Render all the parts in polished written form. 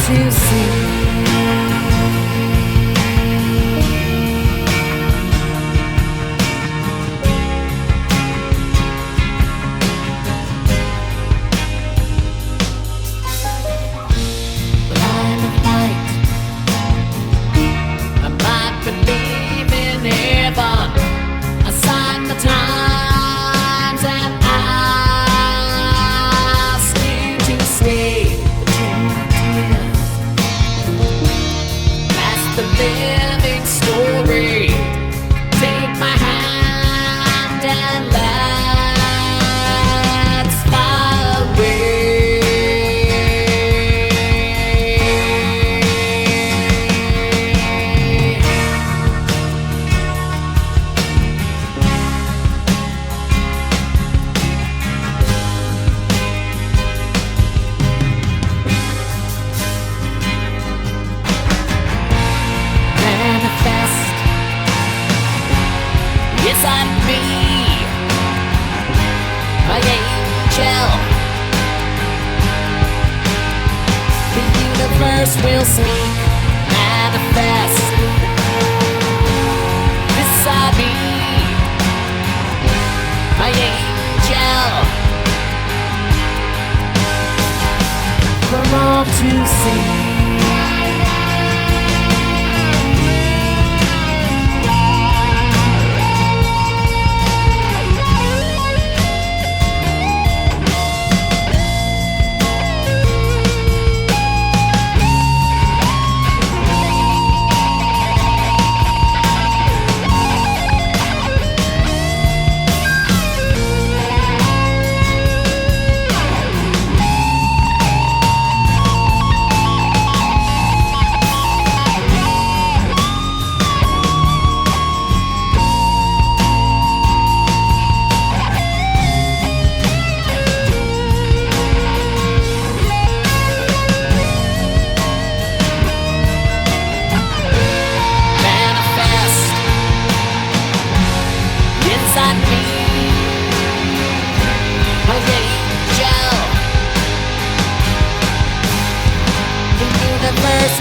to see. Will speak, manifest beside me, my angel, for all to see.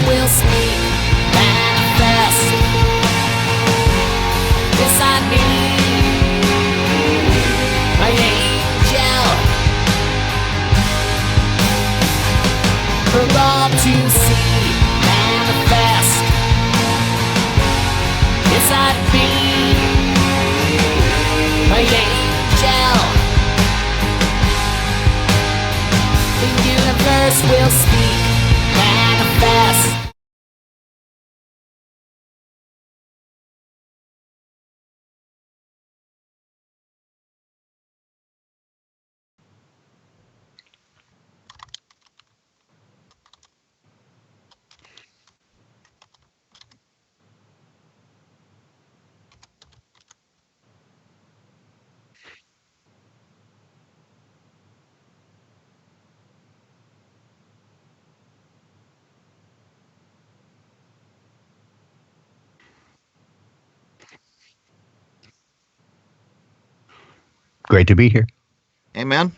Will speak, all to see manifest inside me. My angel, the universe will speak manifest. Great to be here. Amen.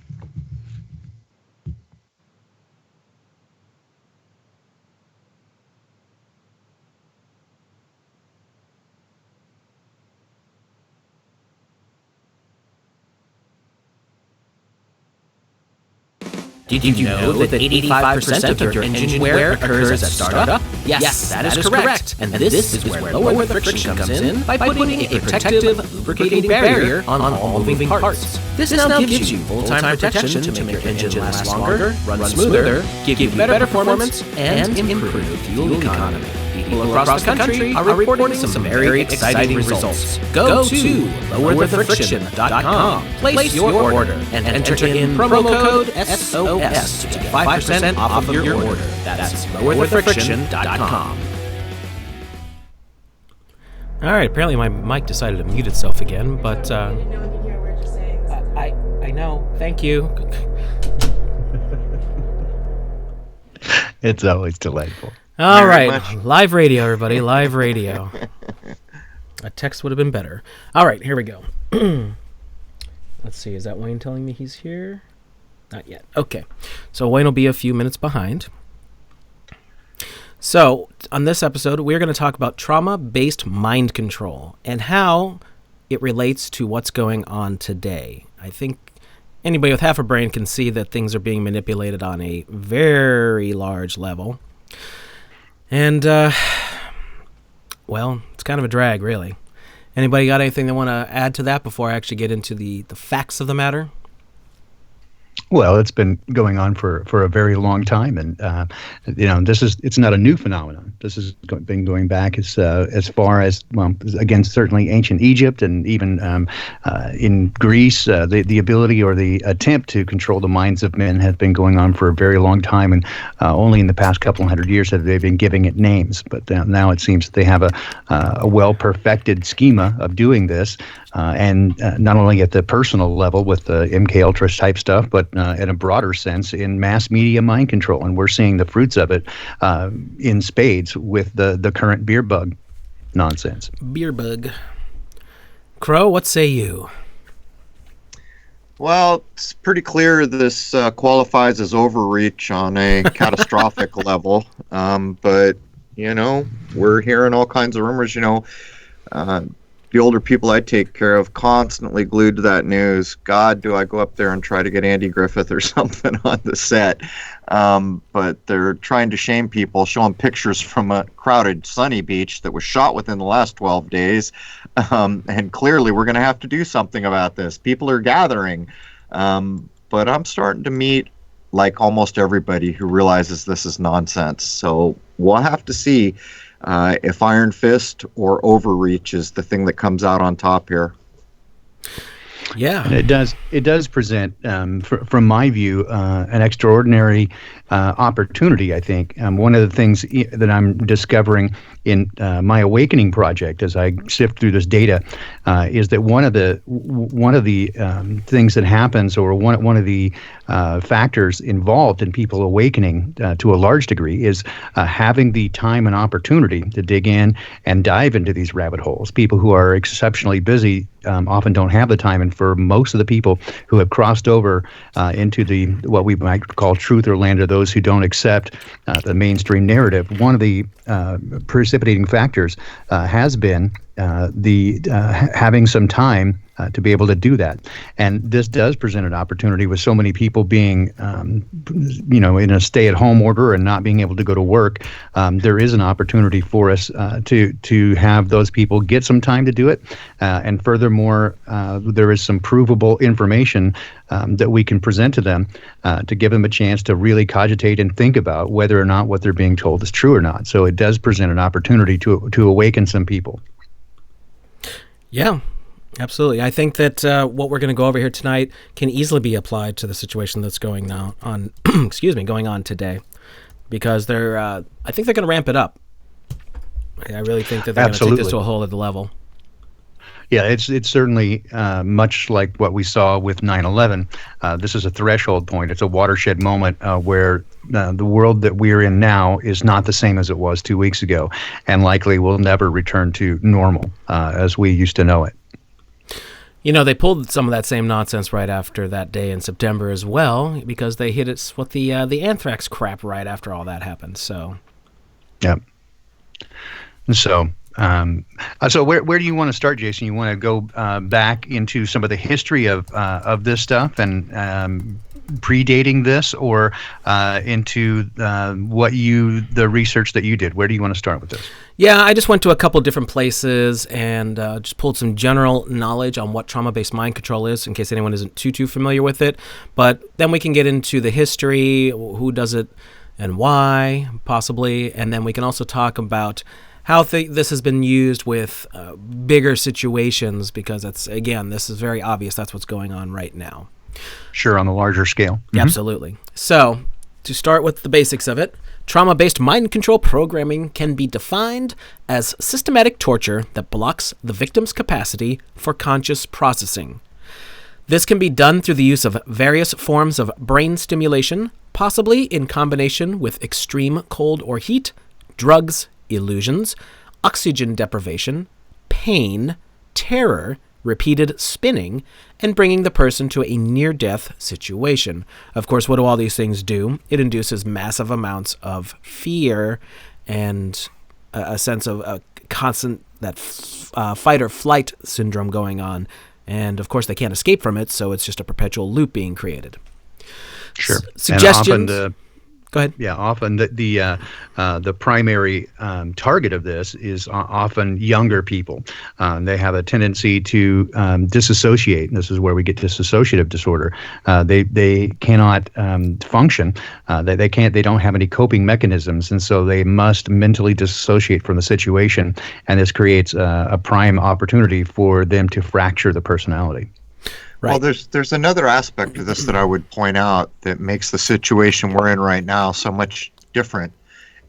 Did you know that 85% of your engine wear occurs at startup? Yes, that is correct. And this is where lower the friction comes in by putting a protective, lubricating barrier on all moving parts. This now gives you full-time protection to make your engine last longer, run smoother, give you better performance, and improve fuel economy. People across the country are reporting some very exciting results. Go to lowerthefriction.com, place your order, and enter in promo code SOS to get 5% off of your order. That's lowerthefriction.com. All right, apparently my mic decided to mute itself again, but I didn't know if you hear what you're saying. I know. Thank you. It's always delightful. All Very right, much. live radio, everybody, live radio. A text would have been better. All right, here we go. Let's see, is that Wayne telling me he's here? Not yet. Okay, so Wayne will be a few minutes behind. So, on this episode, we're going to talk about trauma-based mind control and how it relates to what's going on today. I think anybody with half a brain can see that things are being manipulated on a very large level. And, well, it's kind of a drag, really. Anybody got anything they want to add to that before I actually get into the facts of the matter? Well, it's been going on for a very long time, and it's not a new phenomenon. This has been going back as far as, well, again, certainly ancient Egypt, and even in Greece, the ability or the attempt to control the minds of men has been going on for a very long time, and only in the past couple hundred years have they been giving it names. But now it seems that they have a well-perfected schema of doing this. And not only at the personal level with the MK Ultra type stuff, but in a broader sense in mass media mind control. And we're seeing the fruits of it in spades with the current beer bug nonsense. Beer bug. Crow, what say you? Well, it's pretty clear this qualifies as overreach on a catastrophic level. But, we're hearing all kinds of rumors, the older people I take care of constantly glued to that news. God, do I go up there and try to get Andy Griffith or something on the set. But they're trying to shame people, showing pictures from a crowded sunny beach that was shot within the last 12 days. And clearly we're going to have to do something about this. People are gathering. But I'm starting to meet like almost everybody who realizes this is nonsense. So we'll have to see if Iron Fist or overreach is the thing that comes out on top here. Yeah, and it does present, from my view, an extraordinary opportunity. I think one of the things that I'm discovering in my awakening project as I sift through this data is that one of the things that happens, or one of the factors involved in people awakening to a large degree, is having the time and opportunity to dig in and dive into these rabbit holes. People who are exceptionally busy often don't have the time, and for most of the people who have crossed over into the what we might call truth or land, or those who don't accept the mainstream narrative, one of the precipitating factors has been having some time to be able to do that. And this does present an opportunity with so many people being, in a stay-at-home order and not being able to go to work. There is an opportunity for us to have those people get some time to do it. And furthermore, there is some provable information that we can present to them to give them a chance to really cogitate and think about whether or not what they're being told is true or not. So it does present an opportunity to awaken some people. Yeah, absolutely. I think that what we're going to go over here tonight can easily be applied to the situation that's going on. Going on today, because I think they're going to ramp it up. I really think that they're going to take this to a whole other level. Yeah, it's certainly much like what we saw with 9/11. This is a threshold point. It's a watershed moment where the world that we're in now is not the same as it was 2 weeks ago, and likely will never return to normal as we used to know it. They pulled some of that same nonsense right after that day in September as well, because they hit us with the anthrax crap right after all that happened. So, yeah. So where do you want to start, Jason? You want to go back into some of the history of this stuff and predating this, or into the research that you did? Where do you want to start with this? Yeah, I just went to a couple different places and just pulled some general knowledge on what trauma-based mind control is, in case anyone isn't too familiar with it. But then we can get into the history, who does it and why, possibly, and then we can also talk about how this has been used with bigger situations, because this is very obvious that's what's going on right now. Sure, on the larger scale. Mm-hmm. Absolutely. So, to start with the basics of it, trauma-based mind control programming can be defined as systematic torture that blocks the victim's capacity for conscious processing. This can be done through the use of various forms of brain stimulation, possibly in combination with extreme cold or heat, drugs, illusions, oxygen deprivation, pain, terror, repeated spinning, and bringing the person to a near-death situation. Of course, what do all these things do? It induces massive amounts of fear and a sense of a constant fight or flight syndrome going on. And of course, they can't escape from it, so it's just a perpetual loop being created. Sure. Suggestions. Go ahead. Yeah, often the primary target of this is often younger people. They have a tendency to disassociate. And this is where we get dissociative disorder. They cannot function. They can't. They don't have any coping mechanisms, and so they must mentally disassociate from the situation. And this creates a prime opportunity for them to fracture the personality. Right. Well, there's another aspect to this that I would point out that makes the situation we're in right now so much different,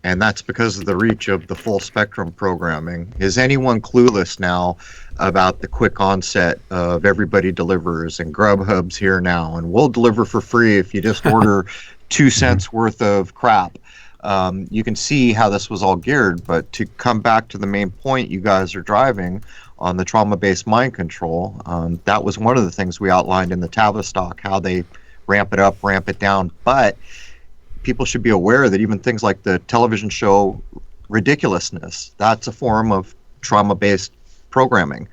and that's because of the reach of the full spectrum programming. Is anyone clueless now about the quick onset of everybody delivers and Grubhub's here now, and we'll deliver for free if you just order 2 cents worth of crap? You can see how this was all geared, but to come back to the main point you guys are driving on the trauma-based mind control, that was one of the things we outlined in the Tavistock, how they ramp it up, ramp it down. But people should be aware that even things like the television show Ridiculousness, that's a form of trauma-based programming.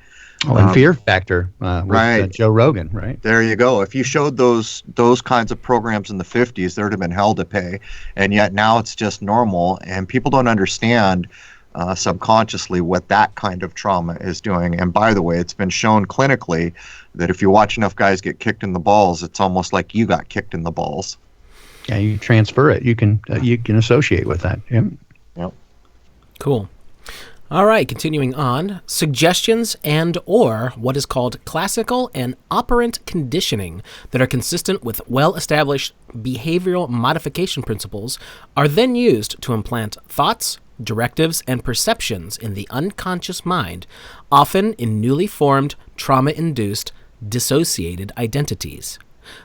Oh, and Fear Factor with right. Joe Rogan, right? There you go. If you showed those kinds of programs in the 50s, there would have been hell to pay. And yet now it's just normal, and people don't understand subconsciously what that kind of trauma is doing. And by the way, it's been shown clinically that if you watch enough guys get kicked in the balls, it's almost like you got kicked in the balls. Yeah, you transfer it. You can associate with that. Yep. Cool. All right, continuing on. Suggestions and or what is called classical and operant conditioning that are consistent with well-established behavioral modification principles are then used to implant thoughts, directives, and perceptions in the unconscious mind, often in newly formed, trauma-induced, dissociated identities.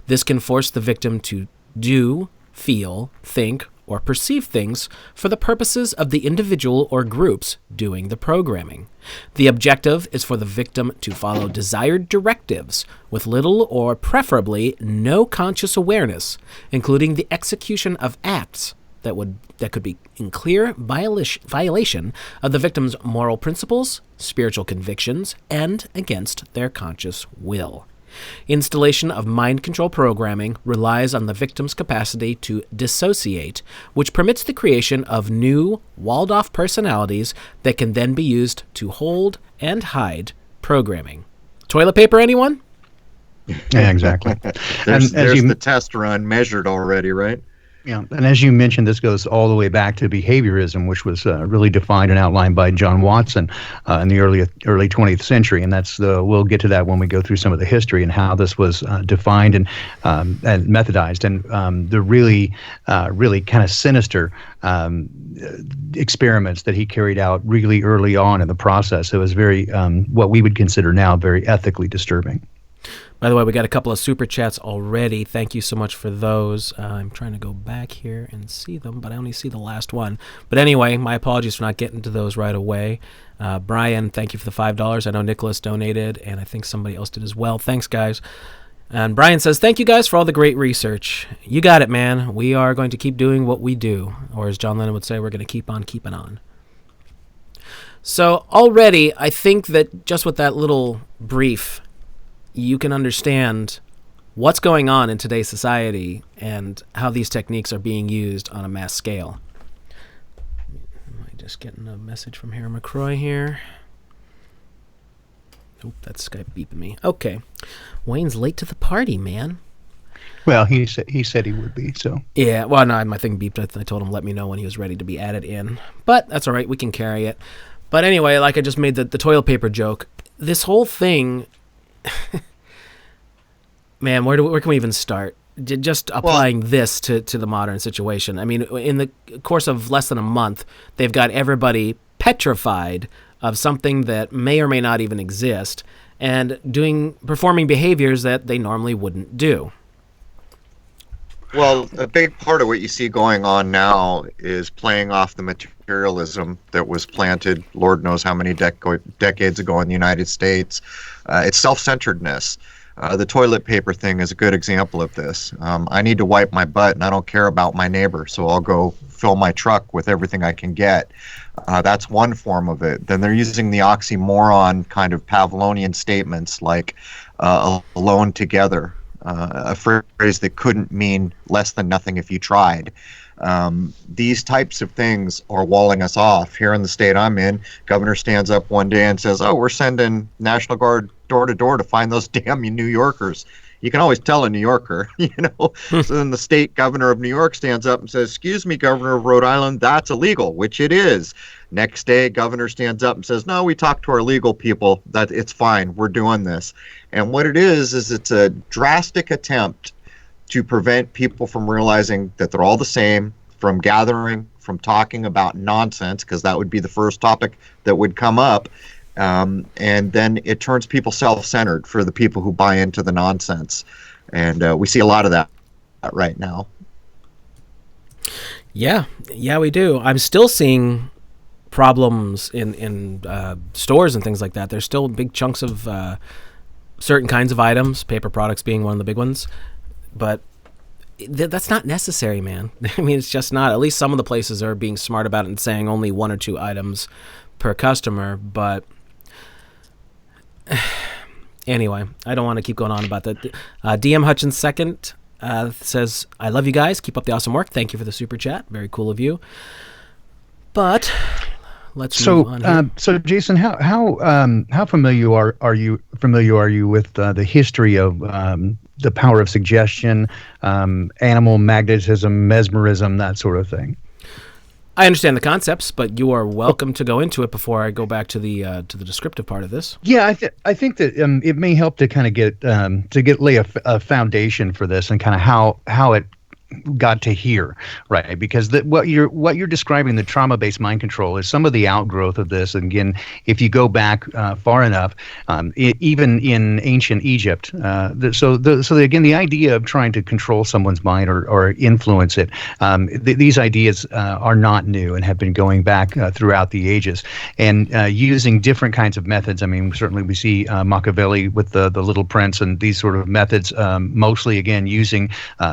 This can force the victim to do, feel, think, or perceive things for the purposes of the individual or groups doing the programming. The objective is for the victim to follow desired directives with little or preferably no conscious awareness, including the execution of acts that could be in clear violation of the victim's moral principles, spiritual convictions, and against their conscious will. Installation of mind control programming relies on the victim's capacity to dissociate, which permits the creation of new, walled-off personalities that can then be used to hold and hide programming. Toilet paper, anyone? Yeah, exactly. There's the test run measured already, right? Yeah, and as you mentioned, this goes all the way back to behaviorism, which was really defined and outlined by John Watson in the early 20th century, and we'll get to that when we go through some of the history and how this was defined and methodized, and the really kind of sinister experiments that he carried out really early on in the process. It was very what we would consider now very ethically disturbing. By the way, we got a couple of super chats already. Thank you so much for those. I'm trying to go back here and see them, but I only see the last one. But anyway, my apologies for not getting to those right away. Brian, thank you for the $5. I know Nicholas donated, and I think somebody else did as well. Thanks, guys. And Brian says, thank you guys for all the great research. You got it, man. We are going to keep doing what we do. Or as John Lennon would say, we're going to keep on keeping on. So already, I think that just with that little brief, you can understand what's going on in today's society and how these techniques are being used on a mass scale. Am I just getting a message from Harry McCroy here? Oh, that's Skype beeping me. Okay. Wayne's late to the party, man. Well, he said he would be, so. Yeah, well, no, my thing beeped. I told him let me know when he was ready to be added in. But that's all right. We can carry it. But anyway, like I just made the toilet paper joke. This whole thing... Man, where can we even start? Just applying this to the modern situation. I mean, in the course of less than a month, they've got everybody petrified of something that may or may not even exist and performing behaviors that they normally wouldn't do. Well, a big part of what you see going on now is playing off the materialism that was planted, Lord knows how many decades ago in the United States. It's self-centeredness. The toilet paper thing is a good example of this. I need to wipe my butt, and I don't care about my neighbor, so I'll go fill my truck with everything I can get. That's one form of it. Then they're using the oxymoron kind of Pavlovian statements like alone together, a phrase that couldn't mean less than nothing if you tried. These types of things are walling us off. Here in the state I'm in, governor stands up one day and says, oh, we're sending National Guard door to door to find those damn New Yorkers. You can always tell a New Yorker, you know. So then the state governor of New York stands up and says, excuse me, governor of Rhode Island, that's illegal, which it is. Next day, governor stands up and says, no, we talked to our legal people, that it's fine, we're doing this. And what it is it's a drastic attempt to prevent people from realizing that they're all the same, from gathering, from talking about nonsense, because that would be the first topic that would come up. And then it turns people self-centered for the people who buy into the nonsense. And we see a lot of that right now. Yeah, we do. I'm still seeing problems in stores and things like that. There's still big chunks of certain kinds of items, paper products being one of the big ones. But that's not necessary, man. I mean, it's just not. At least some of the places are being smart about it and saying only 1 or 2 items per customer. But anyway, I don't want to keep going on about that. DM Hutchins second says, I love you guys. Keep up the awesome work. Thank you for the super chat. Very cool of you. But let's move on here. So Jason, how familiar are you with the history of the power of suggestion, animal magnetism, mesmerism, that sort of thing? I understand the concepts, but you are welcome to go into it before I go back to the descriptive part of this. Yeah, I think that it may help to kind of lay a foundation for this and kind of how it got to here, right? Because what you're describing, the trauma-based mind control, is some of the outgrowth of this. And again, if you go back far enough, even in ancient Egypt, so again, the idea of trying to control someone's mind or influence it, these ideas are not new and have been going back throughout the ages, and using different kinds of methods. I mean, certainly we see Machiavelli with the Little Prince and these sort of methods, mostly again using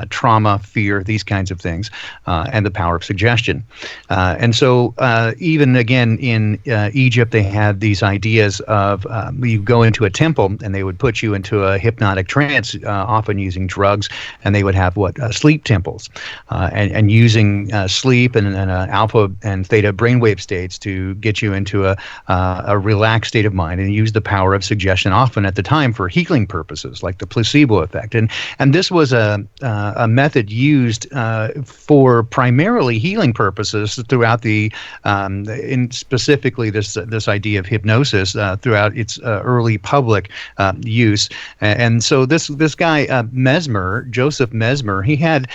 trauma, fear, fear, these kinds of things, and the power of suggestion. And so even again in Egypt, they had these ideas of you go into a temple and they would put you into a hypnotic trance, often using drugs, and they would have sleep temples, and using sleep and alpha and theta brainwave states to get you into a relaxed state of mind, and use the power of suggestion, often at the time for healing purposes, like the placebo effect. And this was a method used for primarily healing purposes throughout in specifically this idea of hypnosis throughout its early public use. And so this guy Mesmer, Joseph Mesmer, he had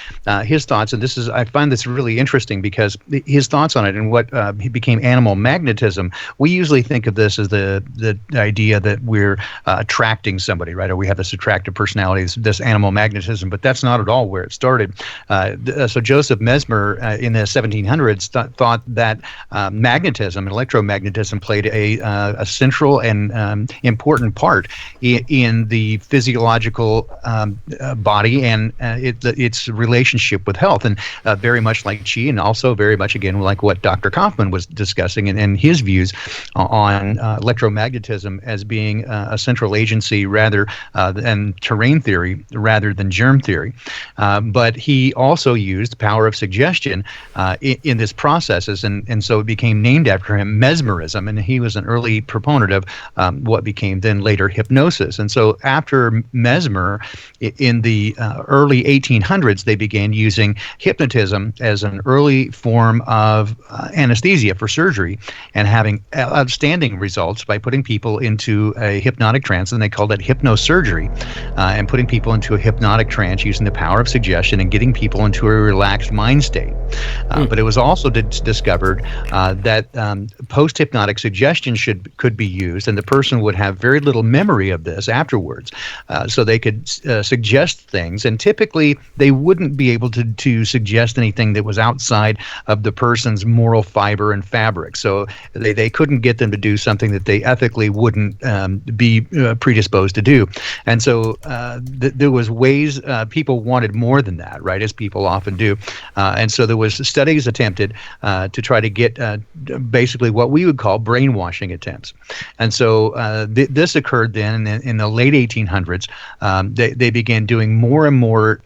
his thoughts, and I find this really interesting because his thoughts on it and what he became animal magnetism. We usually think of this as the idea that we're attracting somebody, right? Or we have this attractive personality, this animal magnetism, but that's not at all where it started. So Joseph Mesmer in the 1700s thought that magnetism, electromagnetism, played a central and important part in the physiological body and its relationship with health, and very much like Chi, and also very much again like what Dr. Kaufman was discussing and his views on electromagnetism as being a central agency rather than terrain theory rather than germ theory. But he also used the power of suggestion in this processes, and so it became named after him, mesmerism, and he was an early proponent of what became then later hypnosis. And so after Mesmer, in the early 1800s, they began using hypnotism as an early form of anesthesia for surgery, and having outstanding results by putting people into a hypnotic trance, and they called it hypnosurgery, and putting people into a hypnotic trance using the power of suggestion and getting people into a relaxed mind state. But it was also discovered that post-hypnotic suggestion could be used, and the person would have very little memory of this afterwards. So they could suggest things, and typically they wouldn't be able to suggest anything that was outside of the person's moral fiber and fabric. So they couldn't get them to do something that they ethically wouldn't be predisposed to do. And so there was ways people wanted more than that, right, as people often do. And so there was studies attempted to try to get basically what we would call brainwashing attempts. And so this occurred then in the late 1800s. They began doing more and more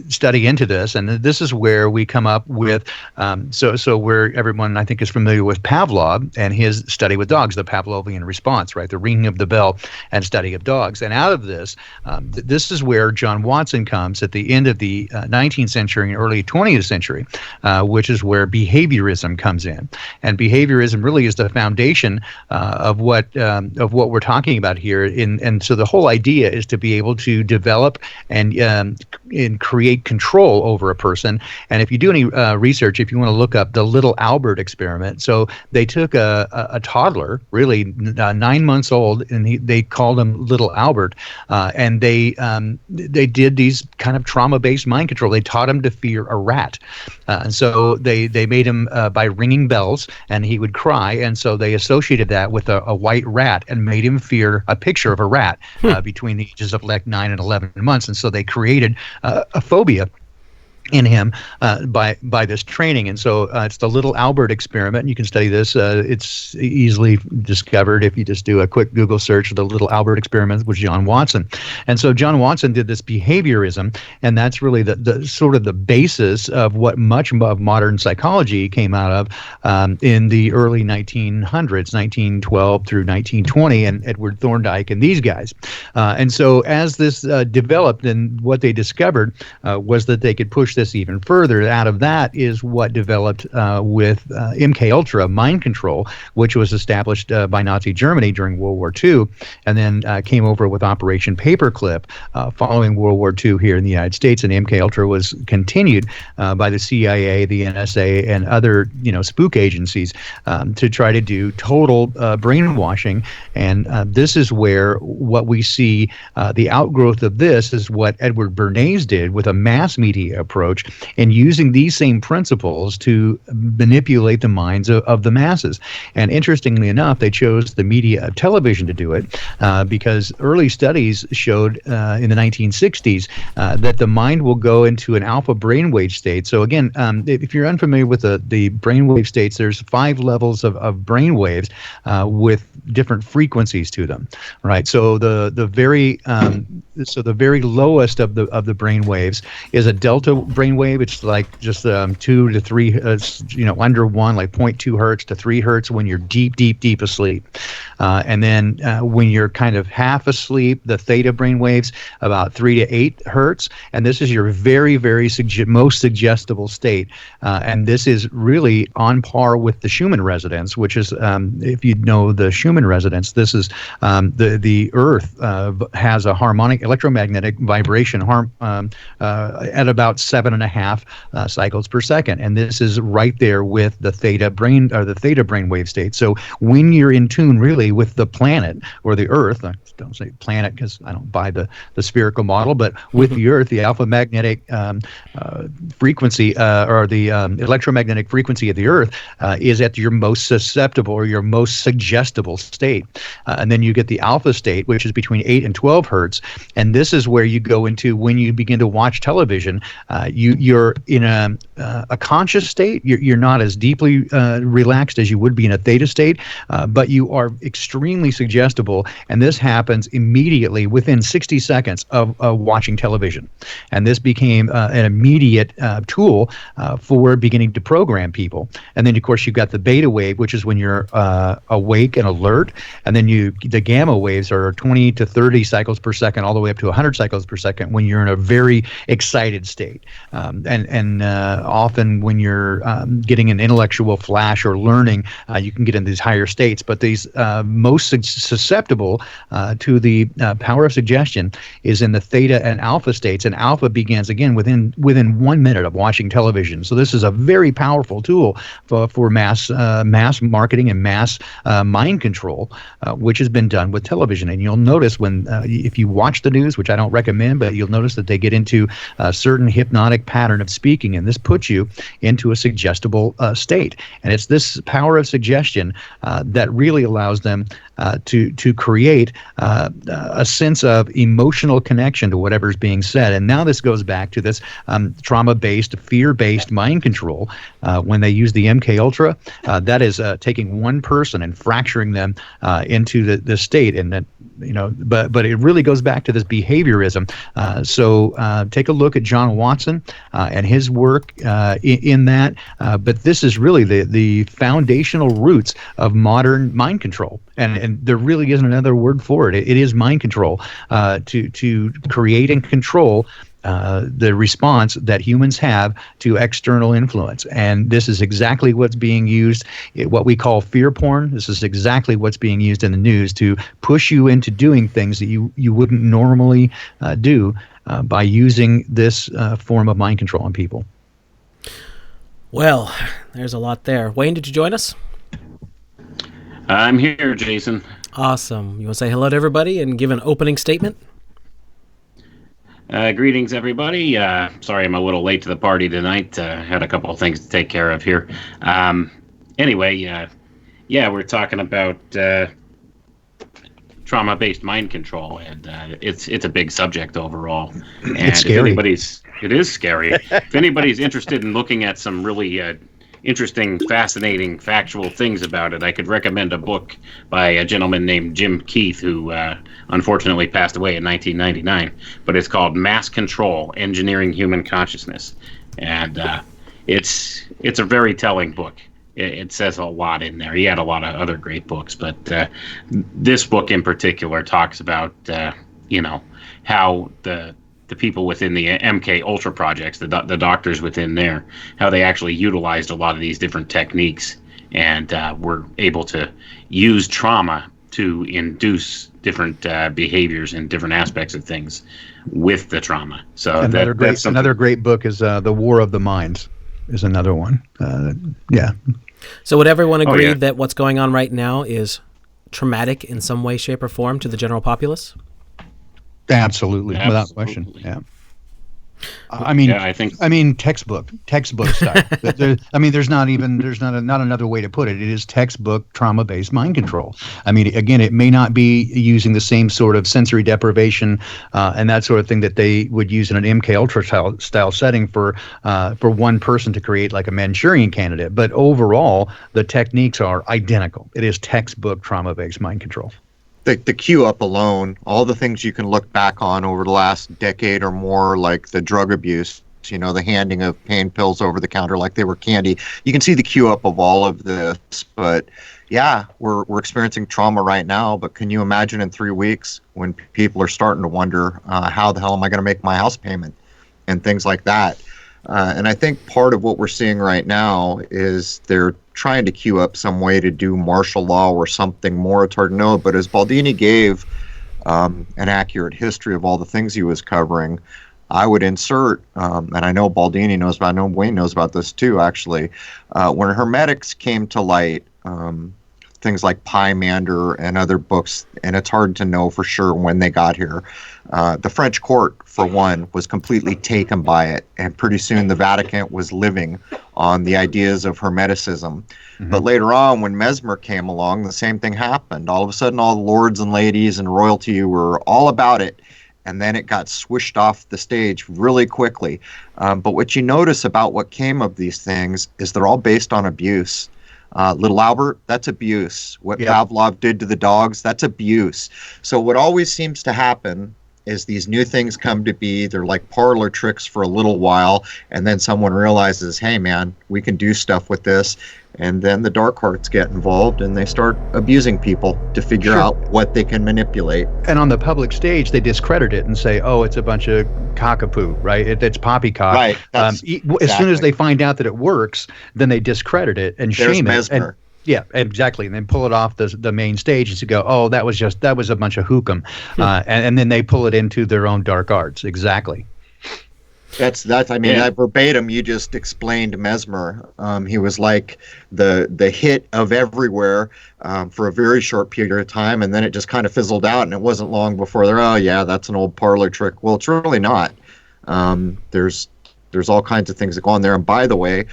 study into this, and this is where we come up with so where everyone I think is familiar with Pavlov and his study with dogs, the Pavlovian response, right, the ringing of the bell and study of dogs. And out of this, this is where John Watson comes at the end of the 19th century and early 20th century, which is where behaviorism comes in. And behaviorism really is the foundation of what we're talking about here. And so the whole idea is to be able to develop and create control over a person. And if you do any research, if you want to look up the Little Albert experiment, so they took a toddler, really 9 months old, and they called him Little Albert, and they did these kind of trauma-based mind control. They taught him to fear a rat, and so they made him by ringing bells, and he would cry, and so they associated that with a white rat and made him fear a picture of a rat between the ages of like 9 and 11 months, and so they created a phobia in him by this training. And so it's the Little Albert experiment, and you can study this. It's easily discovered if you just do a quick Google search of the Little Albert experiment with John Watson. And so John Watson did this behaviorism, and that's really the sort of the basis of what much of modern psychology came out of in the early 1900s, 1912 through 1920, and Edward Thorndike and these guys. And so as this developed, and what they discovered was that they could push this even further. Out of that is what developed with MK Ultra mind control, which was established by Nazi Germany during World War II, and then came over with Operation Paperclip following World War II here in the United States. And MK Ultra was continued by the CIA, the NSA, and other spook agencies to try to do total brainwashing. And this is where what we see the outgrowth of this is what Edward Bernays did with a mass media approach, approach, and using these same principles to manipulate the minds of the masses. And interestingly enough, they chose the media of television to do it because early studies showed in the 1960s that the mind will go into an alpha brainwave state. So again, if you're unfamiliar with the brainwave states, there's 5 levels of brainwaves with different frequencies to them, right? So the very lowest of the brain waves is a delta brain wave. It's like just 2 to 3, under 1, like 0.2 hertz to 3 hertz when you're deep asleep. And then when you're kind of half asleep, the theta brain waves about 3 to 8 hertz. And this is your very, very most suggestible state. And this is really on par with the Schumann resonance, which is, if you know the Schumann resonance, this is the Earth has a harmonic electromagnetic vibration at about 7.5 cycles per second, and this is right there with the theta brain wave state. So when you're in tune really with the planet or the Earth, I don't say planet because I don't buy the spherical model, but with the Earth, the alpha magnetic frequency or the electromagnetic frequency of the Earth is at your most susceptible or your most suggestible state. And then you get the alpha state, which is between 8 and 12 hertz. And this is where you go into when you begin to watch television. You're in a conscious state. You're not as deeply relaxed as you would be in a theta state, but you are extremely suggestible. And this happens immediately within 60 seconds of watching television. And this became an immediate tool for beginning to program people. And then, of course, you've got the beta wave, which is when you're awake and alert. And then the gamma waves are 20 to 30 cycles per second, all the way up to 100 cycles per second when you're in a very excited state. And often when you're getting an intellectual flash or learning, you can get into these higher states. But these most susceptible to the power of suggestion is in the theta and alpha states. And alpha begins, again, within 1 minute of watching television. So this is a very powerful tool for mass marketing and mass mind control, which has been done with television. And you'll notice when if you watch the news, which I don't recommend, but you'll notice that they get into a certain hypnotic pattern of speaking, and this puts you into a suggestible state. And it's this power of suggestion that really allows them to create a sense of emotional connection to whatever's being said. And now this goes back to this trauma-based, fear-based mind control. When they use the MK Ultra, that is taking one person and fracturing them into the state. And that, but it really goes back to this behaviorism. So take a look at John Watson and his work in that. But this is really the foundational roots of modern mind control. And there really isn't another word for it. It is mind control, to create and control the response that humans have to external influence. And this is exactly what's being used, what we call fear porn. This is exactly what's being used in the news to push you into doing things that you wouldn't normally do by using this form of mind control on people. Well, there's a lot there. Wayne, did you join us? I'm here, Jason. Awesome. You want to say hello to everybody and give an opening statement? Greetings, everybody. Sorry I'm a little late to the party tonight. Had a couple of things to take care of here. Anyway, we're talking about trauma-based mind control, and it's a big subject overall. And it's scary. It is scary. If anybody's interested in looking at some really interesting, fascinating, factual things about it, I could recommend a book by a gentleman named Jim Keith, who unfortunately passed away in 1999. But it's called Mass Control: Engineering Human Consciousness, and it's a very telling book. It says a lot in there. He had a lot of other great books, but this book in particular talks about how the people within the MK Ultra projects, the doctors within there, how they actually utilized a lot of these different techniques and were able to use trauma to induce different behaviors and different aspects of things with the trauma. So another great book is The War of the Minds is another one. So would everyone agree that what's going on right now is traumatic in some way, shape, or form to the general populace? Absolutely, without question. Yeah. I think textbook style. There's not another way to put it. It is textbook trauma-based mind control. I mean, again, it may not be using the same sort of sensory deprivation and that sort of thing that they would use in an MK Ultra style setting for one person to create like a Manchurian candidate. But overall, the techniques are identical. It is textbook trauma-based mind control. The queue up alone, all the things you can look back on over the last decade or more, like the drug abuse, the handing of pain pills over the counter like they were candy. You can see the queue up of all of this. But yeah, we're experiencing trauma right now. But can you imagine in 3 weeks when people are starting to wonder, how the hell am I going to make my house payment and things like that? And I think part of what we're seeing right now is they're trying to queue up some way to do martial law or something more. It's hard to know. But as Baldini gave an accurate history of all the things he was covering, I would insert, and I know Baldini knows about, I know Wayne knows about this too, actually, when hermetics came to light, things like Pymander and other books, and it's hard to know for sure when they got here. The French court, for one, was completely taken by it, and pretty soon the Vatican was living on the ideas of Hermeticism. Mm-hmm. But later on, when Mesmer came along, the same thing happened. All of a sudden, all the lords and ladies and royalty were all about it, and then it got swished off the stage really quickly. But what you notice about what came of these things is they're all based on abuse. Little Albert, that's abuse. What Pavlov did to the dogs, that's abuse. So what always seems to happen is these new things come to be. They're like parlor tricks for a little while, and then someone realizes, hey man, we can do stuff with this, and then the dark arts get involved and they start abusing people to figure out what they can manipulate. And on the public stage, they discredit it and say, oh, it's a bunch of cockapoo, right? It's poppycock. Right. As soon as they find out that it works, then they discredit it and shame Mesmer. it. Yeah, exactly. And then pull it off the main stage and to go, oh, that was a bunch of hook'em. And then they pull it into their own dark arts. Exactly. That's that verbatim you just explained Mesmer. He was like the hit of everywhere for a very short period of time, and then it just kind of fizzled out, and it wasn't long before that's an old parlor trick. Well, it's really not. There's all kinds of things that go on there. And by the way,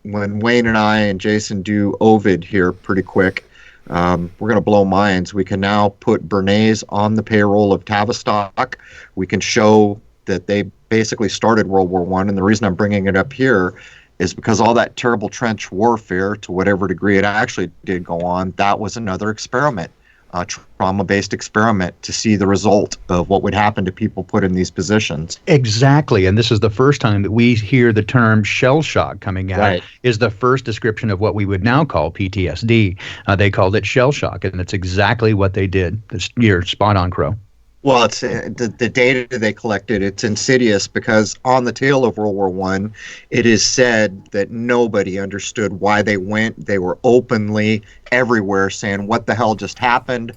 when Wayne and I and Jason do Ovid here pretty quick, we're going to blow minds. We can now put Bernays on the payroll of Tavistock. We can show that they basically started World War I, and the reason I'm bringing it up here is because all that terrible trench warfare, to whatever degree it actually did go on, that was another experiment, a trauma-based experiment to see the result of what would happen to people put in these positions. Exactly, and this is the first time that we hear the term shell shock coming out. Right. Is the first description of what we would now call PTSD. They called it shell shock, and it's exactly what they did. You're spot on, Crow. Well, it's the data they collected. It's insidious because on the tail of World War I, it is said that nobody understood why they went. They were openly everywhere saying, what the hell just happened?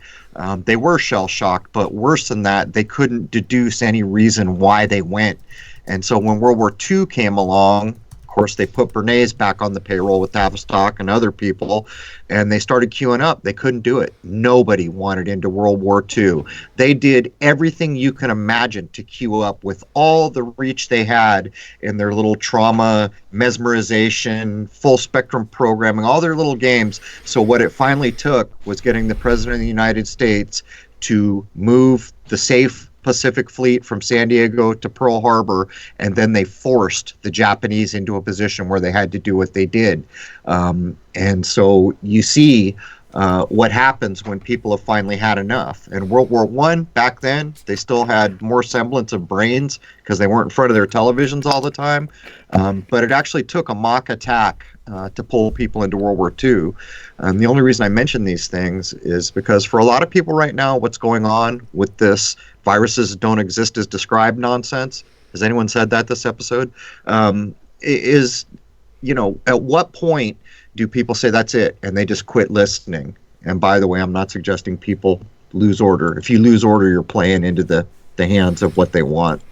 They were shell-shocked, but worse than that, they couldn't deduce any reason why they went. And so when World War II came along, of course, they put Bernays back on the payroll with Tavistock and other people, and they started queuing up. They couldn't do it. Nobody wanted into World War II. They did everything you can imagine to queue up with all the reach they had in their little trauma, mesmerization, full spectrum programming, all their little games. So what it finally took was getting the President of the United States to move the safe Pacific Fleet from San Diego to Pearl Harbor, and then they forced the Japanese into a position where they had to do what they did. And so you see what happens when people have finally had enough. And World War I, back then, they still had more semblance of brains because they weren't in front of their televisions all the time. But it actually took a mock attack to pull people into World War II. And the only reason I mention these things is because for a lot of people right now, what's going on with this viruses don't exist as described nonsense, has anyone said that this episode? Is, at what point do people say that's it and they just quit listening? And by the way, I'm not suggesting people lose order. If you lose order, you're playing into the hands of what they want.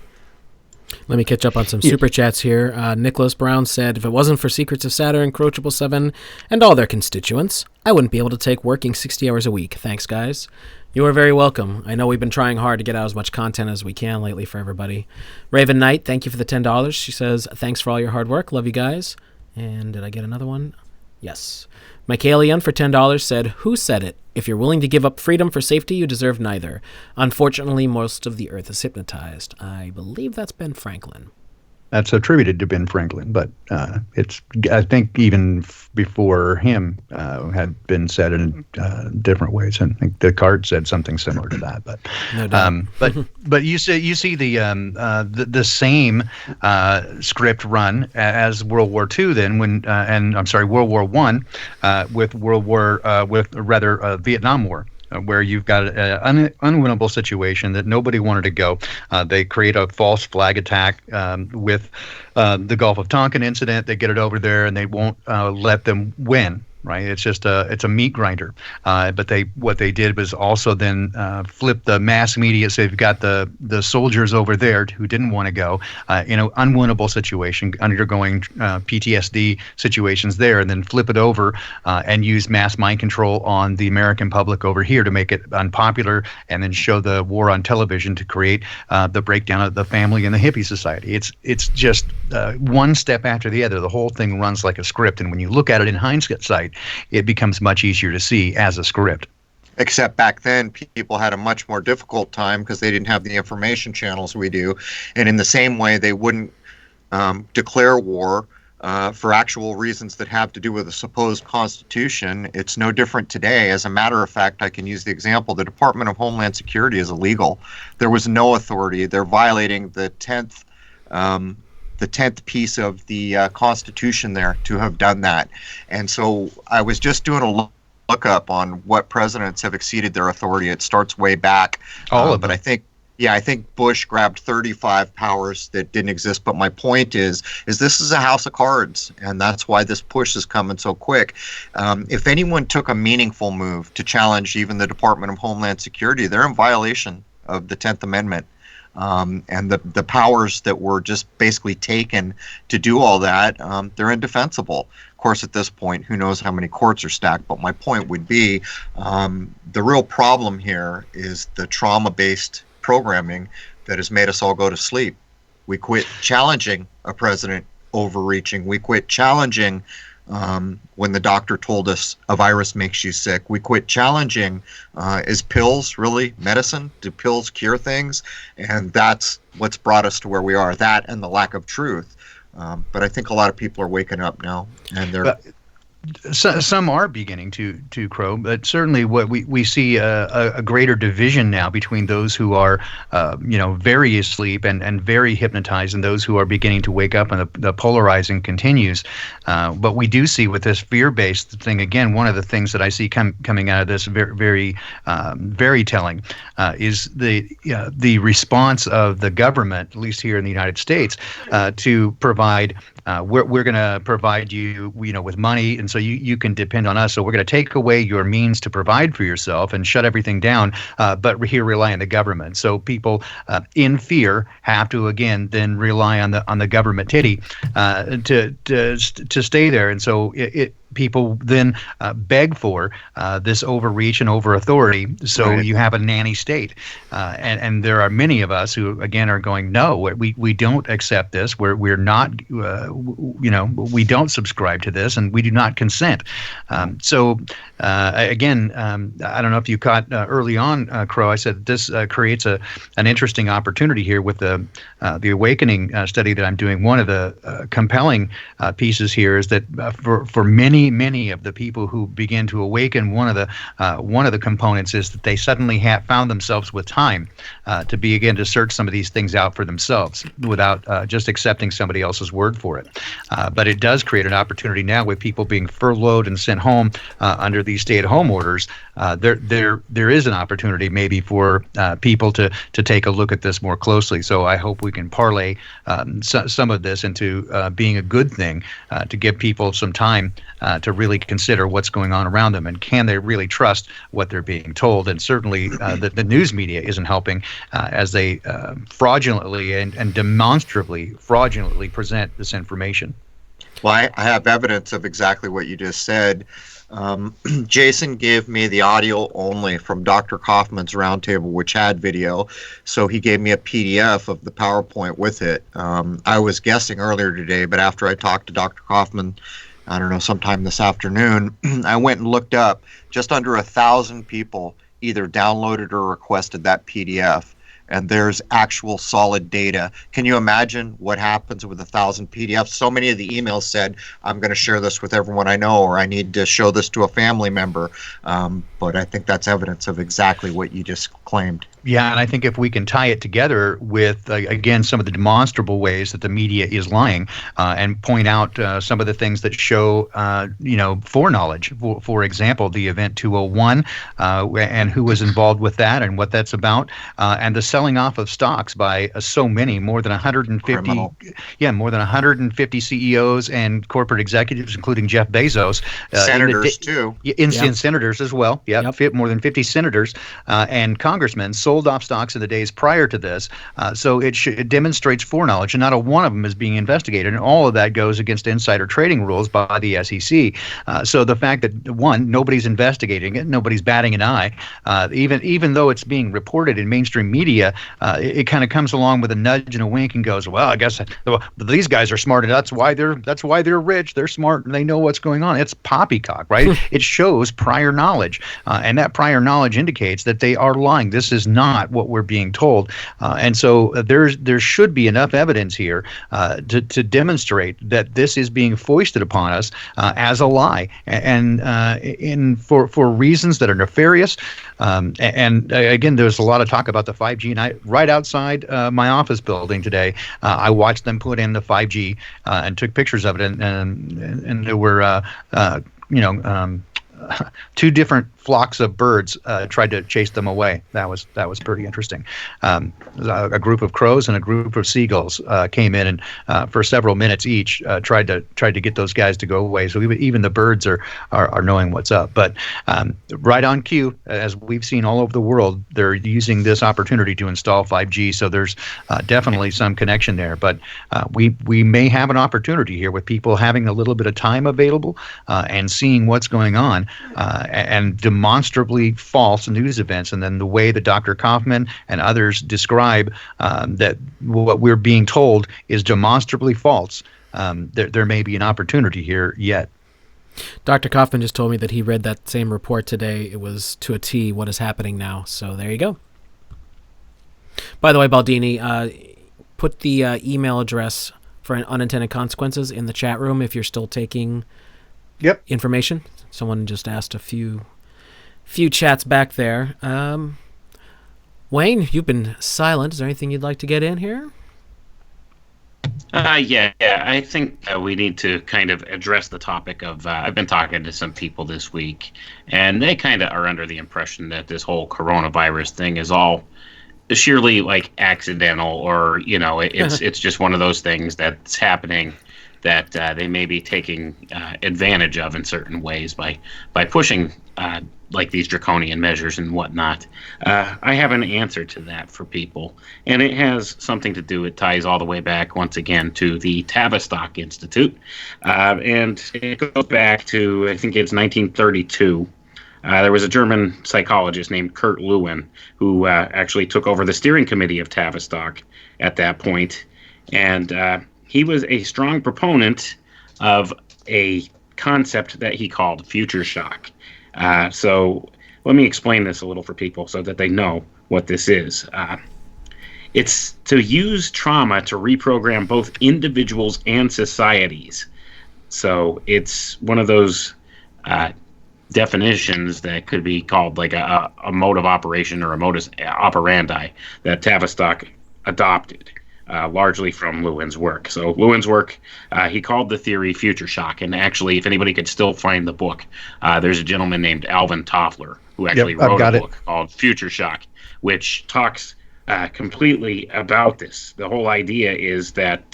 Let me catch up on some super chats here. Nicholas Brown said, if it wasn't for Secrets of Saturn, Croachable 7, and all their constituents, I wouldn't be able to take working 60 hours a week. Thanks, guys. You are very welcome. I know we've been trying hard to get out as much content as we can lately for everybody. Raven Knight, thank you for the $10. She says, thanks for all your hard work. Love you guys. And did I get another one? Yes. Michaelian for $10 said, who said it? If you're willing to give up freedom for safety, you deserve neither. Unfortunately, most of the earth is hypnotized. I believe that's Ben Franklin. That's attributed to Ben Franklin, but it's, I think, even before him had been said in different ways. And I think Descartes said something similar to that. But no doubt. but you see the same script run as World War II. Then World War One with Vietnam War. Where you've got an unwinnable situation that nobody wanted to go. They create a false flag attack with the Gulf of Tonkin incident. They get it over there, and they won't let them win. Right, it's just it's a meat grinder. But what they did was also then flip the mass media. So you've got the soldiers over there who didn't want to go in an unwinnable situation, undergoing PTSD situations there, and then flip it over and use mass mind control on the American public over here to make it unpopular, and then show the war on television to create the breakdown of the family and the hippie society. It's just one step after the other. The whole thing runs like a script, and when you look at it in hindsight, it becomes much easier to see as a script. Except back then, people had a much more difficult time because they didn't have the information channels we do. And in the same way, they wouldn't declare war for actual reasons that have to do with a supposed constitution. It's no different today. As a matter of fact, I can use the example, the Department of Homeland Security is illegal. There was no authority. They're violating the 10th piece of the Constitution there to have done that. And so I was just doing a lookup on what presidents have exceeded their authority. It starts way back. All of them. But I think Bush grabbed 35 powers that didn't exist. But my point is this is a house of cards, and that's why this push is coming so quick. If anyone took a meaningful move to challenge even the Department of Homeland Security, they're in violation of the 10th Amendment. And the powers that were just basically taken to do all that, they're indefensible. Of course, at this point, who knows how many courts are stacked, but my point would be the real problem here is the trauma-based programming that has made us all go to sleep. We quit challenging a president overreaching. We quit challenging when the doctor told us a virus makes you sick. We quit challenging, is pills really medicine? Do pills cure things? And that's what's brought us to where we are, that and the lack of truth. But I think a lot of people are waking up now, and they're... Some are beginning to crow, but certainly what we see a greater division now between those who are very asleep and very hypnotized, and those who are beginning to wake up, and the polarizing continues. But we do see with this fear-based thing, again, one of the things that I see coming out of this very telling is the response of the government, at least here in the United States, to provide. We're going to provide you, with money, and so you can depend on us. So we're going to take away your means to provide for yourself and shut everything down, but here rely on the government. So people in fear have to again then rely on the government titty to stay there, and so people then beg for this overreach and over authority. So right. You have a nanny state, and there are many of us who again are going, no, we don't accept this. We're not, we don't subscribe to this, and we do not consent. Again, I don't know if you caught early on, Crow. I said this creates an interesting opportunity here with the awakening study that I'm doing. One of the compelling pieces here is that for many of the people who begin to awaken, one of the components is that they suddenly have found themselves with time to begin to search some of these things out for themselves without just accepting somebody else's word for it. But it does create an opportunity now with people being furloughed and sent home under these stay-at-home orders. There is an opportunity maybe for people to take a look at this more closely. So I hope we can parlay some of this into being a good thing to give people some time to really consider what's going on around them, and can they really trust what they're being told. And certainly the news media isn't helping as they fraudulently and demonstrably fraudulently present this information. Well, I have evidence of exactly what you just said. Jason gave me the audio only from Dr. Kaufman's roundtable, which had video. So he gave me a PDF of the PowerPoint with it. I was guessing earlier today, but after I talked to Dr. Kaufman, I don't know, sometime this afternoon, I went and looked up. Just under 1,000 people either downloaded or requested that PDF. And there's actual solid data. Can you imagine what happens with 1,000 PDFs? So many of the emails said, I'm going to share this with everyone I know, or I need to show this to a family member. But I think that's evidence of exactly what you just claimed. Yeah, and I think if we can tie it together with, again, some of the demonstrable ways that the media is lying, and point out some of the things that show, foreknowledge. For example, the Event 201, and who was involved with that and what that's about, and the selling off of stocks by so many, more than 150, Criminal. more than 150 CEOs and corporate executives, including Jeff Bezos. Senators, too. And senators as well. More than 50 senators and congressmen sold off stocks in the days prior to this. So it demonstrates foreknowledge, and not a one of them is being investigated. And all of that goes against insider trading rules by the SEC. So the fact that, one, nobody's investigating it, nobody's batting an eye, even though it's being reported in mainstream media, it kind of comes along with a nudge and a wink and goes, well, I guess these guys are smart, and that's why they're rich. They're smart and they know what's going on. It's poppycock, right? It shows prior knowledge, and that prior knowledge indicates that they are lying. This is not what we're being told, and so there should be enough evidence here to demonstrate that this is being foisted upon us as a lie, and for reasons that are nefarious. And again, there's a lot of talk about the 5G, and right outside my office building today, I watched them put in the 5G and took pictures of it, and there were two different flocks of birds tried to chase them away. That was pretty interesting. A group of crows and a group of seagulls came in and for several minutes each tried to get those guys to go away. So even the birds are knowing what's up. But right on cue, as we've seen all over the world, they're using this opportunity to install 5G. So there's definitely some connection there. But we may have an opportunity here with people having a little bit of time available and seeing what's going on, and demonstrably false news events, and then the way that Dr. Kaufman and others describe that what we're being told is demonstrably false. There may be an opportunity here yet. Dr. Kaufman just told me that he read that same report today. It was to a T what is happening now. So there you go. By the way, Baldini, put the email address for unintended consequences in the chat room if you're still taking information. Someone just asked a few chats back there. Wayne, you've been silent. Is there anything you'd like to get in here? Yeah. I think we need to kind of address the topic of, I've been talking to some people this week, and they kind of are under the impression that this whole coronavirus thing is all sheerly like accidental, or, it's just one of those things that's happening that they may be taking advantage of in certain ways by pushing like these draconian measures and whatnot. I have an answer to that for people, and it has something to do, it ties all the way back once again to the Tavistock Institute, and it goes back to, I think it's 1932. There was a German psychologist named Kurt Lewin who actually took over the steering committee of Tavistock at that point, and he was a strong proponent of a concept that he called future shock. So let me explain this a little for people so that they know what this is. It's to use trauma to reprogram both individuals and societies. So it's one of those definitions that could be called like a mode of operation or a modus operandi that Tavistock adopted. Largely from Lewin's work. So Lewin's work, he called the theory future shock. And actually, if anybody could still find the book, there's a gentleman named Alvin Toffler who actually wrote a book called Future Shock, which talks completely about this. The whole idea is that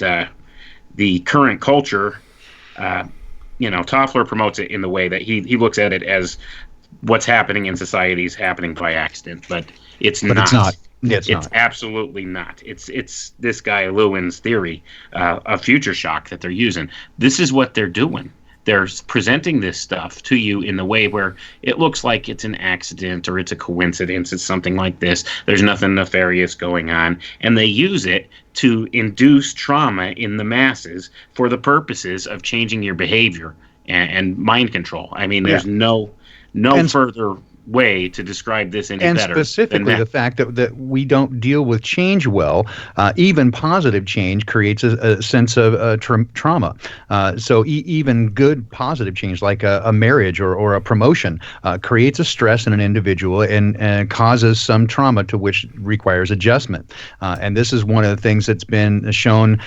the current culture Toffler promotes it in the way that he looks at it as what's happening in society is happening by accident, but it's not. It's not. It's absolutely not. It's this guy Lewin's theory of future shock that they're using. This is what they're doing. They're presenting this stuff to you in the way where it looks like it's an accident or it's a coincidence. It's something like this. There's nothing nefarious going on. And they use it to induce trauma in the masses for the purposes of changing your behavior and mind control. I mean, there's no further way to describe this any better. And specifically the fact that we don't deal with change well. Even positive change creates a sense of trauma. So even good positive change, like a marriage or a promotion, creates a stress in an individual and causes some trauma to which requires adjustment. And this is one of the things that's been shown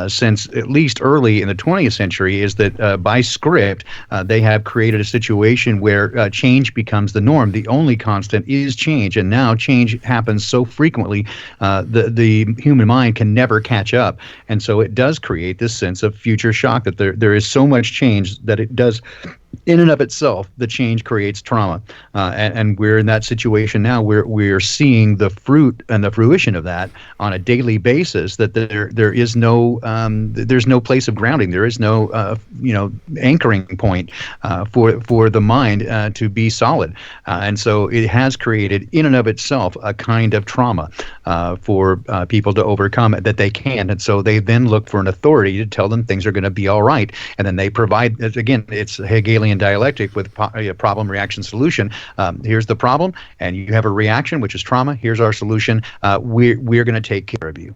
since at least early in the 20th century, is that by script, they have created a situation where change becomes the norm. The only constant is change, and now change happens so frequently, the human mind can never catch up, and so it does create this sense of future shock, that there is so much change that it does, in and of itself, the change creates trauma, and we're in that situation now. We're seeing the fruit and the fruition of that on a daily basis. That there is no there's no place of grounding. There is no anchoring point for the mind to be solid, and so it has created in and of itself a kind of trauma for people to overcome that they can, and so they then look for an authority to tell them things are going to be all right, and then they provide, again, it's Hegelian dialectic with problem, reaction, solution. Here's the problem, and you have a reaction, which is trauma. Here's our solution. We're going to take care of you.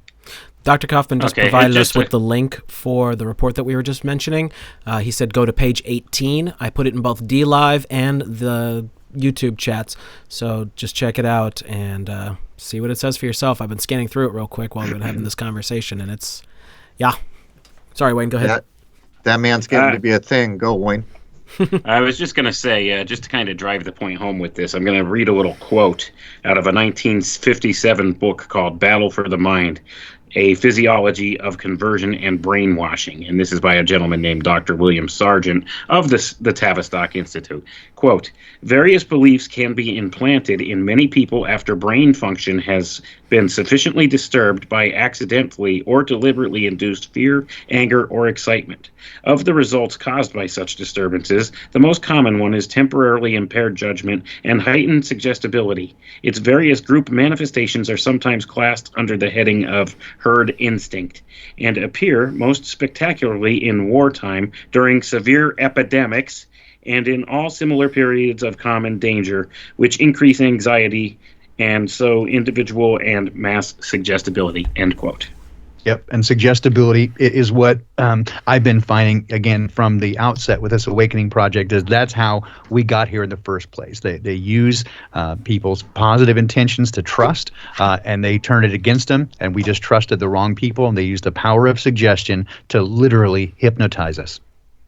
Dr. Kaufman just provided us with the link for the report that we were just mentioning. He said go to page 18. I put it in both DLive and the YouTube chats, so just check it out and see what it says for yourself. I've been scanning through it real quick while we've been having this conversation, and it's, Sorry, Wayne, go ahead. That man's getting to be a thing. Go, Wayne. I was just going to say, just to kind of drive the point home with this, I'm going to read a little quote out of a 1957 book called Battle for the Mind, A Physiology of Conversion and Brainwashing. And this is by a gentleman named Dr. William Sargent of the Tavistock Institute. Quote, various beliefs can be implanted in many people after brain function has been sufficiently disturbed by accidentally or deliberately induced fear, anger, or excitement. Of the results caused by such disturbances, the most common one is temporarily impaired judgment and heightened suggestibility. Its various group manifestations are sometimes classed under the heading of herd instinct and appear most spectacularly in wartime, during severe epidemics, and in all similar periods of common danger, which increase anxiety and so individual and mass suggestibility, end quote. Yep, and suggestibility is what I've been finding, again, from the outset with this Awakening Project, is that's how we got here in the first place. They use people's positive intentions to trust, and they turn it against them, and we just trusted the wrong people, and they use the power of suggestion to literally hypnotize us.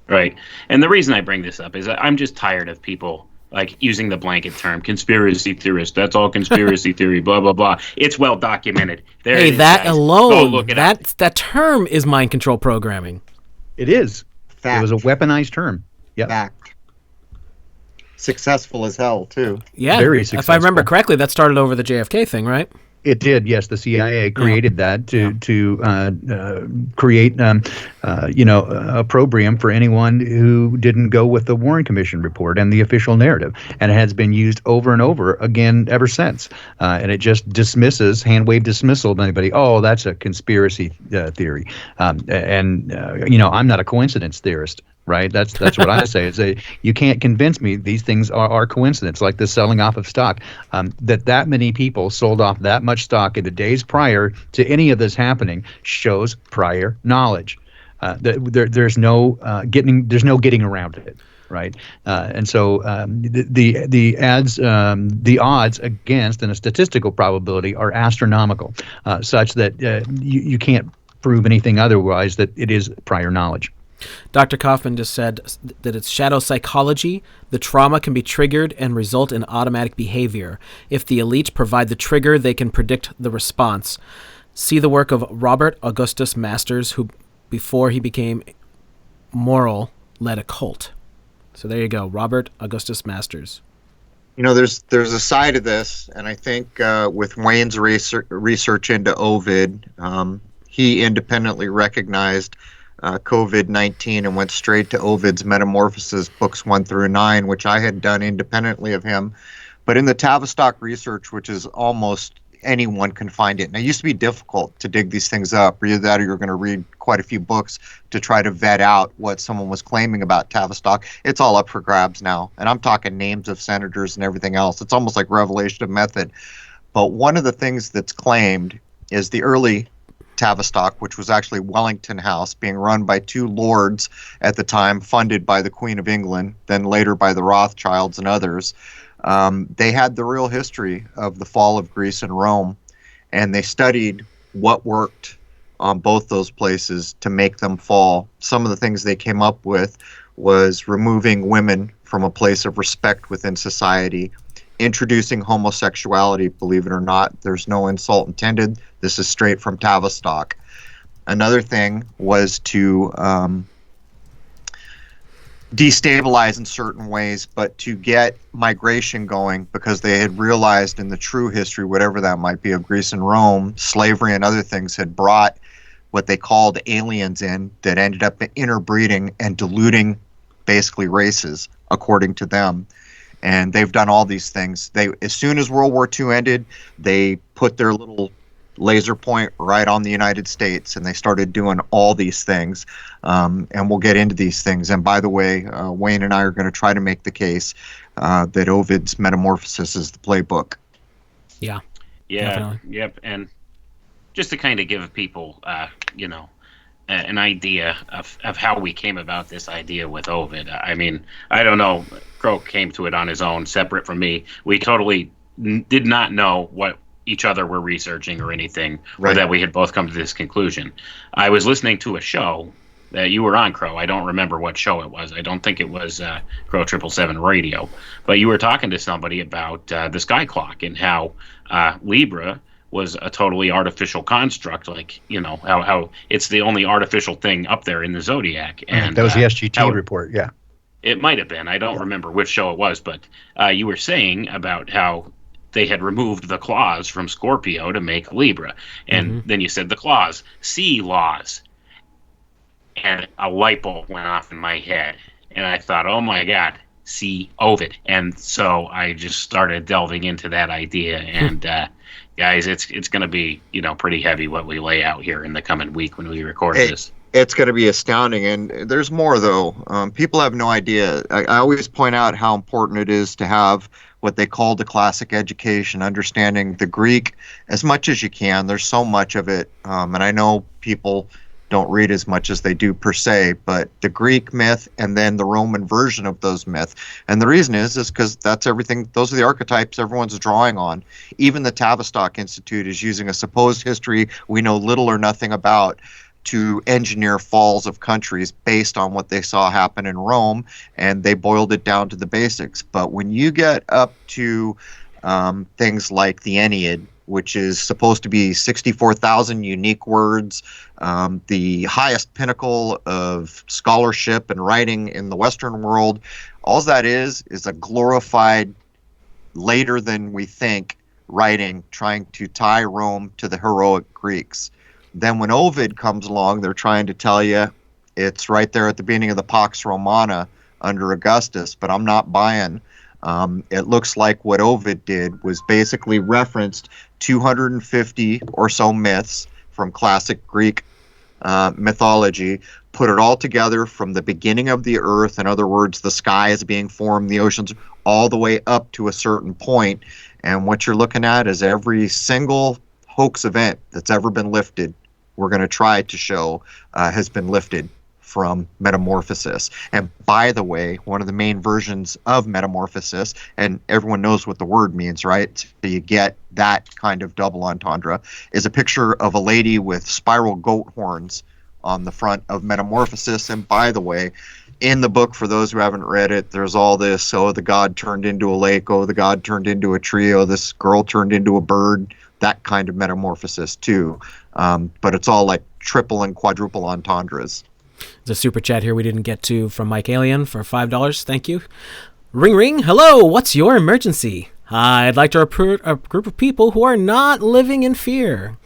Right, and the reason I bring this up is I'm just tired of people like using the blanket term conspiracy theorist. That's all conspiracy theory, blah blah blah. It's well documented. There hey, it is, that guys. alone, Go look it up. that term is mind control programming. It is. Fact. It was a weaponized term. Yep. Fact. Successful as hell too. Yeah, Very if I successful. remember correctly, that started over the JFK thing, right? It did, yes. The CIA created that to create, opprobrium for anyone who didn't go with the Warren Commission report and the official narrative, and it has been used over and over again ever since. And it just dismisses, hand-wave dismissal of anybody. Oh, that's a conspiracy theory, I'm not a coincidence theorist. Right, that's what I say. You can't convince me these things are coincidence, like the selling off of stock. That many people sold off that much stock in the days prior to any of this happening shows prior knowledge. There's no getting around it. Right, and so the odds against and a statistical probability are astronomical, such that you can't prove anything otherwise that it is prior knowledge. Dr. Kaufman just said that it's shadow psychology. The trauma can be triggered and result in automatic behavior. If the elite provide the trigger, they can predict the response. See the work of Robert Augustus Masters, who, before he became moral, led a cult. So there you go, Robert Augustus Masters. There's a side of this, and I think with Wayne's research into Ovid, he independently recognized COVID-19 and went straight to Ovid's Metamorphosis, books 1 through 9, which I had done independently of him. But in the Tavistock research, which is almost anyone can find it. Now, it used to be difficult to dig these things up. Either that or you're going to read quite a few books to try to vet out what someone was claiming about Tavistock. It's all up for grabs now. And I'm talking names of senators and everything else. It's almost like revelation of method. But one of the things that's claimed is the early Tavistock, which was actually Wellington House, being run by two lords at the time, funded by the Queen of England, then later by the Rothschilds and others. They had the real history of the fall of Greece and Rome, and they studied what worked on both those places to make them fall. Some of the things they came up with was removing women from a place of respect within society, introducing homosexuality. Believe it or not, there's no insult intended. This is straight from Tavistock. Another thing was to destabilize in certain ways, but to get migration going, because they had realized in the true history, whatever that might be, of Greece and Rome, slavery and other things had brought what they called aliens in that ended up interbreeding and diluting basically races, according to them. And they've done all these things. As soon as World War II ended, they put their little laser point right on the United States, and they started doing all these things. And we'll get into these things. And by the way, Wayne and I are going to try to make the case that Ovid's Metamorphosis is the playbook. Yeah. Yeah. Definitely. Yep. And just to kind of give people, an idea of how we came about this idea with Ovid. I mean, I don't know. Croak came to it on his own, separate from me. We totally did not know what each other were researching or anything, right, or that we had both come to this conclusion. I was listening to a show that you were on, Crow. I don't remember what show it was. I don't think it was Crow 777 Radio, but you were talking to somebody about the sky clock and how Libra was a totally artificial construct, like, how it's the only artificial thing up there in the zodiac. And that was the SGT report, yeah. It might have been. I don't remember which show it was, but you were saying about how they had removed the claws from Scorpio to make Libra. And then you said the claws, sea laws. And a light bulb went off in my head. And I thought, oh my God, see Ovid. And so I just started delving into that idea. And guys, it's going to be, pretty heavy what we lay out here in the coming week when we record this. It's going to be astounding. And there's more, though. People have no idea. I always point out how important it is to have what they call the classic education, understanding the Greek as much as you can. There's so much of it. And I know people don't read as much as they do per se, but the Greek myth and then the Roman version of those myths. And the reason is because that's everything. Those are the archetypes everyone's drawing on. Even the Tavistock Institute is using a supposed history we know little or nothing about to engineer falls of countries based on what they saw happen in Rome, and they boiled it down to the basics. But when you get up to things like the Ennead, which is supposed to be 64,000 unique words, the highest pinnacle of scholarship and writing in the Western world, all that is a glorified, later than we think, writing trying to tie Rome to the heroic Greeks. Then when Ovid comes along, they're trying to tell you it's right there at the beginning of the Pax Romana under Augustus, but I'm not buying. It looks like what Ovid did was basically referenced 250 or so myths from classic Greek mythology, put it all together from the beginning of the earth, in other words, the sky is being formed, the oceans, all the way up to a certain point. And what you're looking at is every single hoax event that's ever been lifted, we're going to try to show has been lifted from Metamorphosis. And by the way, one of the main versions of Metamorphosis, and everyone knows what the word means, right? So you get that kind of double entendre, is a picture of a lady with spiral goat horns on the front of Metamorphosis. And by the way, in the book, for those who haven't read it, there's all this, oh, the god turned into a lake, oh, the god turned into a tree, oh, this girl turned into a bird, that kind of metamorphosis too. But it's all like triple and quadruple entendres. There's a super chat here we didn't get to from Mike Alien for $5. Thank you. Ring ring. Hello. What's your emergency? I'd like to recruit a group of people who are not living in fear.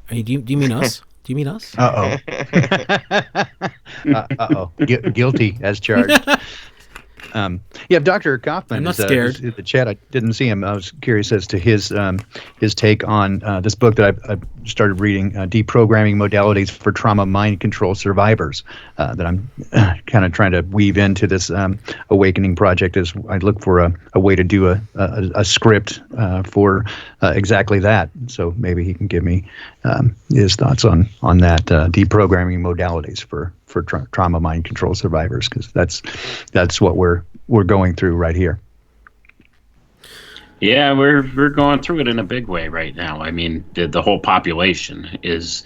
Do you mean us? Do you mean us? Uh-oh. Guilty as charged. Dr. Kaufman. I'm not scared. In the chat, I didn't see him. I was curious as to his take on this book that I've started reading, Deprogramming Modalities for Trauma Mind Control Survivors, that I'm kind of trying to weave into this awakening project as I look for a way to do a script for exactly that. So maybe he can give me his thoughts on that, deprogramming modalities for trauma mind control survivors, because that's what we're going through right here. Yeah, we're going through it in a big way right now. I mean, the whole population is,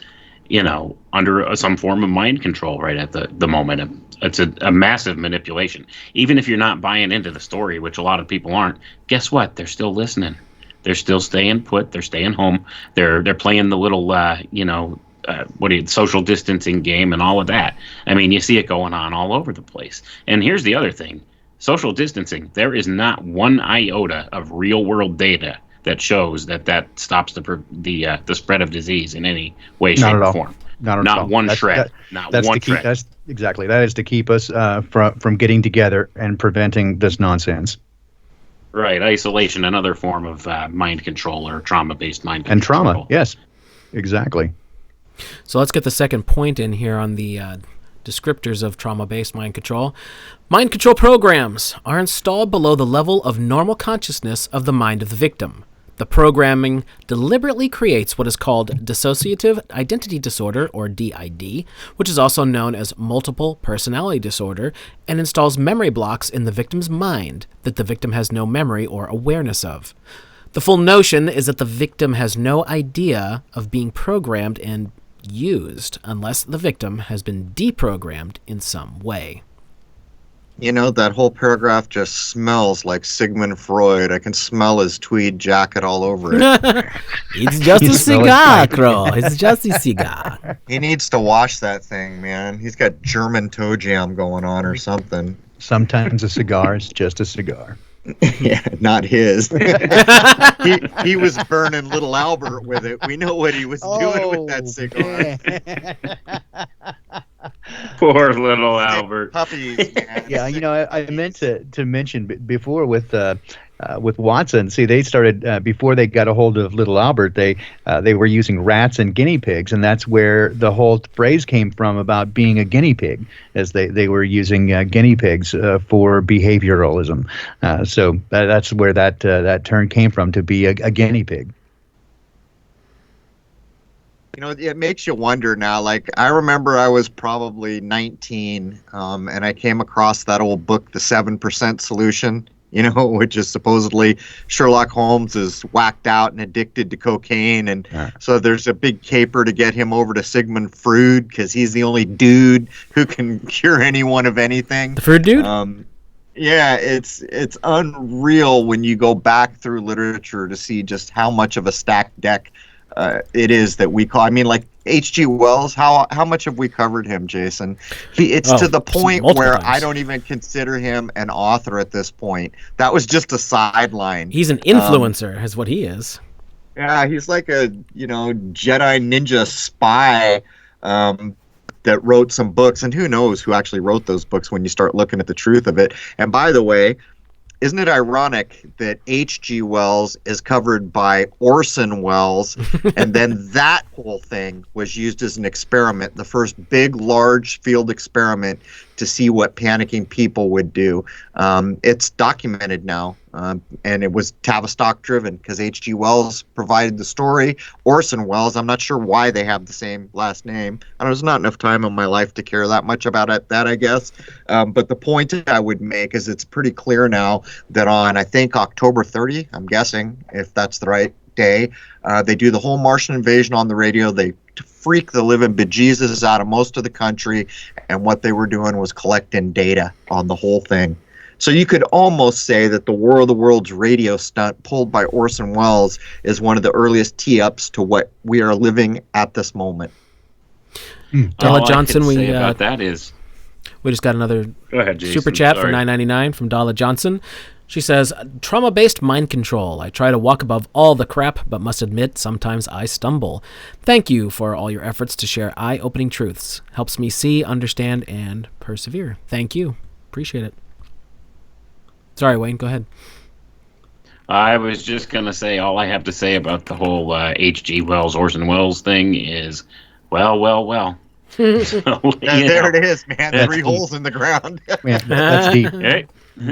under some form of mind control right at the moment. It's a massive manipulation. Even if you're not buying into the story, which a lot of people aren't, guess what? They're still listening. They're still staying put. They're staying home. They're playing the little, social distancing game and all of that. I mean, you see it going on all over the place. And here's the other thing. Social distancing, there is not one iota of real world data that shows that stops the spread of disease in any way, shape, or form. Not one shred. Not one shred. That's exactly. That is to keep us from getting together and preventing this nonsense. Right. Isolation, another form of mind control or trauma-based mind control. And trauma, yes. Exactly. So let's get the second point in here on the descriptors of trauma-based mind control. Mind control programs are installed below the level of normal consciousness of the mind of the victim. The programming deliberately creates what is called dissociative identity disorder, or DID, which is also known as multiple personality disorder, and installs memory blocks in the victim's mind that the victim has no memory or awareness of. The full notion is that the victim has no idea of being programmed and used unless the victim has been deprogrammed in some way. That whole paragraph just smells like Sigmund Freud. I can smell his tweed jacket all over it. It's just a cigar, Crow. It's just a cigar. He needs to wash that thing, man. He's got German toe jam going on or something. Sometimes a cigar is just a cigar. Yeah, not his. he was burning Little Albert with it. We know what he was doing with that cigar. Poor little Albert. Puppies, man. Yeah, I meant to mention before with Watson. See, they started before they got a hold of little Albert. They were using rats and guinea pigs, and that's where the whole phrase came from about being a guinea pig, as they were using guinea pigs for behavioralism. So that's where that term came from, to be a guinea pig. It makes you wonder now. Like, I remember I was probably 19, and I came across that old book, The 7% Solution, which is supposedly Sherlock Holmes is whacked out and addicted to cocaine. And so there's a big caper to get him over to Sigmund Freud, because he's the only dude who can cure anyone of anything. The Freud dude? Yeah, it's unreal when you go back through literature to see just how much of a stacked deck it is that we call. I mean, like H.G. Wells, how much have we covered him, Jason? It's to the point where times. I don't even consider him an author at this point. That was just a sideline. He's an influencer, is what he is. Yeah, he's like a Jedi ninja spy that wrote some books, and who knows who actually wrote those books when you start looking at the truth of it. And by the way, isn't it ironic that H.G. Wells is covered by Orson Welles, and then that whole thing was used as an experiment, the first big, large field experiment to see what panicking people would do. It's documented now, and it was Tavistock driven, because H.G. Wells provided the story. Orson Welles, I'm not sure why they have the same last name. There's not enough time in my life to care that much about that, I guess. But the point I would make is it's pretty clear now that on, I think, October 30, I'm guessing, if that's the right day, they do the whole Martian invasion on the radio. They freak the living bejesus out of most of the country, and what they were doing was collecting data on the whole thing. So you could almost say that the War of the Worlds radio stunt pulled by Orson Welles is one of the earliest tee-ups to what we are living at this moment. Della All Johnson, I can we say about that is, we just got another go ahead, Jason. super chat for Sorry. $9.99 from Dalla Johnson. She says, trauma-based mind control. I try to walk above all the crap, but must admit sometimes I stumble. Thank you for all your efforts to share eye-opening truths. Helps me see, understand, and persevere. Thank you. Appreciate it. Sorry, Wayne, go ahead. I was just going to say, all I have to say about the whole H.G. Wells, Orson Welles thing is, well. So, There it is, man. That's 3 deep. holes in the ground. Yeah, that's deep. Hey,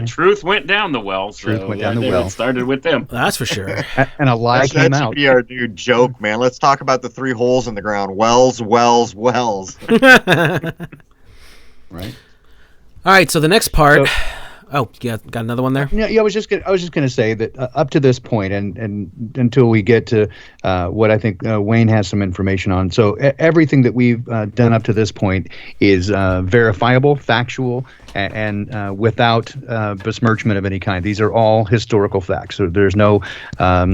truth went down the well. Truth So went down the there well. It started with them. That's for sure. And a lie that came should out. be our new joke, man. Let's talk about the 3 holes in the ground. Wells. Right. All right, so the next part. So- yeah, got another one there? Yeah, I was just gonna say that up to this point, and until we get to what I think Wayne has some information on. So everything that we've done up to this point is verifiable, factual, and without besmirchment of any kind. These are all historical facts. So there's no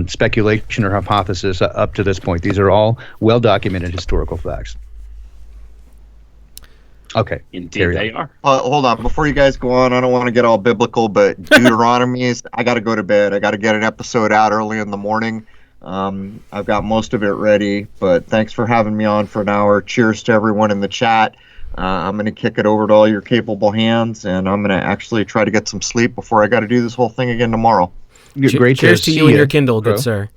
speculation or hypothesis up to this point. These are all well documented historical facts. Okay. Indeed, they are. Hold on. Before you guys go on, I don't want to get all biblical, but Deuteronomy I got to go to bed. I got to get an episode out early in the morning. I've got most of it ready, but thanks for having me on for an hour. Cheers to everyone in the chat. I'm going to kick it over to all your capable hands, and I'm going to actually try to get some sleep before I got to do this whole thing again tomorrow. Great. Cheers to see you and ya, your Kindle, bro. good sir.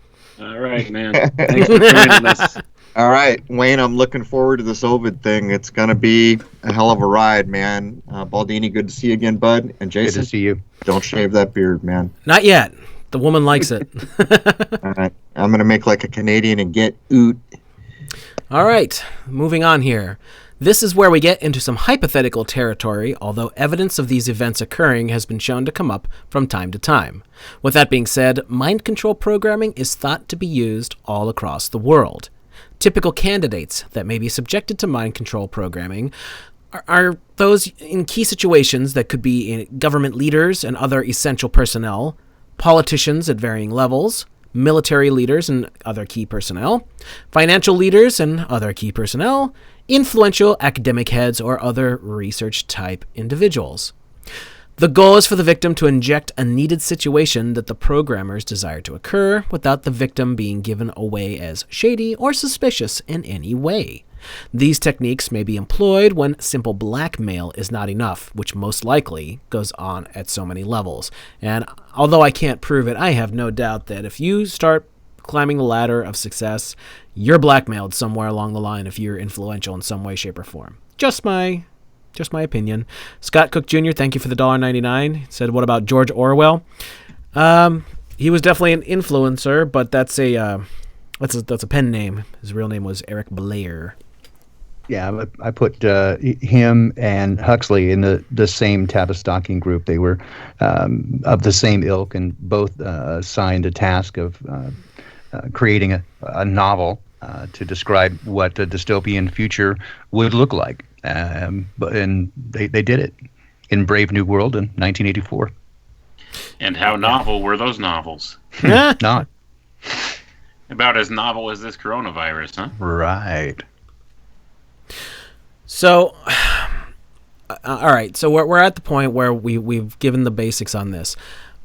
All right, man. Thanks for joining us. All right, Wayne, I'm looking forward to this Ovid thing. It's going to be a hell of a ride, man. Baldini, good to see you again, bud. And Good Jason, to see you. don't shave that beard, man. Not yet. The woman likes it. All right, I'm going to make like a Canadian and get oot. All right, moving on here. This is where we get into some hypothetical territory, although evidence of these events occurring has been shown to come up from time to time. With that being said, mind control programming is thought to be used all across the world. Typical candidates that may be subjected to mind control programming are those in key situations that could be in government leaders and other essential personnel, politicians at varying levels, military leaders and other key personnel, financial leaders and other key personnel, influential academic heads, or other research-type individuals. The goal is for the victim to inject a needed situation that the programmers desire to occur without the victim being given away as shady or suspicious in any way. These techniques may be employed when simple blackmail is not enough, which most likely goes on at so many levels. And although I can't prove it, I have no doubt that if you start climbing the ladder of success, you're blackmailed somewhere along the line if you're influential in some way, shape, or form. Just my opinion. Scott Cook Jr., thank you for the $1.99. Said, what about George Orwell? He was definitely an influencer, but that's a pen name. His real name was Eric Blair. Yeah, I put him and Huxley in the same Tavistock group. They were of the same ilk, and both assigned a task of creating a novel to describe what a dystopian future would look like. And they did it in Brave New World in 1984. And how novel were those novels? Not About as novel as this coronavirus, huh? right. So, all right. So we're at the point where we've given the basics on this,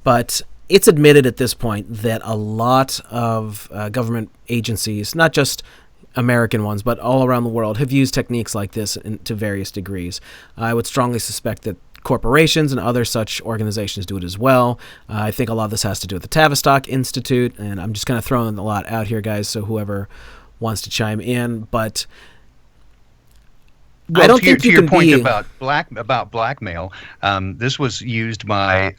but it's admitted at this point that a lot of government agencies, not just American ones, but all around the world, have used techniques like this to various degrees. I would strongly suspect that corporations and other such organizations do it as well. I think a lot of this has to do with the Tavistock Institute, and I'm just kind of throwing a lot out here, guys, so whoever wants to chime in, but Well, I don't to your, think you to your can point be about blackmail. This was used by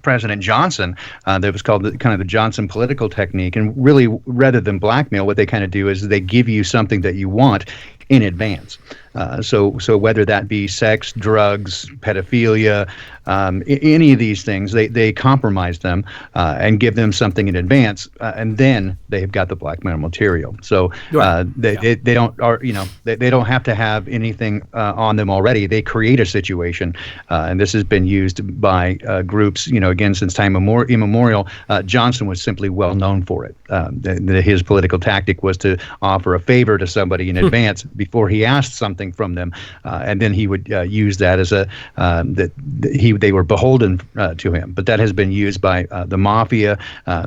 President Johnson. That was called the Johnson political technique. And really, rather than blackmail, what they kind of do is they give you something that you want in advance. So whether that be sex, drugs, pedophilia, any of these things, they compromise them and give them something in advance, and then they've got the blackmail material. So they don't have to have anything on them already. They create a situation, and this has been used by groups, again, since time immemorial. Johnson was simply well known for it. His political tactic was to offer a favor to somebody in advance before he asked something from them, and then he would use that as they were beholden to him. But that has been used by the mafia,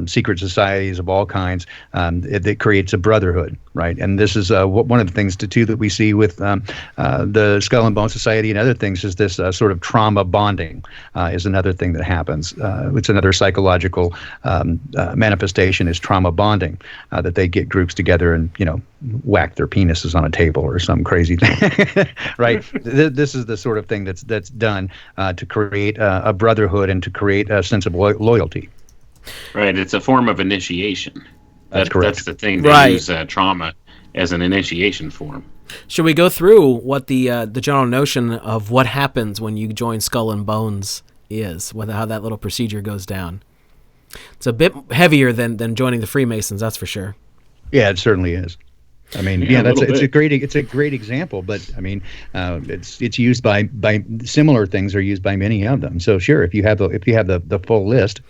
secret societies of all kinds. It creates a brotherhood, right? And this is one of the things too that we see with the Skull and Bone Society and other things is this sort of trauma bonding is another thing that happens. It's another psychological manifestation is trauma bonding, that they get groups together and whack their penises on a table or some crazy thing, right? This is the sort of thing that's done to create a brotherhood and to create a sense of loyalty. Right. It's a form of initiation. That's correct. That's the thing. They use trauma as an initiation form. Should we go through what the general notion of what happens when you join Skull and Bones is, how that little procedure goes down? It's a bit heavier than joining the Freemasons, that's for sure. Yeah, it certainly is. I mean, it's a great example, but I mean, it's used by similar things are used by many of them. So sure, if you have the full list.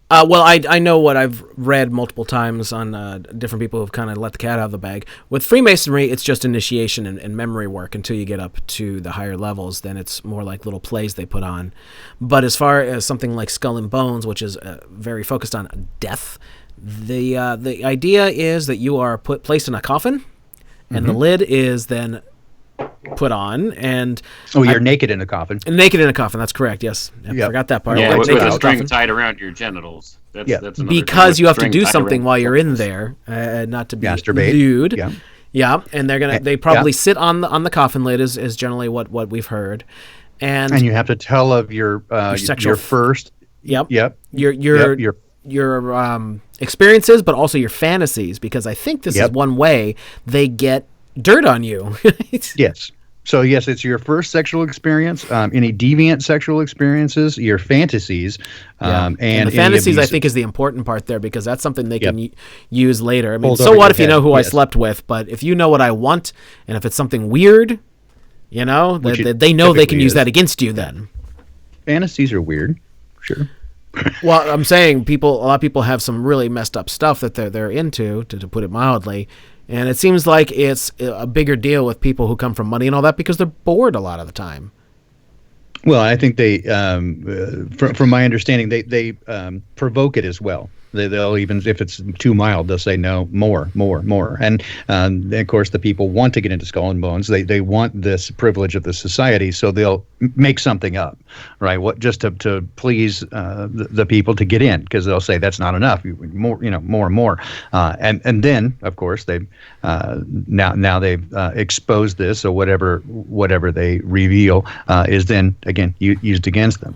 Well, I know what I've read multiple times on different people who've kind of let the cat out of the bag. With Freemasonry, it's just initiation and memory work until you get up to the higher levels. Then it's more like little plays they put on. But as far as something like Skull and Bones, which is very focused on death. The idea is that you are placed in a coffin, and the lid is then put on, and you're naked in a coffin. Naked in a coffin. That's correct. Yes, I forgot that part. Yeah, with a string tied around your genitals. That's because you have to do something while you're in there, not to be masturbate. Lewd. Yeah, and they probably sit on the coffin lid is generally what we've heard, and you have to tell of your first. Yep. Your experiences, but also your fantasies, because I think this is one way they get dirt on you. Yes. So yes, it's your first sexual experience, any deviant sexual experiences, your fantasies, and the fantasies I think is the important part there, because that's something they can use later. I mean, so what if you know who I slept with, but if you know what I want, and if it's something weird, they know they can use that against you then. Fantasies are weird, sure. Well, I'm saying a lot of people have some really messed up stuff that they're into, to put it mildly, and it seems like it's a bigger deal with people who come from money and all that because they're bored a lot of the time. Well, I think they, from my understanding, they provoke it as well. They'll even, if it's too mild, they'll say no, more, and of course the people want to get into Skull and Bones. They want this privilege of the society, so they'll make something up, right? Just to please the people to get in, because they'll say that's not enough, more and more, and then of course they've now they've exposed this, so whatever they reveal is then again used against them.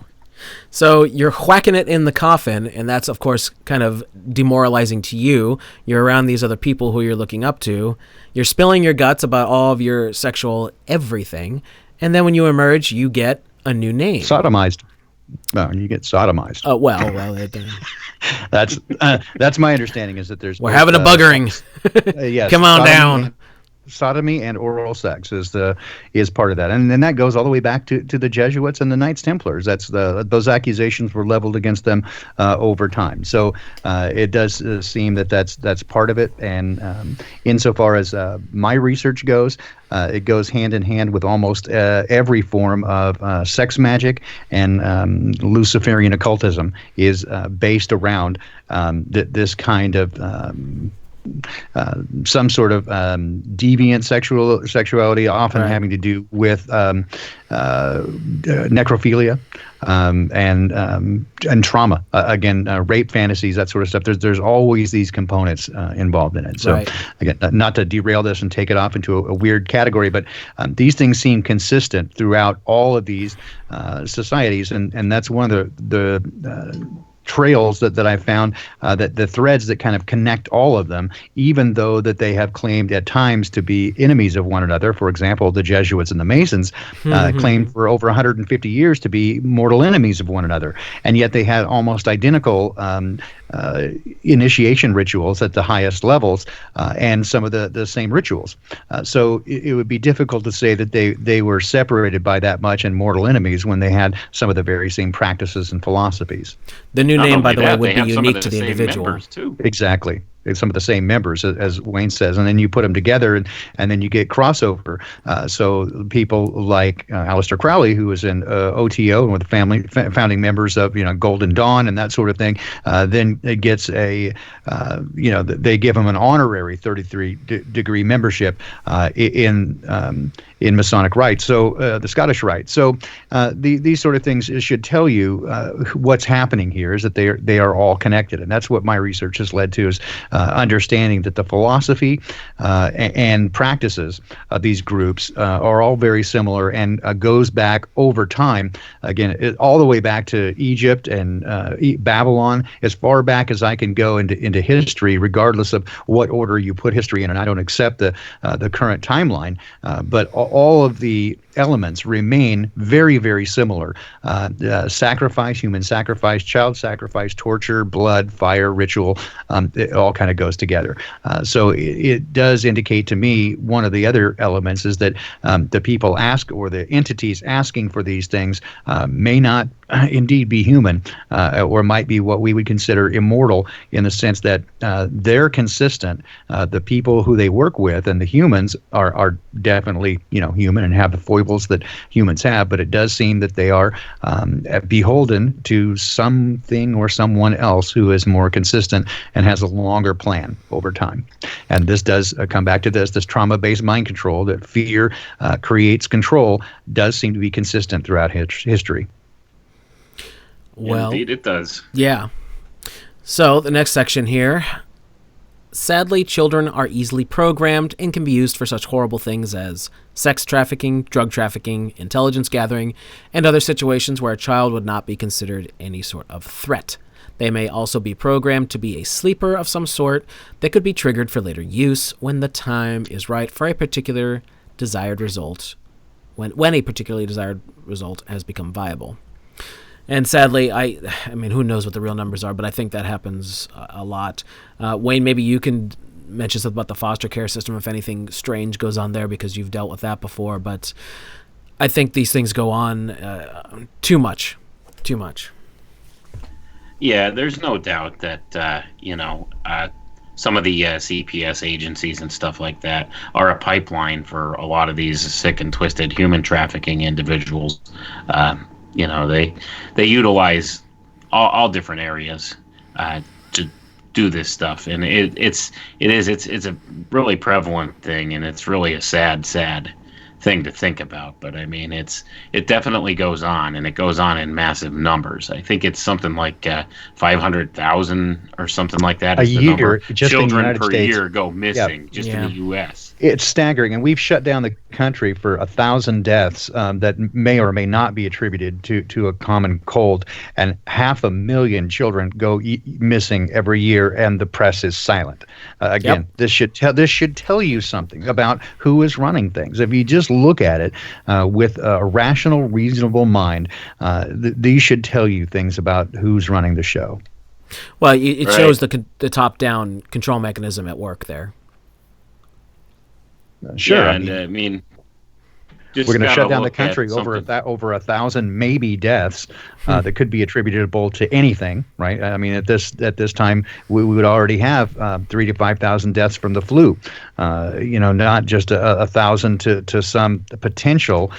So you're whacking it in the coffin, and that's, of course, kind of demoralizing to you. You're around these other people who you're looking up to. You're spilling your guts about all of your sexual everything, and then when you emerge, you get a new name. Sodomized. No, you get sodomized. Oh, well. That's my understanding, is that we're having a buggering. Yes. Come on down. Sodomy and oral sex is part of that, and then that goes all the way back to the Jesuits and the Knights Templars. Those accusations were leveled against them over time. So it does seem that that's part of it. And insofar as my research goes, it goes hand in hand with almost every form of sex magic, and Luciferian occultism is based around this kind of. Some sort of deviant sexuality, often having to do with necrophilia and trauma. Again, rape fantasies, that sort of stuff. There's always these components involved in it. So again, not to derail this and take it off into a weird category, but these things seem consistent throughout all of these societies, and that's one of the trails that I found, that the threads that kind of connect all of them, even though that they have claimed at times to be enemies of one another. For example, the Jesuits and the Masons claimed for over 150 years to be mortal enemies of one another, and yet they had almost identical initiation rituals at the highest levels, and some of the same rituals. So it would be difficult to say that they were separated by that much and mortal enemies when they had some of the very same practices and philosophies. The new Not name, only by the way, that, would they be have some of unique to the same individual. members, too. Exactly. It's some of the same members, as Wayne says, and then you put them together, and then you get crossover. So people like Aleister Crowley, who was in OTO and with the founding members of Golden Dawn and that sort of thing, then it gets they give him an honorary 33-degree membership in Masonic Rite, so the Scottish Rite. So these sort of things should tell you what's happening here is that they are all connected, and that's what my research has led to, is understanding that the philosophy and practices of these groups are all very similar, and goes back over time, again, all the way back to Egypt and Babylon, as far back as I can go into history, regardless of what order you put history in. And I don't accept the current timeline, but all of the elements remain very, very similar. Sacrifice, human sacrifice, child sacrifice, torture, blood, fire, ritual, it all kind of goes together. So it does indicate to me one of the other elements is that the people or the entities asking for these things may not indeed be human, or might be what we would consider immortal, in the sense that they're consistent. The people who they work with and the humans are definitely human and have the foibles that humans have, but it does seem that they are beholden to something or someone else who is more consistent and has a longer plan over time. And this does come back to this trauma-based mind control, that fear creates control, does seem to be consistent throughout history. Well, Indeed, it does. Yeah. So the next section here. Sadly, children are easily programmed and can be used for such horrible things as sex trafficking, drug trafficking, intelligence gathering, and other situations where a child would not be considered any sort of threat. They may also be programmed to be a sleeper of some sort that could be triggered for later use when the time is right for a particular desired result, when a particularly desired result has become viable. And sadly, I mean, who knows what the real numbers are, but I think that happens a lot. Wayne, maybe you can mention something about the foster care system if anything strange goes on there, because you've dealt with that before. But I think these things go on too much. Yeah, there's no doubt that, some of the CPS agencies and stuff like that are a pipeline for a lot of these sick and twisted human trafficking individuals. They utilize all different areas to do this stuff, and it's a really prevalent thing, and it's really a sad thing to think about. But I mean, it definitely goes on, and it goes on in massive numbers. I think it's something like 500,000 or something like that. A is the year, number. just in the Children United per States. year go missing in the U.S. It's staggering, and we've shut down the country for 1,000 deaths that may or may not be attributed to a common cold, and 500,000 children go missing every year, and the press is silent. Again, this should tell you something about who is running things. If you just look at it with a rational, reasonable mind, these should tell you things about who's running the show. Well, it shows the top-down control mechanism at work there. Sure. Yeah, and I mean, we're going to shut down the country over 1,000 maybe deaths that could be attributable to anything, right? I mean, at this time, we would already have 3,000 to 5,000 deaths from the flu. Not just 1,000 to some potential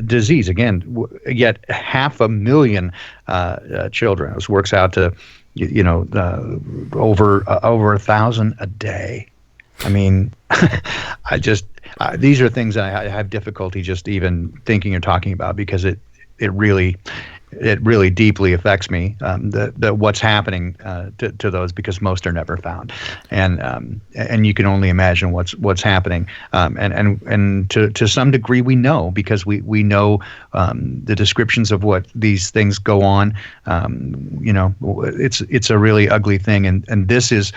disease. Again, yet 500,000 children. This works out to over 1,000 a day. I mean, these are things I have difficulty just even thinking or talking about, because it really it really deeply affects me, the what's happening to those, because most are never found, and you can only imagine what's happening, and to some degree we know, because we know the descriptions of what these things go on. It's a really ugly thing, and this is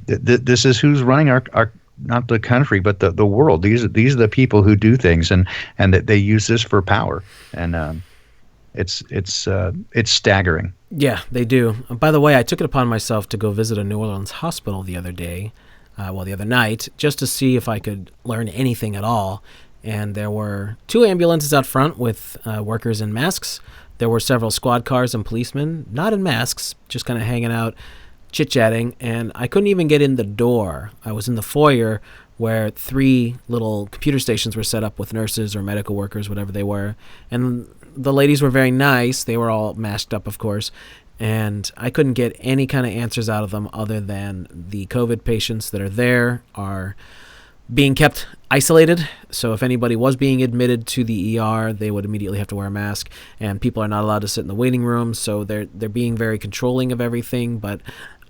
this is who's running our not the country, but the world. These are the people who do things, and that they use this for power, and it's staggering. Yeah, they do. By the way, I took it upon myself to go visit a New Orleans hospital the other night, just to see if I could learn anything at all. And there were 2 ambulances out front with workers in masks. There were several squad cars and policemen, not in masks, just kind of hanging out, chit-chatting, and I couldn't even get in the door. I was in the foyer where 3 little computer stations were set up with nurses or medical workers, whatever they were, and the ladies were very nice. They were all masked up, of course, and I couldn't get any kind of answers out of them other than the COVID patients that are there are being kept isolated. So if anybody was being admitted to the ER, they would immediately have to wear a mask, and people are not allowed to sit in the waiting room. So they're being very controlling of everything, but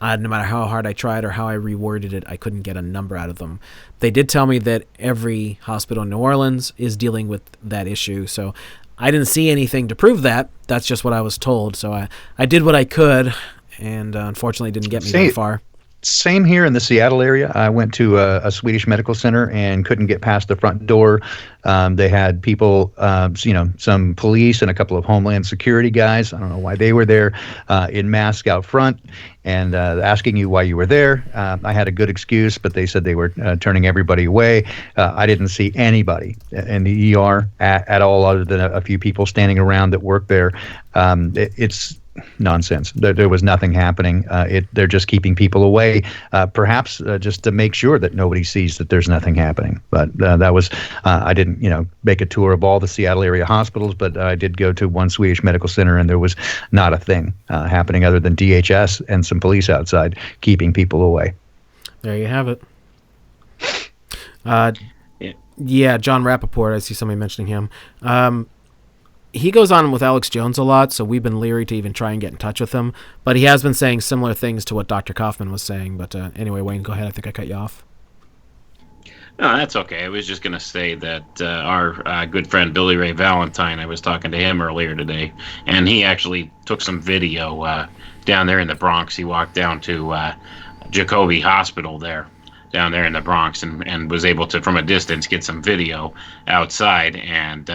no matter how hard I tried or how I reworded it, I couldn't get a number out of them. They did tell me that every hospital in New Orleans is dealing with that issue, so I didn't see anything to prove that. That's just what I was told. So I did what I could, and unfortunately didn't get me very far. Same here in the Seattle area. I went to a Swedish medical center and couldn't get past the front door. They had people, some police and a couple of Homeland Security guys. I don't know why they were there, in masks out front, and asking you why you were there. I had a good excuse, but they said they were turning everybody away. I didn't see anybody in the ER at all, other than a few people standing around that work there. It's nonsense. There was nothing happening. They're just keeping people away, perhaps just to make sure that nobody sees that there's nothing happening. But that was, I didn't, make a tour of all the Seattle area hospitals, but I did go to one Swedish medical center, and there was not a thing happening other than DHS and some police outside keeping people away. There you have it. Yeah, John Rappaport, I see somebody mentioning him. He goes on with Alex Jones a lot, so we've been leery to even try and get in touch with him. But he has been saying similar things to what Dr. Kaufman was saying. But anyway, Wayne, go ahead. I think I cut you off. No, that's okay. I was just going to say that our good friend Billy Ray Valentine, I was talking to him earlier today, and he actually took some video down there in the Bronx. He walked down to Jacoby Hospital down there in the Bronx, and was able to, from a distance, get some video outside, and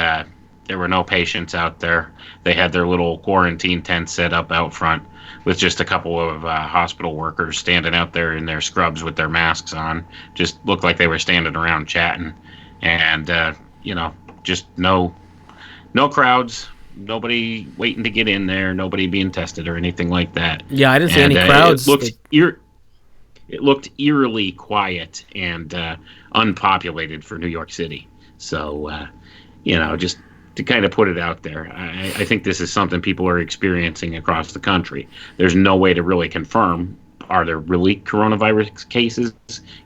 there were no patients out there. They had their little quarantine tent set up out front with just a couple of hospital workers standing out there in their scrubs with their masks on. Just looked like they were standing around chatting. And, just no crowds, nobody waiting to get in there, nobody being tested or anything like that. Yeah, I didn't see any crowds. It looked eerily quiet and unpopulated for New York City. So, just to kind of put it out there, I think this is something people are experiencing across the country. There's no way to really confirm, are there really coronavirus cases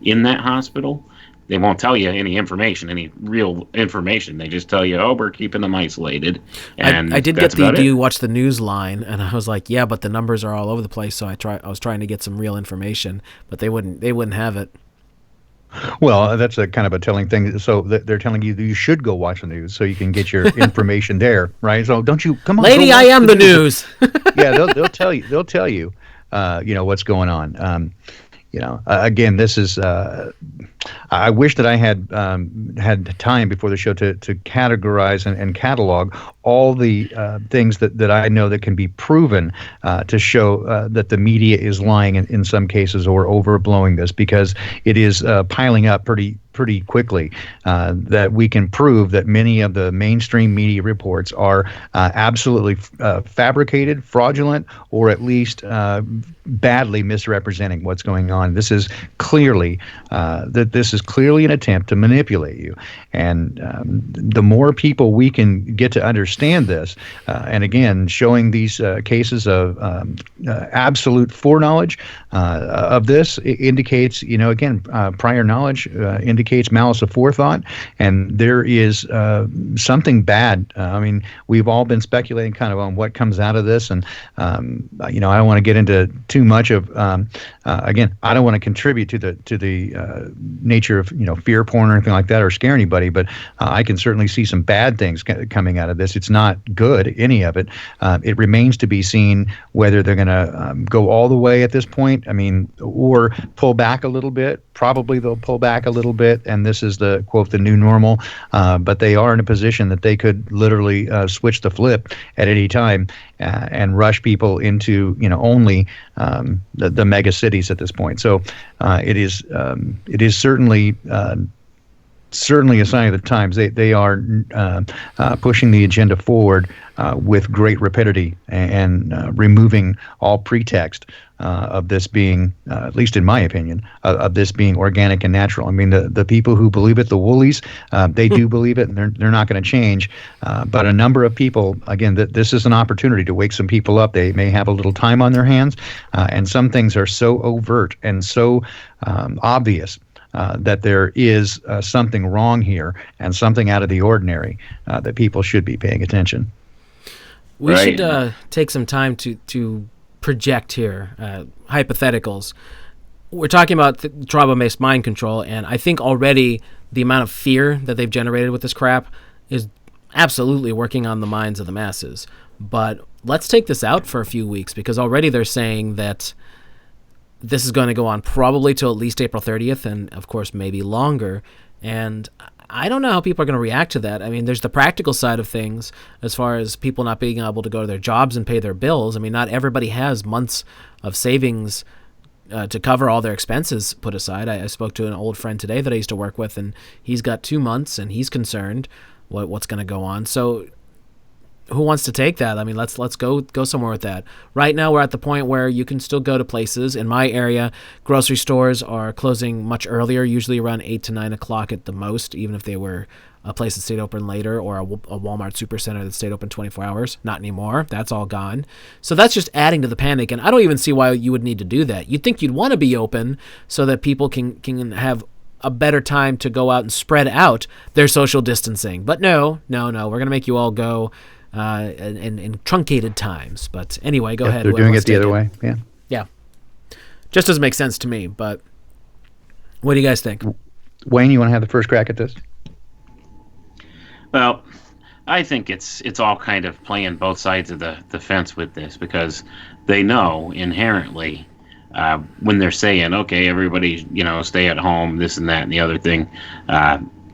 in that hospital? They won't tell you any information, any real information. They just tell you, we're keeping them isolated. And I did get the do you watch the news line, and I was like, yeah, but the numbers are all over the place. So I was trying to get some real information, but they wouldn't have it. Well, that's a kind of a telling thing. So they're telling you that you should go watch the news so you can get your information there, right? So don't you come on, lady? I am the news. Yeah, they'll tell you. They'll tell you, what's going on. Again, this is. I wish that I had had time before the show to categorize and catalog all the things that I know that can be proven to show that the media is lying in some cases or overblowing this, because it is piling up pretty quickly, that we can prove that many of the mainstream media reports are absolutely fabricated, fraudulent, or at least badly misrepresenting what's going on. This is clearly an attempt to manipulate you, and the more people we can get to understand this, and again, showing these cases of absolute foreknowledge of this indicates, prior knowledge indicates indicates malice aforethought, and there is something bad. I mean, we've all been speculating kind of on what comes out of this, and I don't want to get into too much of. Again, I don't want to contribute to the nature of fear porn or anything like that, or scare anybody, but I can certainly see some bad things coming out of this. It's not good, any of it. It remains to be seen whether they're going to go all the way at this point. I mean, or pull back a little bit. Probably they'll pull back a little bit, and this is the quote, the new normal. But they are in a position that they could literally switch the flip at any time and rush people into only the mega cities at this point. So it is certainly a sign of the times. They are pushing the agenda forward with great rapidity and removing all pretext of this being, at least in my opinion, of this being organic and natural. I mean, the people who believe it, the woolies, they do believe it, and they're not going to change. But a number of people, again, this is an opportunity to wake some people up. They may have a little time on their hands, and some things are so overt and so obvious that there is something wrong here and something out of the ordinary that people should be paying attention. We should take some time to project here hypotheticals. We're talking about trauma-based mind control, and I think already the amount of fear that they've generated with this crap is absolutely working on the minds of the masses. But let's take this out for a few weeks, because already they're saying that this is going to go on probably till at least April 30th, and of course maybe longer. And I don't know how people are going to react to that. I mean, there's the practical side of things as far as people not being able to go to their jobs and pay their bills. I mean, not everybody has months of savings to cover all their expenses put aside. I spoke to an old friend today that I used to work with, and he's got 2 months, and he's concerned what's going to go on. So who wants to take that? I mean, let's go somewhere with that. Right now, we're at the point where you can still go to places. In my area, grocery stores are closing much earlier, usually around 8 to 9 o'clock at the most, even if they were a place that stayed open later, or a Walmart Supercenter that stayed open 24 hours. Not anymore. That's all gone. So that's just adding to the panic, and I don't even see why you would need to do that. You'd think you'd want to be open so that people can have a better time to go out and spread out their social distancing. But no, we're going to make you all go in truncated times. But anyway, go ahead. They're doing it the other way. Yeah. Just doesn't make sense to me, but what do you guys think? Wayne, you want to have the first crack at this? Well, I think it's all kind of playing both sides of the fence with this, because they know inherently when they're saying, okay, everybody, stay at home, this and that and the other thing,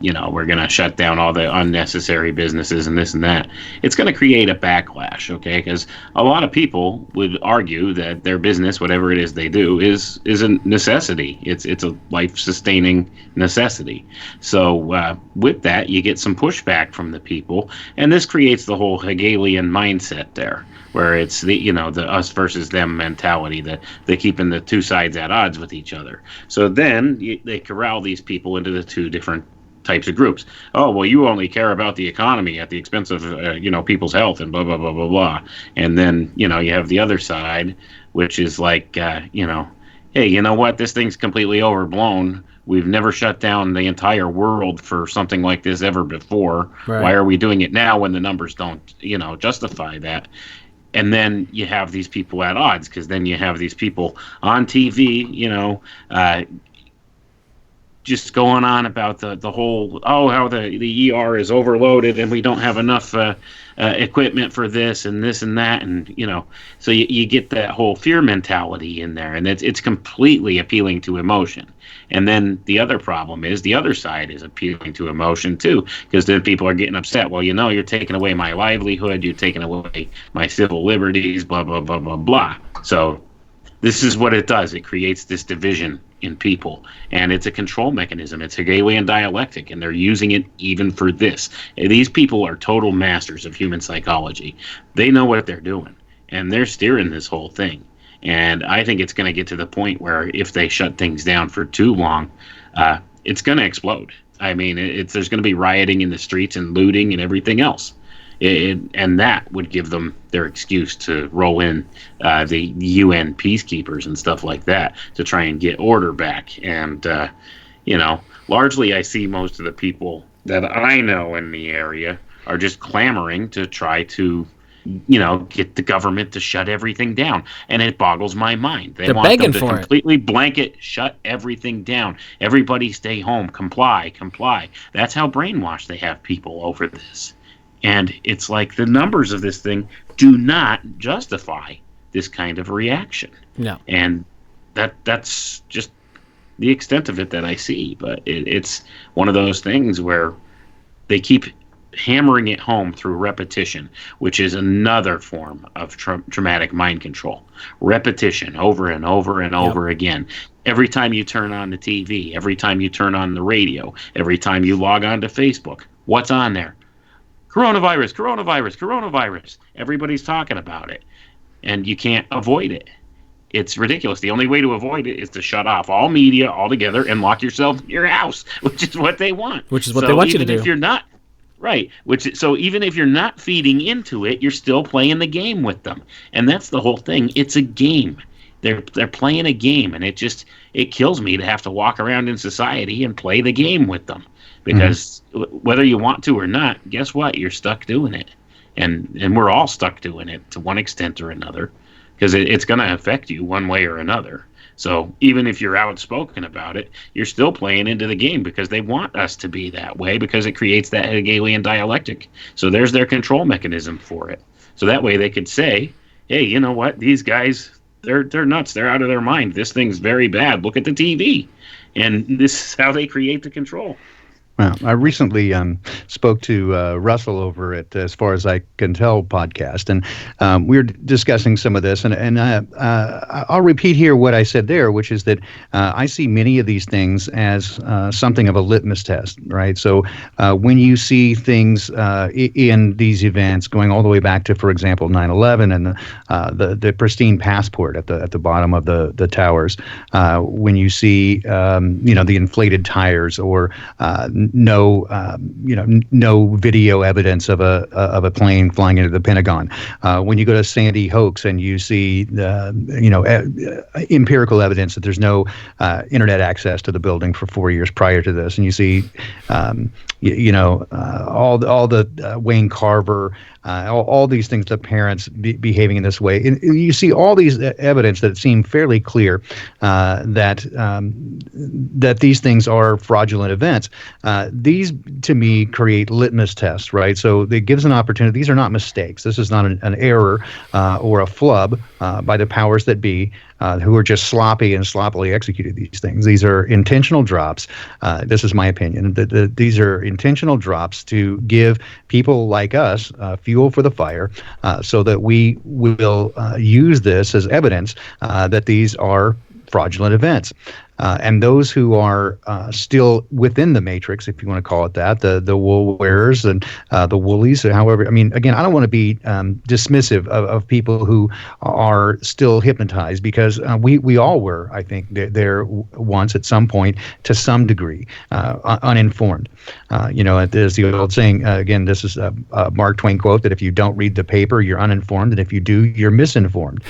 we're going to shut down all the unnecessary businesses and this and that. It's going to create a backlash, okay? Because a lot of people would argue that their business, whatever it is they do, is a necessity. It's a life-sustaining necessity. So with that, you get some pushback from the people, and this creates the whole Hegelian mindset there, where it's the us versus them mentality, that they're keeping the two sides at odds with each other. So then they corral these people into the two different types of groups. Oh, well, you only care about the economy at the expense of people's health and blah blah blah blah blah. And then you have the other side, which is like hey, you know what, this thing's completely overblown. We've never shut down the entire world for something like this ever before. Right. Why are we doing it now when the numbers don't justify that? And then you have these people at odds, because then you have these people on TV, just going on about the whole, how the ER is overloaded and we don't have enough equipment for this and that, and so you get that whole fear mentality in there, and it's completely appealing to emotion. And then the other problem is the other side is appealing to emotion too, because then people are getting upset. Well, you're taking away my livelihood, you're taking away my civil liberties, blah blah blah blah blah. So this is what it does. It creates this division in people, and it's a control mechanism. It's Hegelian dialectic, and they're using it even for this. These people are total masters of human psychology. They know what they're doing, and they're steering this whole thing. And I think it's going to get to the point where if they shut things down for too long, it's going to explode. I mean, there's going to be rioting in the streets and looting and everything else. And that would give them their excuse to roll in the UN peacekeepers and stuff like that to try and get order back. And largely I see most of the people that I know in the area are just clamoring to try to, get the government to shut everything down. And it boggles my mind. They're want them to completely blanket shut everything down. Everybody stay home. Comply. That's how brainwashed they have people over this. And it's like the numbers of this thing do not justify this kind of reaction. No. And that's just the extent of it that I see. But it's one of those things where they keep hammering it home through repetition, which is another form of traumatic mind control. Repetition over and over and over again. Every time you turn on the TV, every time you turn on the radio, every time you log on to Facebook, what's on there? Coronavirus. Everybody's talking about it, and you can't avoid it. It's ridiculous. The only way to avoid it is to shut off all media altogether and lock yourself in your house, which is what they want. Which is what they want you to do. If you're not right, so even if you're not feeding into it, you're still playing the game with them, and that's the whole thing. It's a game. They're playing a game, and it kills me to have to walk around in society and play the game with them, because whether you want to or not, guess what? You're stuck doing it, and we're all stuck doing it to one extent or another, because it's going to affect you one way or another. So even if you're outspoken about it, you're still playing into the game, because they want us to be that way, because it creates that Hegelian dialectic. So there's their control mechanism for it. So that way they could say, hey, you know what? These guys, they're nuts. They're out of their mind. This thing's very bad. Look at the TV. And this is how they create the control. Well, I recently spoke to Russell over at As Far As I Can Tell podcast, and we were discussing some of this, and I'll repeat here what I said there, which is that I see many of these things as something of a litmus test, right? So when you see things in these events going all the way back to, for example, 9/11 and the pristine passport at the bottom of the towers, when you see the inflated tires, or no video evidence of a plane flying into the Pentagon. When you go to Sandy Hoax and you see empirical evidence that there's no internet access to the building for 4 years prior to this, and you see all the Wayne Carver, all these things, the parents behaving in this way, and you see all these evidence that seem fairly clear that these things are fraudulent events. These, to me, create litmus tests, right? So it gives an opportunity. These are not mistakes. This is not an error or a flub by the powers that be, who are just sloppy and sloppily executed these things. These are intentional drops. This is my opinion. These are intentional drops to give people like us fuel for the fire, so that we will use this as evidence that these are fraudulent events. And those who are still within the matrix, if you want to call it that, the wool wearers and the woolies, or however, again, I don't want to be dismissive of people who are still hypnotized, because we all were, I think, there once at some point to some degree, uninformed. There's the old saying, again, this is a Mark Twain quote, that if you don't read the paper, you're uninformed, and if you do, you're misinformed.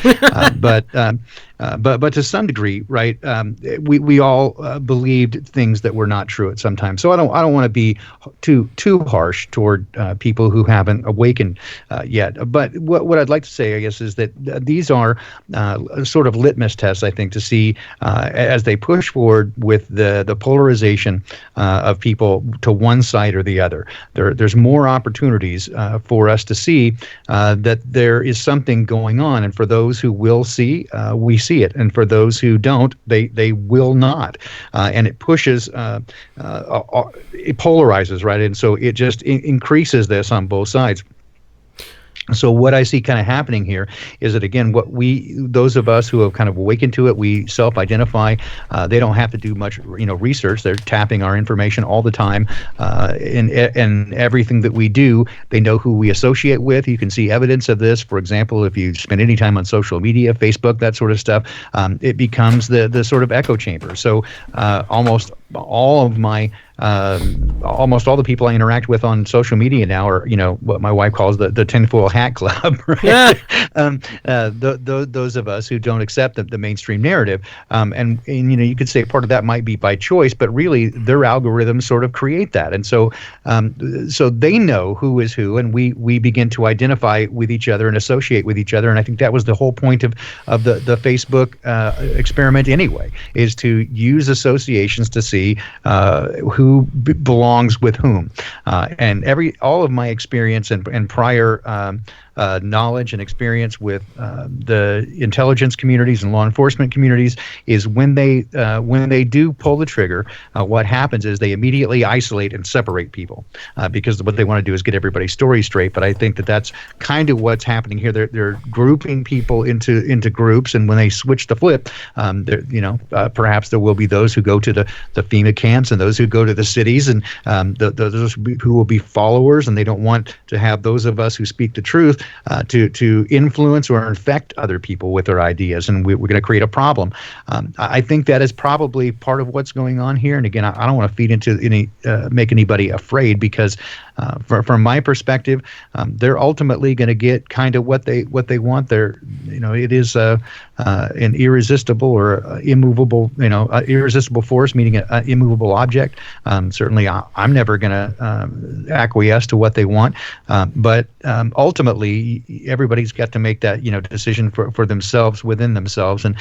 But to some degree, right, we all believed things that were not true at some time. So I don't want to be too harsh toward people who haven't awakened yet. But what I'd like to say, I guess, is that these are sort of litmus tests, I think, to see as they push forward with the polarization of people to one side or the other. There's more opportunities for us to see that there is something going on, and for those who will see, we see it, and for those who don't, they will not, and it pushes, it polarizes, right? And so it just increases this on both sides. So what I see kind of happening here is that, again, those of us who have kind of awakened to it, we self-identify. They don't have to do much, research. They're tapping our information all the time, and everything that we do, they know who we associate with. You can see evidence of this. For example, if you spend any time on social media, Facebook, that sort of stuff, it becomes the sort of echo chamber. So almost all of my almost all the people I interact with on social media now are, what my wife calls the tinfoil hat club, right? Yeah. Those of us who don't accept the mainstream narrative, and you could say part of that might be by choice, but really their algorithms sort of create that, and so they know who is who, and we begin to identify with each other and associate with each other, and I think that was the whole point of the Facebook experiment anyway, is to use associations to see who belongs with whom, and all of my experience and prior knowledge and experience with the intelligence communities and law enforcement communities is when they do pull the trigger, what happens is they immediately isolate and separate people because what they want to do is get everybody's story straight. But I think that's kind of what's happening here. They're grouping people into groups, and when they switch the flip, perhaps there will be those who go to the FEMA camps and those who go to the cities, and those who will be followers, and they don't want to have those of us who speak the truth to influence or infect other people with their ideas, and we're going to create a problem. I think that is probably part of what's going on here. And again, I don't want to feed into make anybody afraid, because from my perspective, they're ultimately going to get kind of what they want. It is an irresistible or immovable, irresistible force, meaning an immovable object. Certainly, I'm never going to acquiesce to what they want, but ultimately, everybody's got to make that decision for themselves, within themselves, and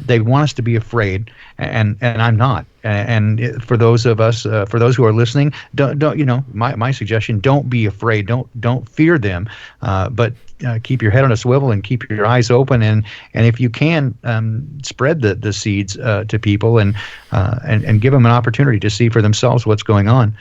they want us to be afraid, and I'm not. And for those of us, for those who are listening, don't my suggestion: don't be afraid, don't fear them, but keep your head on a swivel and keep your eyes open, and if you can, spread the seeds to people and give them an opportunity to see for themselves what's going on.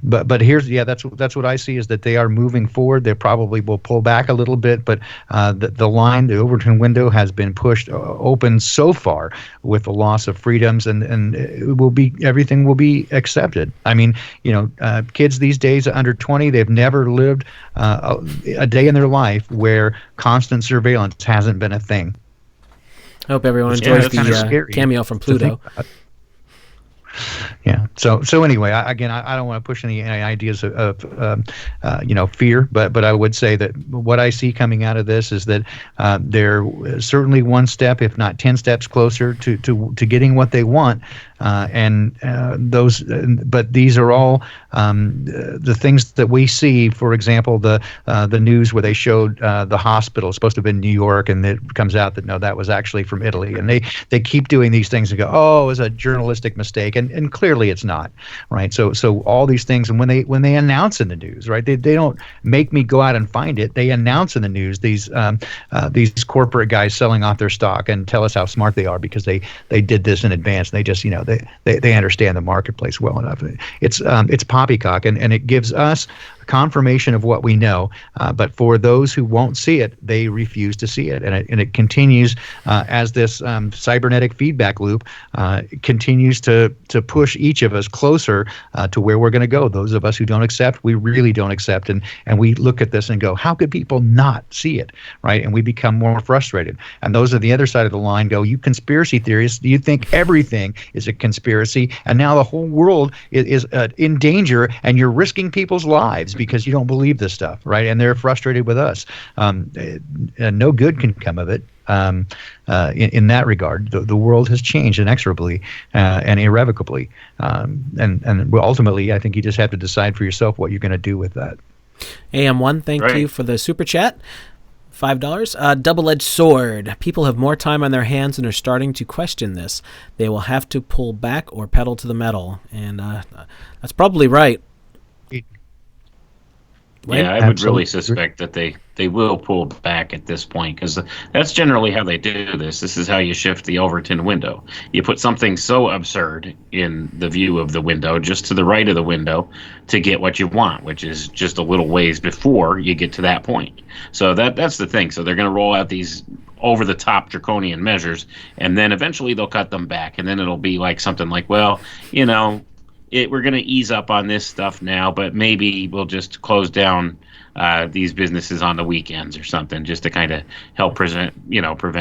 But that's what I see, is that they are moving forward. They probably will pull back a little bit, but the Overton window has been pushed open so far with the loss of freedoms, and everything will be accepted. I mean, kids these days under 20, they've never lived a day in their life where constant surveillance hasn't been a thing. I hope everyone enjoys the scary cameo from Pluto. Yeah. So anyway, I don't want to push any ideas of fear, but I would say that what I see coming out of this is that they're certainly one step, if not 10 steps closer to getting what they want. But these are all the things that we see. For example, the news where they showed the hospital supposed to have been New York, and it comes out that no, that was actually from Italy. And they keep doing these things and go, oh, it was a journalistic mistake, and clearly it's not, right? So all these things, and when they announce in the news, right, they don't make me go out and find it. They announce in the news these corporate guys selling off their stock and tell us how smart they are because they did this in advance. And they just they understand the marketplace well enough. It's poppycock, and it gives us confirmation of what we know, but for those who won't see it, they refuse to see it, and it continues as this cybernetic feedback loop continues to push each of us closer to where we're going to go. Those of us who don't accept, we really don't accept, and we look at this and go, how could people not see it, right? And we become more frustrated. And those on the other side of the line go, you conspiracy theorists, you think everything is a conspiracy, and now the whole world is in danger, and you're risking people's lives because you don't believe this stuff, right? And they're frustrated with us. No good can come of it. In that regard, the world has changed inexorably and irrevocably. And ultimately, I think you just have to decide for yourself what you're going to do with that. AM1, thank you for the super chat. $5. Double-edged sword. People have more time on their hands and are starting to question this. They will have to pull back or pedal to the metal. And that's probably right. Yeah, I would really suspect that they will pull back at this point, because that's generally how they do this. This is how you shift the Overton window. You put something so absurd in the view of the window, just to the right of the window, to get what you want, which is just a little ways before you get to that point. So that's the thing. So they're going to roll out these over-the-top draconian measures, and then eventually they'll cut them back, and then it'll be like something like, well, we're going to ease up on this stuff now, but maybe we'll just close down these businesses on the weekends or something, just to kind of help prevent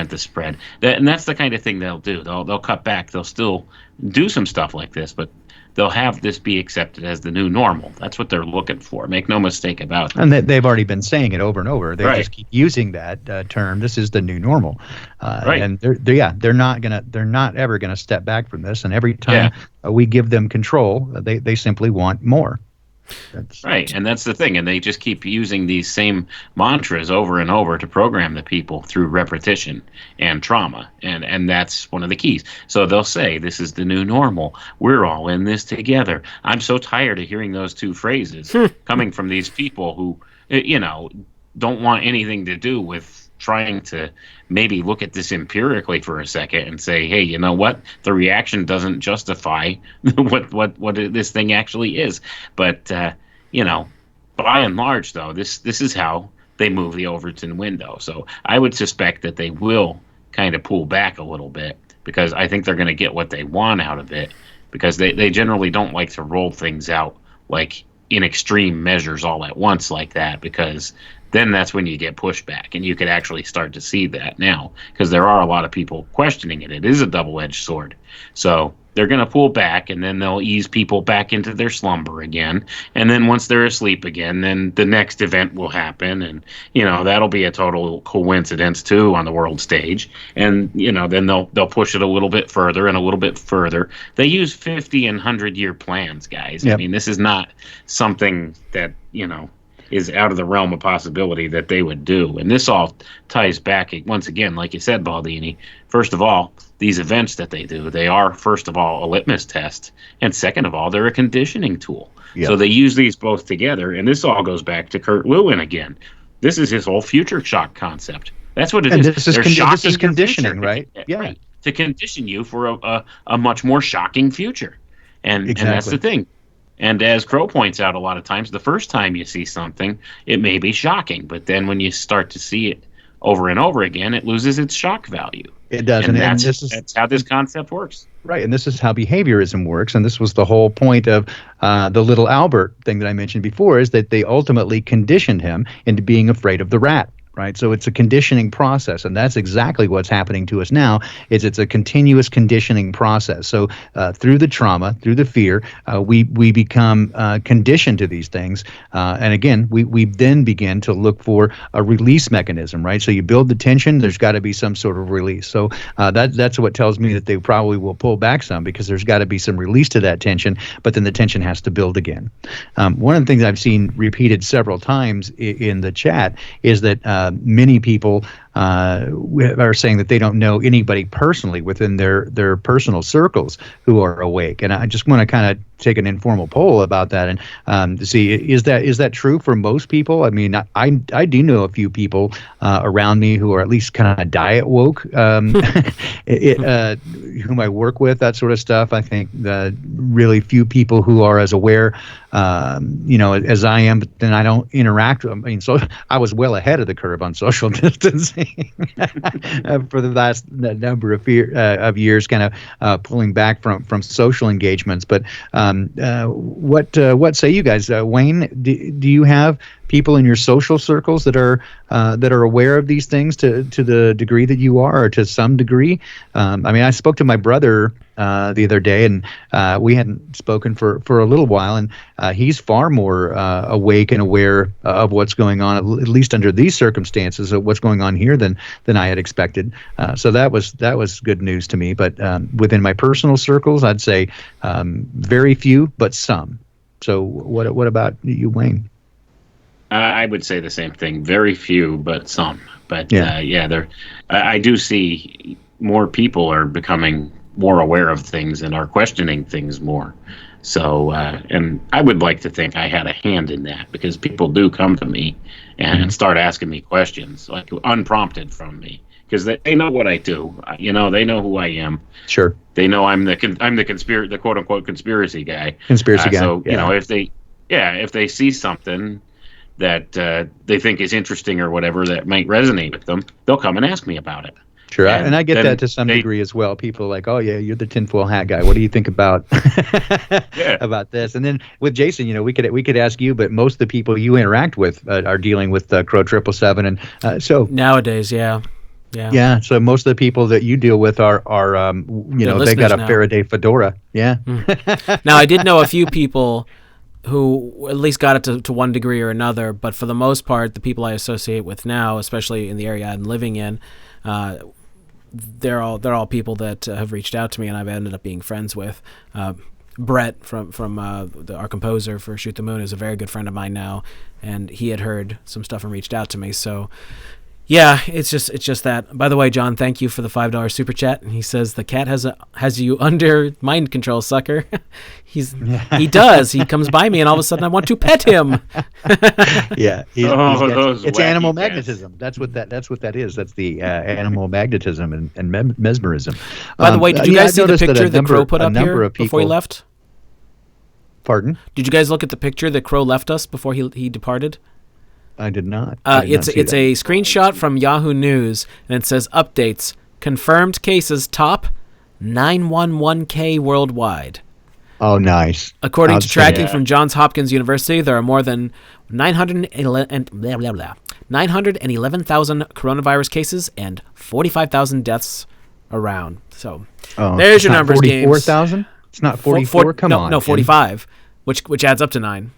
the spread. And that's the kind of thing they'll do. They'll cut back. They'll still do some stuff like this, but they'll have this be accepted as the new normal. That's what they're looking for. Make no mistake about it. And they've already been saying it over and over. They Right. just keep using that term. This is the new normal, Right. and they're not ever gonna step back from this. And every time we give them control, they simply want more. That's Right, and that's the thing, and they just keep using these same mantras over and over to program the people through repetition and trauma, and that's one of the keys. So they'll say, "This is the new normal. We're all in this together." I'm so tired of hearing those two phrases coming from these people who, don't want anything to do with trying to maybe look at this empirically for a second and say, hey, you know what? The reaction doesn't justify what this thing actually is. But, by and large, though, this is how they move the Overton window. So I would suspect that they will kind of pull back a little bit because I think they're going to get what they want out of it because they generally don't like to roll things out like in extreme measures all at once like that because then that's when you get pushback, and you could actually start to see that now because there are a lot of people questioning it. It is a double-edged sword. So they're going to pull back, and then they'll ease people back into their slumber again. And then once they're asleep again, then the next event will happen, and, that'll be a total coincidence, too, on the world stage. And, then they'll push it a little bit further and a little bit further. They use 50 and 100-year plans, guys. Yep. I mean, this is not something that, is out of the realm of possibility that they would do. And this all ties back, once again, like you said, Baldini, first of all, these events that they do, they are, first of all, a litmus test. And second of all, they're a conditioning tool. Yep. So they use these both together. And this all goes back to Kurt Lewin again. This is his whole future shock concept. That's what it and is. this is They're this shocking is your conditioning, future. right? Yeah. Right. To condition you for a much more shocking future. And that's the thing. And as Crow points out a lot of times, the first time you see something, it may be shocking. But then when you start to see it over and over again, it loses its shock value. It does. And that's how this concept works. Right. And this is how behaviorism works. And this was the whole point of the little Albert thing that I mentioned before, is that they ultimately conditioned him into being afraid of the rat. Right. So it's a conditioning process. And that's exactly what's happening to us now. It's a continuous conditioning process. So through the trauma, through the fear, we become conditioned to these things. And again, we then begin to look for a release mechanism. Right. So you build the tension. There's got to be some sort of release. So that's what tells me that they probably will pull back some because there's got to be some release to that tension. But then the tension has to build again. One of the things I've seen repeated several times in the chat is that many people are saying that they don't know anybody personally within their personal circles who are awake. And I just want to kind of take an informal poll about that and to see, is that true for most people? I mean, I do know a few people around me who are at least kind of diet woke, whom I work with, that sort of stuff. I think really few people who are as aware, as I am, but then I don't interact. I mean, so I was well ahead of the curve on social distancing for the last number of years, kind of pulling back from social engagements. But what say you guys? Wayne, do you have people in your social circles that are aware of these things to the degree that you are, or to some degree? I mean, I spoke to my brother the other day, and we hadn't spoken for a little while, and he's far more awake and aware of what's going on, at least under these circumstances, of what's going on here than I had expected. So that was good news to me. But within my personal circles, I'd say very few, but some. So what about you, Wayne? I would say the same thing. Very few, but some. But I do see more people are becoming more aware of things and are questioning things more. So, and I would like to think I had a hand in that, because people do come to me and start asking me questions, like unprompted from me, because they know what I do. They know who I am. Sure. They know I'm the quote unquote conspiracy guy. Conspiracy guy. So if they see something that they think is interesting or whatever that might resonate with them, they'll come and ask me about it. Sure, and I get that to some degree as well. People are like, "Oh yeah, you're the tinfoil hat guy. What do you think about about this?" And then with Jason, we could ask you, but most of the people you interact with are dealing with Crow 777, and so nowadays, yeah. Yeah. So most of the people that you deal with are they got a now. Faraday fedora. Yeah. Now, I did know a few people who at least got it to one degree or another, but for the most part, the people I associate with now, especially in the area I'm living in, they're all people that have reached out to me and I've ended up being friends with. Brett from our composer for Shoot the Moon is a very good friend of mine now, and he had heard some stuff and reached out to me. So yeah, it's just that. By the way, John, thank you for the $5 super chat. And he says the cat has you under mind control, sucker. He does. He comes by me, and all of a sudden I want to pet him. Yeah, those it's wacky animal cats. magnetism. That's what that is. That's the animal magnetism and mesmerism. By the way, did you guys see the picture that Crow put up here of people, before he left? Pardon? Did you guys look at the picture that Crow left us before he departed? I did not. It's a screenshot from Yahoo News, and it says updates: confirmed cases top 911K worldwide. Oh, nice. According to Outstanding. tracking from Johns Hopkins University, there are more than 911,000 coronavirus cases and 45,000 deaths around. So there's your numbers, games. 44,000? It's not 44. Come on. No, 45, which adds up to 9.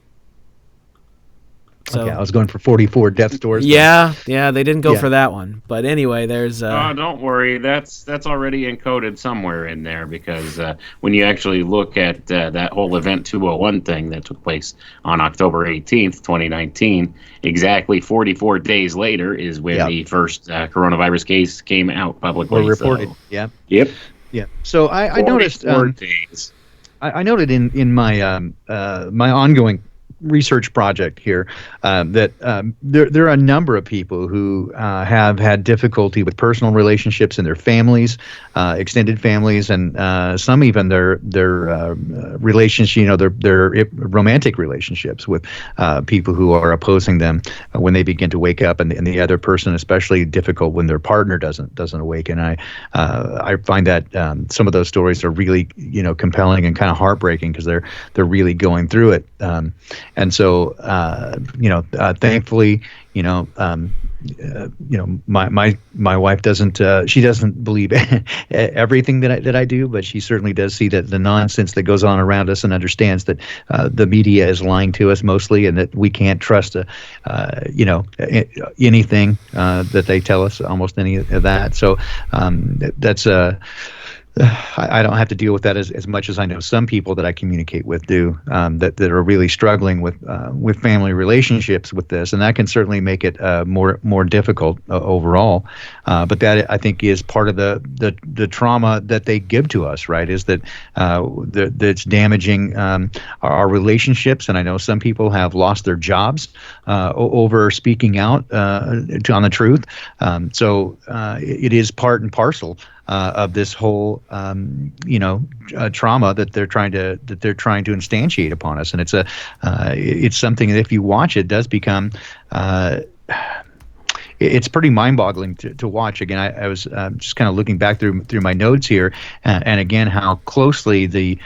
So, okay, I was going for 44 death stores. Yeah, they didn't go for that one. But anyway, there's. Don't worry, that's already encoded somewhere in there because when you actually look at that whole Event 201 thing that took place on October 18th, 2019, exactly 44 days later is when the first coronavirus case came out publicly. Or reported. So. Yeah. Yep. Yeah. So I noticed. 44 days. I noted in my my ongoing research project here that there are a number of people who have had difficulty with personal relationships in their families, extended families, and some even their relationship, their romantic relationships with people who are opposing them when they begin to wake up, and the other person especially difficult when their partner doesn't awaken. I find that some of those stories are really compelling and kind of heartbreaking because they're really going through it. And so, thankfully, my wife doesn't. She doesn't believe everything that I do, but she certainly does see that the nonsense that goes on around us and understands that the media is lying to us mostly, and that we can't trust anything that they tell us, almost any of that. So that's I don't have to deal with that as much as I know some people that I communicate with do, that are really struggling with family relationships with this, and that can certainly make it more difficult overall. But that, I think, is part of the trauma that they give to us, right? Is that that's damaging our relationships, and I know some people have lost their jobs over speaking out on the truth. So it is part and parcel of this whole, trauma that they're trying to instantiate upon us, and it's something that if you watch, it does become. It's pretty mind-boggling to watch. Again, I was just kind of looking back through my notes here, and again how closely the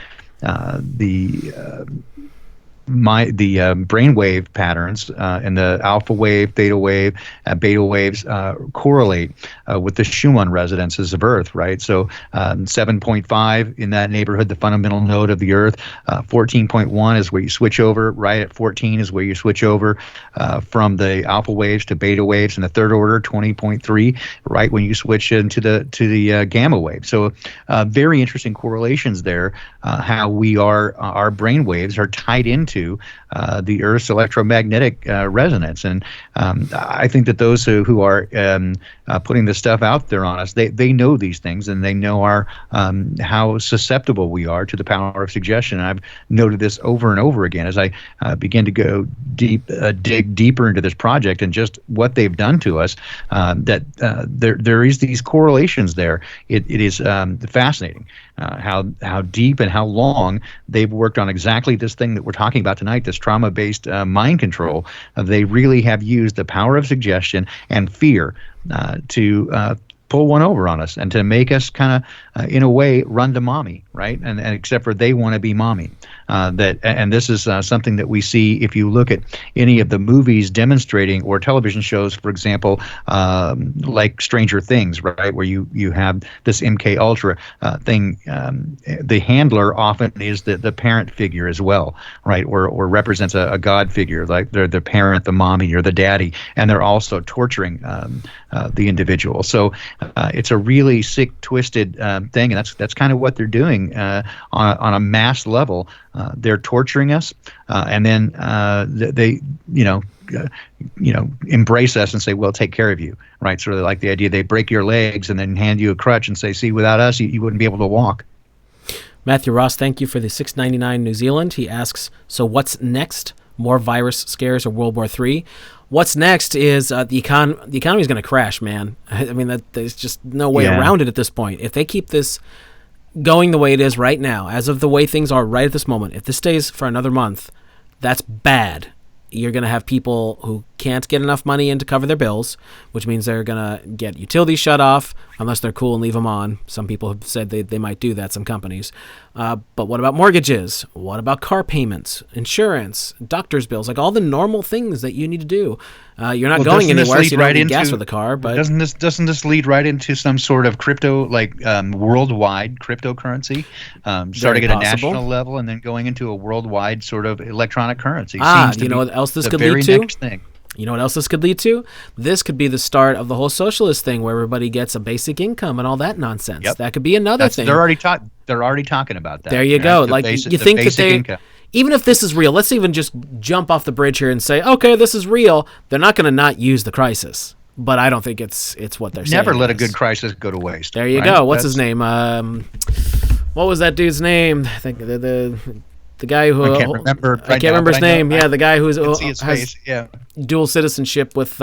brainwave patterns and the alpha wave, theta wave, beta waves correlate with the Schumann resonances of Earth, right? So 7.5 in that neighborhood, the fundamental node of the Earth. 14.1 is where you switch over. Right at 14 is where you switch over from the alpha waves to beta waves, and the third order 20.3, right when you switch into the gamma wave. So very interesting correlations there. How our brain waves are tied into the Earth's electromagnetic resonance, and I think that those who are putting this stuff out there on us, they know these things, and they know how susceptible we are to the power of suggestion. And I've noted this over and over again as I begin to go dig deeper into this project and just what they've done to us. That there is these correlations there. It is fascinating how deep and how long they've worked on exactly this thing that we're talking about tonight, this trauma-based mind control. They really have used the power of suggestion and fear to pull one over on us and to make us kind of, in a way, run to mommy, right? And except for they want to be mommy. And this is something that we see if you look at any of the movies demonstrating or television shows, for example, like Stranger Things, right, where you have this MK Ultra thing. The handler often is the parent figure as well, right, or represents a god figure, like they're the parent, the mommy, or the daddy, and they're also torturing the individual. So it's a really sick, twisted thing, and that's kind of what they're doing on a mass level. They're torturing us, and then they embrace us and say, "We'll take care of you." Right? Sort of like the idea they break your legs and then hand you a crutch and say, "See, without us, you wouldn't be able to walk." Matthew Ross, thank you for the $6.99 New Zealand. He asks, so what's next? More virus scares or World War III? What's next is the economy is going to crash, man. I mean, there's just no way around it at this point. If they keep this going the way it is right now, as of the way things are right at this moment, if this stays for another month, that's bad. You're going to have people who can't get enough money in to cover their bills, which means they're going to get utilities shut off unless they're cool and leave them on. Some people have said they might do that, some companies. But what about mortgages? What about car payments, insurance, doctor's bills, like all the normal things that you need to do? You're not going anywhere, so you don't need gas for the car. But doesn't this lead right into some sort of crypto, like worldwide cryptocurrency, starting at a national level and then going into a worldwide sort of electronic currency? You know what else this could lead to? You know what else this could lead to? This could be the start of the whole socialist thing where everybody gets a basic income and all that nonsense. Yep. That could be another thing. They're already talking about that. There you go. Like you think that income. Even if this is real, let's even just jump off the bridge here and say, okay, this is real. They're not going to not use the crisis. But I don't think it's what they're saying. Never let a good crisis go to waste. There you go. What's his name? What was that dude's name? I think the guy who I can't remember. I can't remember his name. Yeah, the guy who has dual citizenship with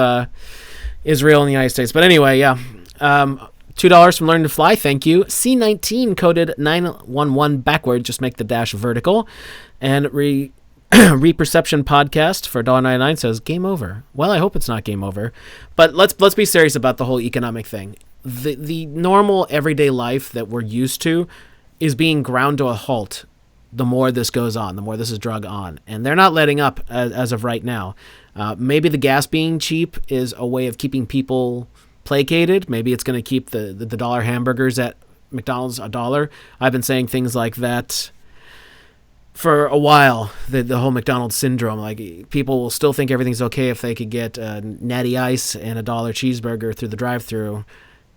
Israel and the United States. But anyway, yeah. $2 from Learn to Fly. Thank you. C19 coded 911 backward. Just make the dash vertical. And Reperception Podcast for $1.99 says game over. Well, I hope it's not game over. But let's be serious about the whole economic thing. The normal everyday life that we're used to is being ground to a halt. The more this goes on, the more this is drug on. And they're not letting up as of right now. Maybe the gas being cheap is a way of keeping people placated. Maybe it's going to keep the dollar hamburgers at McDonald's $1. I've been saying things like that for a while, the whole McDonald's syndrome. Like, people will still think everything's okay if they could get natty ice and $1 cheeseburger through the drive-thru.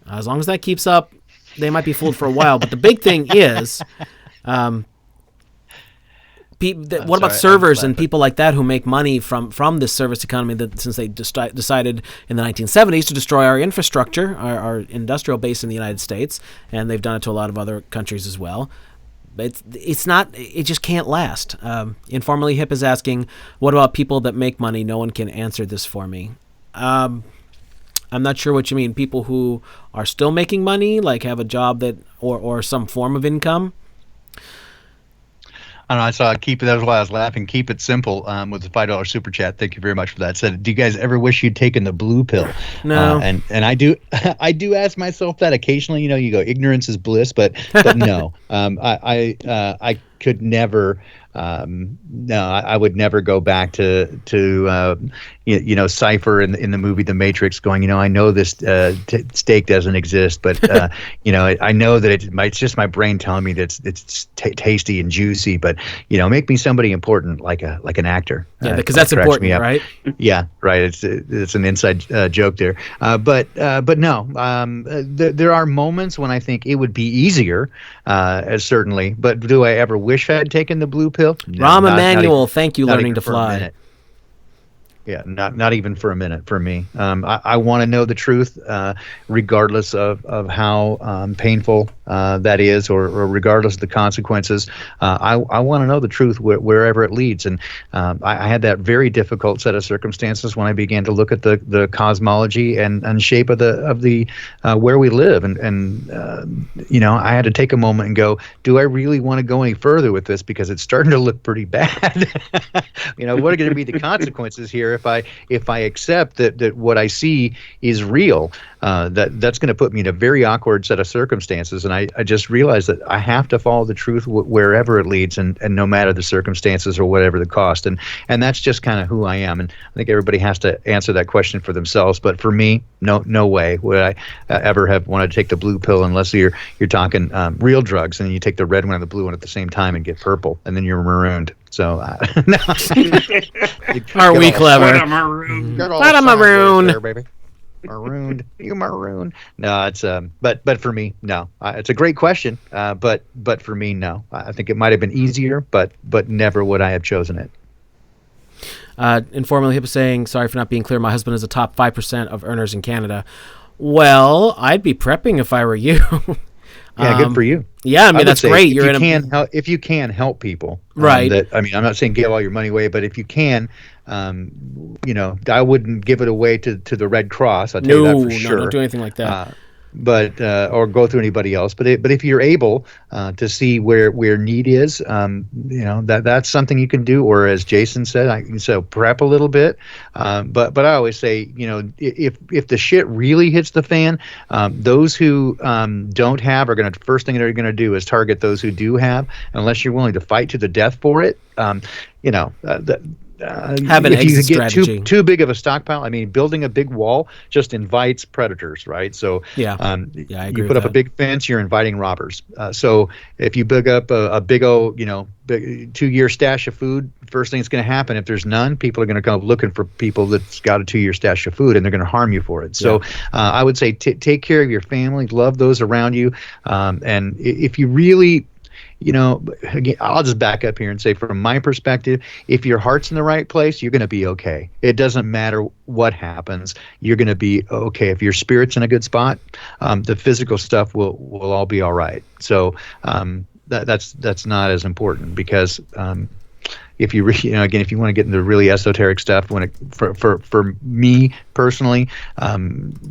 As long as that keeps up, they might be fooled for a while. But the big thing is... what about servers and people like that who make money from this service economy that since they decided in the 1970s to destroy our infrastructure, our industrial base in the United States, and they've done it to a lot of other countries as well. But it just can't last. Informally Hip is asking, what about people that make money? No one can answer this for me. I'm not sure what you mean. People who are still making money, like have a job that or some form of income. I don't know. I saw that's why I was laughing. Keep it simple with the $5 super chat. Thank you very much for that. Said, do you guys ever wish you'd taken the blue pill? No. And I do. I do ask myself that occasionally. You know, you go, ignorance is bliss, but no. I could never. No, I would never go back to Cypher in the movie The Matrix, going, I know this steak doesn't exist, but I know that it's just my brain telling me that it's tasty and juicy, but make me somebody important, like an actor. Yeah, because that's important, right? Yeah, right. It's an inside joke there, but no. There are moments when I think it would be easier, certainly. But do I ever wish I had taken the blue pill? No, Rahm Emanuel, thank you, Learning to Fly. Yeah, not even for a minute for me. I want to know the truth, regardless of how painful that is, or regardless of the consequences. I want to know the truth wherever it leads. And I had that very difficult set of circumstances when I began to look at the cosmology and shape of the where we live. And I had to take a moment and go, do I really want to go any further with this? Because it's starting to look pretty bad. What are going to be the consequences here if I accept that what I see is real? that's going to put me in a very awkward set of circumstances. And I just realized that I have to follow the truth wherever it leads, and no matter the circumstances or whatever the cost. And that's just kind of who I am. And I think everybody has to answer that question for themselves. But for me, no way would I ever have wanted to take the blue pill unless you're talking real drugs, and you take the red one and the blue one at the same time and get purple, and then you're marooned. So, Are we clever? What a maroon. What a maroon. There, baby. Marooned, you maroon. No, it's but for me, no. It's a great question, but for me, no. I think it might have been easier, but never would I have chosen it. Informally Hip is saying, sorry for not being clear. My husband is the top 5% of earners in Canada. Well, I'd be prepping if I were you. Yeah, good for you. Yeah, I mean, that's great. If you can help people, right? I'm not saying give all your money away, but if you can, I wouldn't give it away to the Red Cross. I'll tell you that for sure. No, don't do anything like that. But or go through anybody else. But if you're able to see where need is, that's something you can do. Or as Jason said, so prep a little bit. But I always say, if the shit really hits the fan, those who don't have are first thing they're gonna do is target those who do have, unless you're willing to fight to the death for it. Have an exit strategy. Get too big of a stockpile. I mean, building a big wall just invites predators, right? So I agree you put up a big fence, you're inviting robbers. So if you big up a big old, big 2-year stash of food, first thing that's going to happen, if there's none, people are going to come looking for people that's got a 2-year stash of food, and they're going to harm you for it. So I would say take care of your family, love those around you, and if you really again, I'll just back up here and say, from my perspective, if your heart's in the right place, you're going to be okay. It doesn't matter what happens. You're going to be okay. If your spirit's in a good spot, the physical stuff will all be all right. So that's not as important, because if you again, if you want to get into really esoteric stuff, for me personally,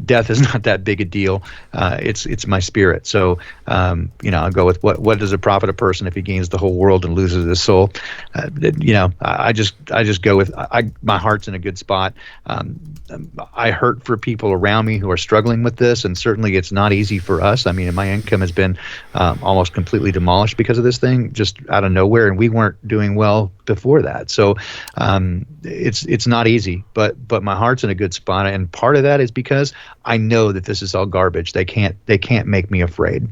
death is not that big a deal. It's my spirit. So I'll go with what does it profit a person if he gains the whole world and loses his soul? I just go with my heart's in a good spot. I hurt for people around me who are struggling with this, and certainly it's not easy for us. I mean, my income has been almost completely demolished because of this thing, just out of nowhere, and we weren't doing well before that. So it's not easy, but my heart's in a good spot, and part of that is because I know that this is all garbage. They can't make me afraid.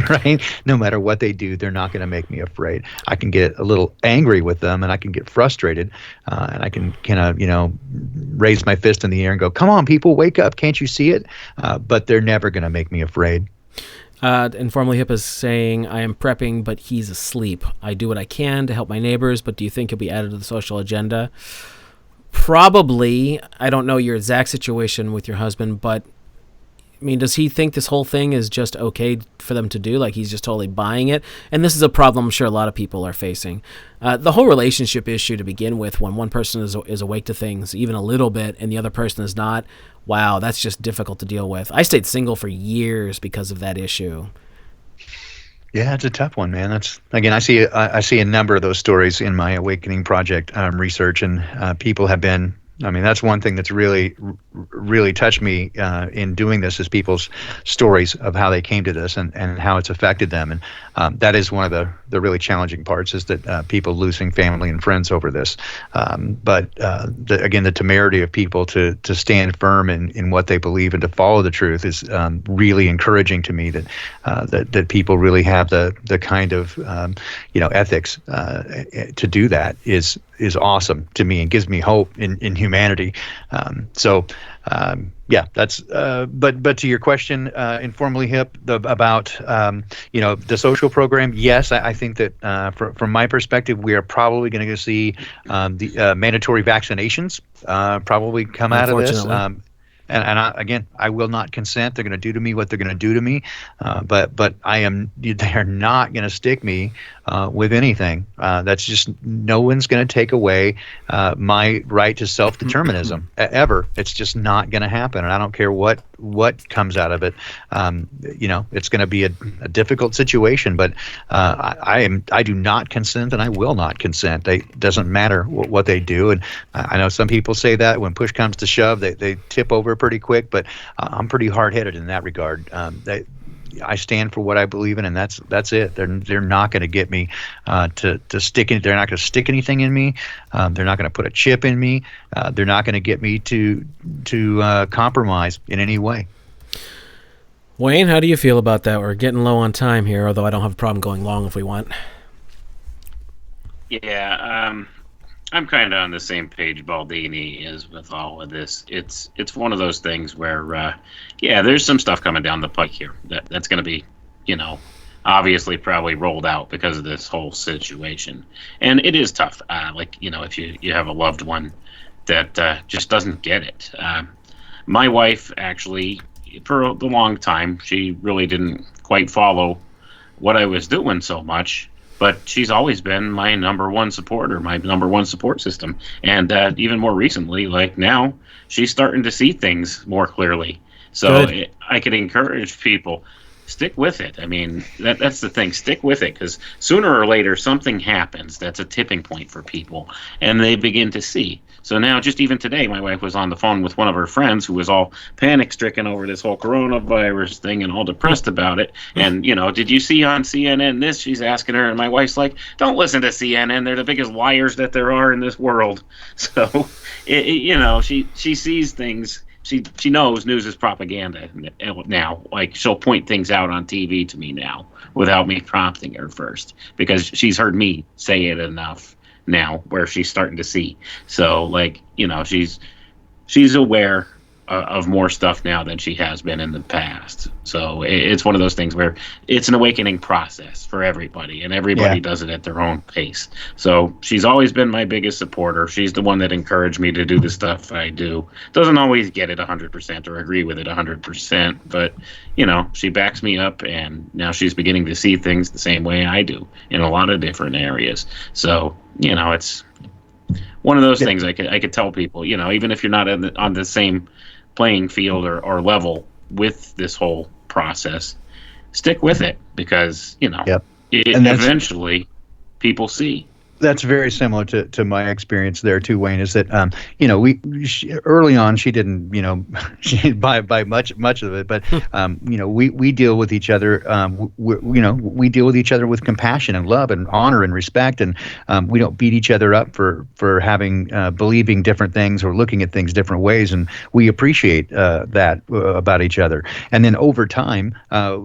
Right? No matter what they do, they're not going to make me afraid. I can get a little angry with them, and I can get frustrated, and I can kind of raise my fist in the air and go, "Come on, people, wake up! Can't you see it?" But they're never going to make me afraid. Informally Hip is saying, I am prepping, but he's asleep. I do what I can to help my neighbors, but do you think he'll be added to the social agenda? Probably. I don't know your exact situation with your husband, but I mean, does he think this whole thing is just okay for them to do? Like, he's just totally buying it? And this is a problem I'm sure a lot of people are facing. The whole relationship issue to begin with, when one person is awake to things even a little bit and the other person is not, wow, that's just difficult to deal with. I stayed single for years because of that issue. Yeah, it's a tough one, man. That's, again, I see a number of those stories in my Awakening Project research, and people have been. I mean, that's one thing that's really touched me in doing this, is people's stories of how they came to this and how it's affected them. And that is one of the really challenging parts, is that people losing family and friends over this. But the temerity of people to stand firm in what they believe and to follow the truth is really encouraging to me, that people really have the kind of ethics to do that is awesome to me and gives me hope in humanity. That's but to your question, Informally Hip, about the social program, yes, I think that from my perspective, we are probably going to see the mandatory vaccinations probably come out of this. And I will not consent. They're going to do to me what they're going to do to me, but they are not going to stick me with anything. That's just, no one's going to take away my right to self-determinism ever. It's just not going to happen. And I don't care what what comes out of it. It's going to be a difficult situation, but I do not consent, and I will not consent. It doesn't matter what they do. And I know some people say that when push comes to shove, they tip over pretty quick, but I'm pretty hard-headed in that regard. I stand for what I believe in, and that's it. They're not going to get me to stick in. They're not going to stick anything in me. They're not going to put a chip in me. They're not going to get me to compromise in any way. Wayne, how do you feel about that? We're getting low on time here, although I don't have a problem going long if we want. Yeah, I'm kind of on the same page Baldini is with all of this. It's one of those things where, there's some stuff coming down the pike here that's going to be, obviously probably rolled out because of this whole situation. And it is tough. If you have a loved one that just doesn't get it. My wife, actually, for the long time, she really didn't quite follow what I was doing so much. But she's always been my number one supporter, my number one support system. And even more recently, like now, she's starting to see things more clearly. So I could encourage people, stick with it. I mean, that's the thing. Stick with it, because sooner or later, something happens that's a tipping point for people, and they begin to see. So now, just even today, my wife was on the phone with one of her friends who was all panic-stricken over this whole coronavirus thing and all depressed about it. And, did you see on CNN this? She's asking her, and my wife's like, don't listen to CNN. They're the biggest liars that there are in this world. So, she sees things. She knows news is propaganda now. Like, she'll point things out on TV to me now without me prompting her first, because she's heard me say it enough now where she's starting to see. So she's aware of more stuff now than she has been in the past. So it's one of those things where it's an awakening process for everybody, and everybody does it at their own pace. So she's always been my biggest supporter. She's the one that encouraged me to do the stuff I do. Doesn't always get it 100% or agree with it 100%, but she backs me up, and now she's beginning to see things the same way I do in a lot of different areas. So it's one of those things I could tell people, even if you're not on the same playing field or level with this whole process, stick with it, because eventually people see. That's very similar to my experience there too, Wayne. Is that early on she didn't she didn't buy much of it, but we deal with each other. We deal with each other with compassion and love and honor and respect, and we don't beat each other up for having believing different things or looking at things different ways, and we appreciate that about each other. And then over time,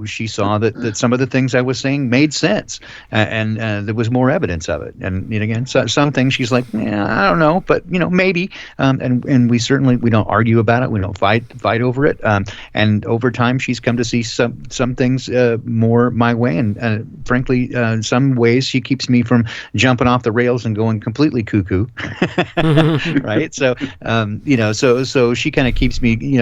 she saw that some of the things I was saying made sense, and there was more evidence of it. And again, some things she's like, I don't know, but maybe. And we certainly don't argue about it. We don't fight over it. And over time, she's come to see some things more my way. And frankly, some ways she keeps me from jumping off the rails and going completely cuckoo. Right. So so she kind of keeps me.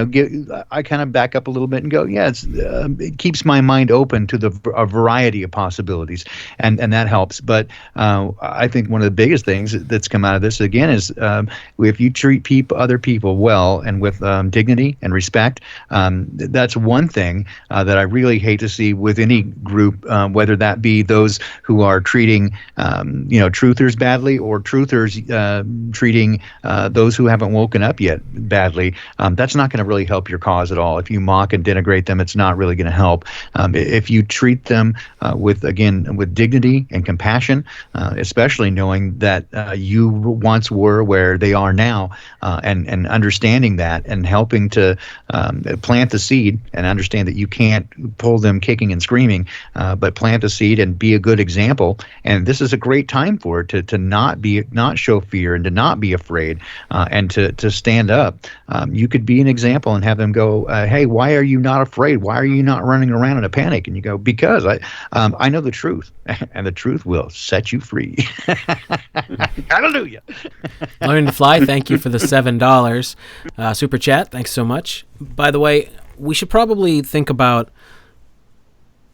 I kind of back up a little bit and go, it keeps my mind open to a variety of possibilities, and that helps. But I think one of the biggest things that's come out of this again is if you treat other people well and with dignity and respect, that's one thing that I really hate to see with any group, whether that be those who are treating truthers badly or truthers treating those who haven't woken up yet badly. That's not going to really help your cause at all. If you mock and denigrate them, it's not really going to help. If you treat them with dignity and compassion, especially knowing that you once were where they are now, and understanding that and helping to plant the seed and understand that you can't pull them kicking and screaming, but plant the seed and be a good example. And this is a great time for it to not show fear and to not be afraid, and to stand up. You could be an example and have them go, hey, why are you not afraid? Why are you not running around in a panic? And you go, because I know the truth, and the truth will set you free. Hallelujah. Learn to Fly, thank you for the $7 super chat. Thanks so much. By the way, we should probably think about,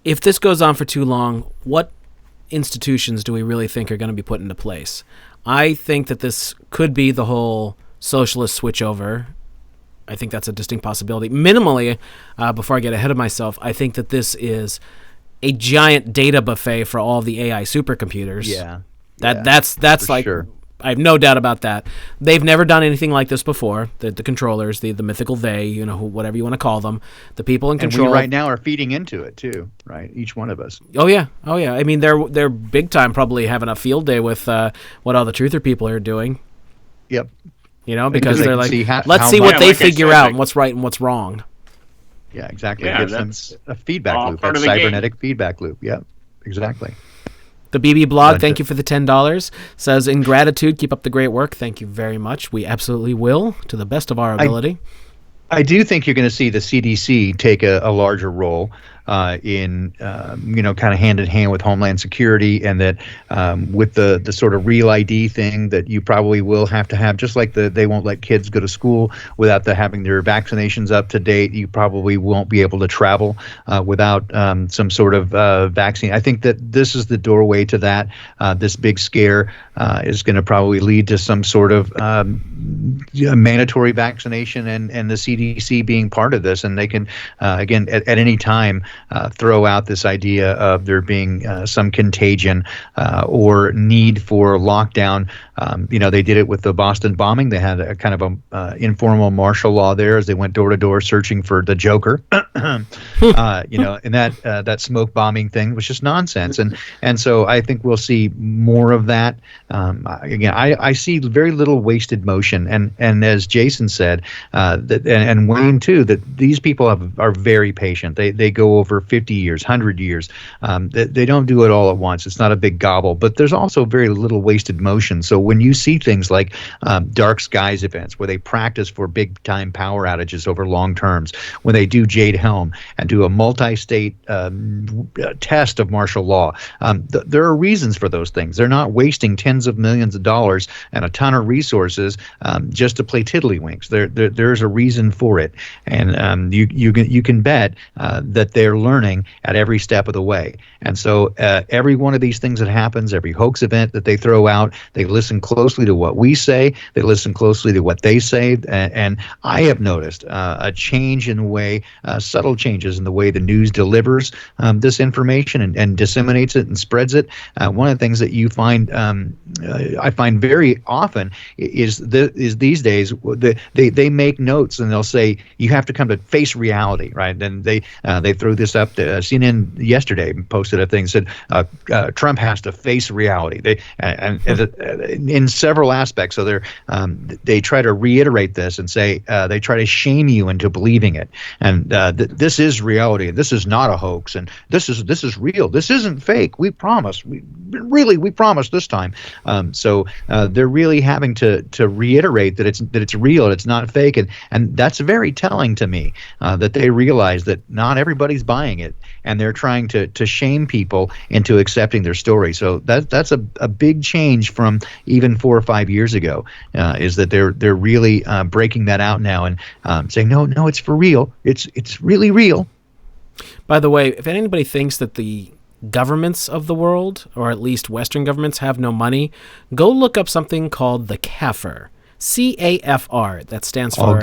if this goes on for too long, what institutions do we really think are going to be put into place? I think that this could be the whole socialist switchover I think that's a distinct possibility. Minimally, before I get ahead of myself, I think that this is a giant data buffet for all the AI supercomputers. Yeah. That's like, sure. I have no doubt about that. They've never done anything like this before. The controllers, the mythical they, whatever you want to call them, the people in control. And we right now are feeding into it too, right? Each one of us. Oh yeah. I mean, they're big time probably having a field day with what all the truther people are doing. Yep. Because they're like, let's how see what much- they like I figure said, out like- and what's right and what's wrong. Yeah, exactly. Yeah, It gives them that's a feedback all loop, part that of the game. cybernetic feedback loop. Yep, exactly. The BB blog, Gotcha. thank you for the $10. Says, in gratitude, keep up the great work. Thank you very much. We absolutely will, to the best of our ability. I do think you're going to see the CDC take a larger role in kind of hand in hand with Homeland Security, and that with the sort of real ID thing that you probably will have to have, just like they won't let kids go to school without having their vaccinations up to date. You probably won't be able to travel without some sort of vaccine. I think that this is the doorway to that. This big scare is going to probably lead to some sort of mandatory vaccination, and the CDC being part of this, and they can again at any time throw out this idea of there being some contagion or need for lockdown. They did it with the Boston bombing. They had a kind of a informal martial law there as they went door to door searching for the Joker. And that smoke bombing thing was just nonsense. And so I think we'll see more of that. Again, I see very little wasted motion. And as Jason said, and Wayne too, that these people are very patient. They go over 50 years, 100 years. They don't do it all at once. It's not a big gobble, but there's also very little wasted motion. So when you see things like dark skies events where they practice for big time power outages over long terms, when they do Jade Helm and do a multi-state test of martial law, there are reasons for those things. They're not wasting tens of millions of dollars and a ton of resources just to play tiddlywinks. There's a reason for it, and you can bet that they're learning at every step of the way. And so every one of these things that happens, every hoax event that they throw out, they listen closely to what we say, they listen closely to what they say, and I have noticed a change in the way, subtle changes in the way the news delivers this information and disseminates it and spreads it. One of the things that you find, I find very often, is these days they make notes and they'll say you have to come to face reality, right? And they threw this up. CNN yesterday posted a thing said Trump has to face reality. In several aspects. So they try to reiterate this and say they try to shame you into believing it. And this is reality. This is not a hoax. And this is real. This isn't fake. We promise. We promise this time. So they're really having to reiterate that it's real and it's not fake. And that's very telling to me that they realize that not everybody's buying it, and they're trying to shame people into accepting their story. So that's a big change from even 4 or 5 years ago. Is that they're really breaking that out now and saying no, it's for real. It's really real. By the way, if anybody thinks that the governments of the world, or at least Western governments, have no money, go look up something called the CAFR. CAFR. That stands for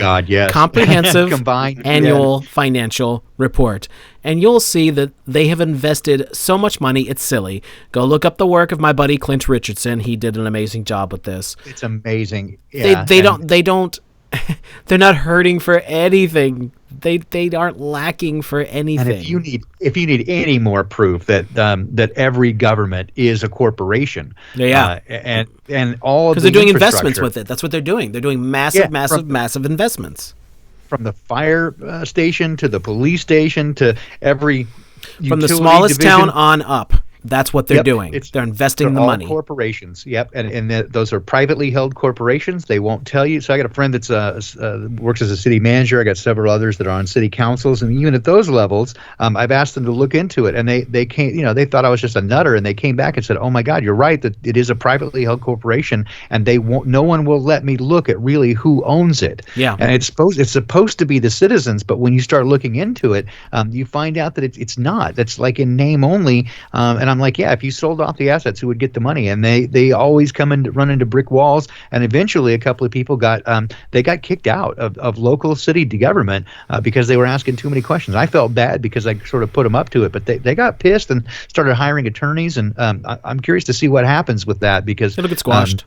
Comprehensive Combined Annual Financial Report. And you'll see that they have invested so much money, it's silly. Go look up the work of my buddy Clint Richardson. He did an amazing job with this. It's amazing. Yeah, they're not hurting for anything. They aren't lacking for anything. And if you need any more proof that every government is a corporation, and all of because they're doing investments with it. That's what they're doing. They're doing massive investments. From the fire station to the police station to every from the utility smallest division. town on up. That's what they're doing. They're investing the all money. Corporations, yep, and those are privately held corporations. They won't tell you. So I got a friend that's works as a city manager. I got several others that are on city councils, and even at those levels, I've asked them to look into it, and they came. They thought I was just a nutter, and they came back and said, "Oh my God, you're right. That it is a privately held corporation, and they won't. No one will let me look at really who owns it. Yeah, and it's supposed to be the citizens, but when you start looking into it, you find out that it's not. That's like in name only, and I'm like, yeah, if you sold off the assets, who would get the money? And they always run into brick walls. And eventually, a couple of people got kicked out of local city government because they were asking too many questions. I felt bad because I sort of put them up to it, but they got pissed and started hiring attorneys. And I'm curious to see what happens with that because it'll get squashed.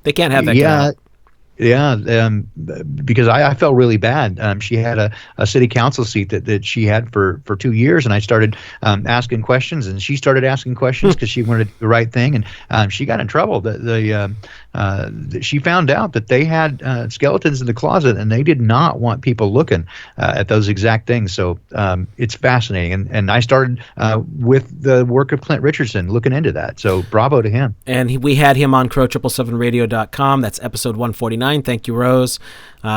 They can't have that. Yeah. Yeah, because I felt really bad. She had a city council seat that she had for 2 years, and I started asking questions, and she started asking questions because she wanted to do the right thing, and she got in trouble. She found out that they had skeletons in the closet, and they did not want people looking at those exact things. So it's fascinating, and I started with the work of Clint Richardson looking into that. So bravo to him. And we had him on Crow777radio.com. That's episode 149. Thank you, Rose.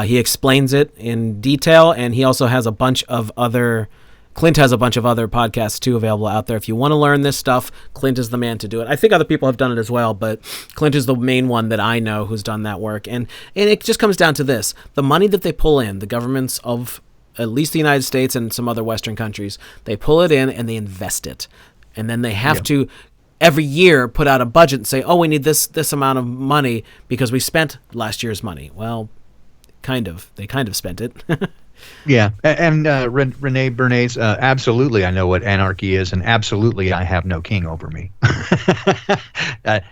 He explains it in detail, and he also has a bunch of other. Clint has a bunch of other podcasts too available out there. If you want to learn this stuff, Clint is the man to do it. I think other people have done it as well, but Clint is the main one that I know who's done that work. And it just comes down to this: the money that they pull in, the governments of at least the United States and some other Western countries, they pull it in and they invest it, and then they have to every year put out a budget and say, oh, we need this amount of money because we spent last year's money. Well, they kind of spent it. Yeah, and Renee Bernays, absolutely, I know what anarchy is, and absolutely, I have no king over me.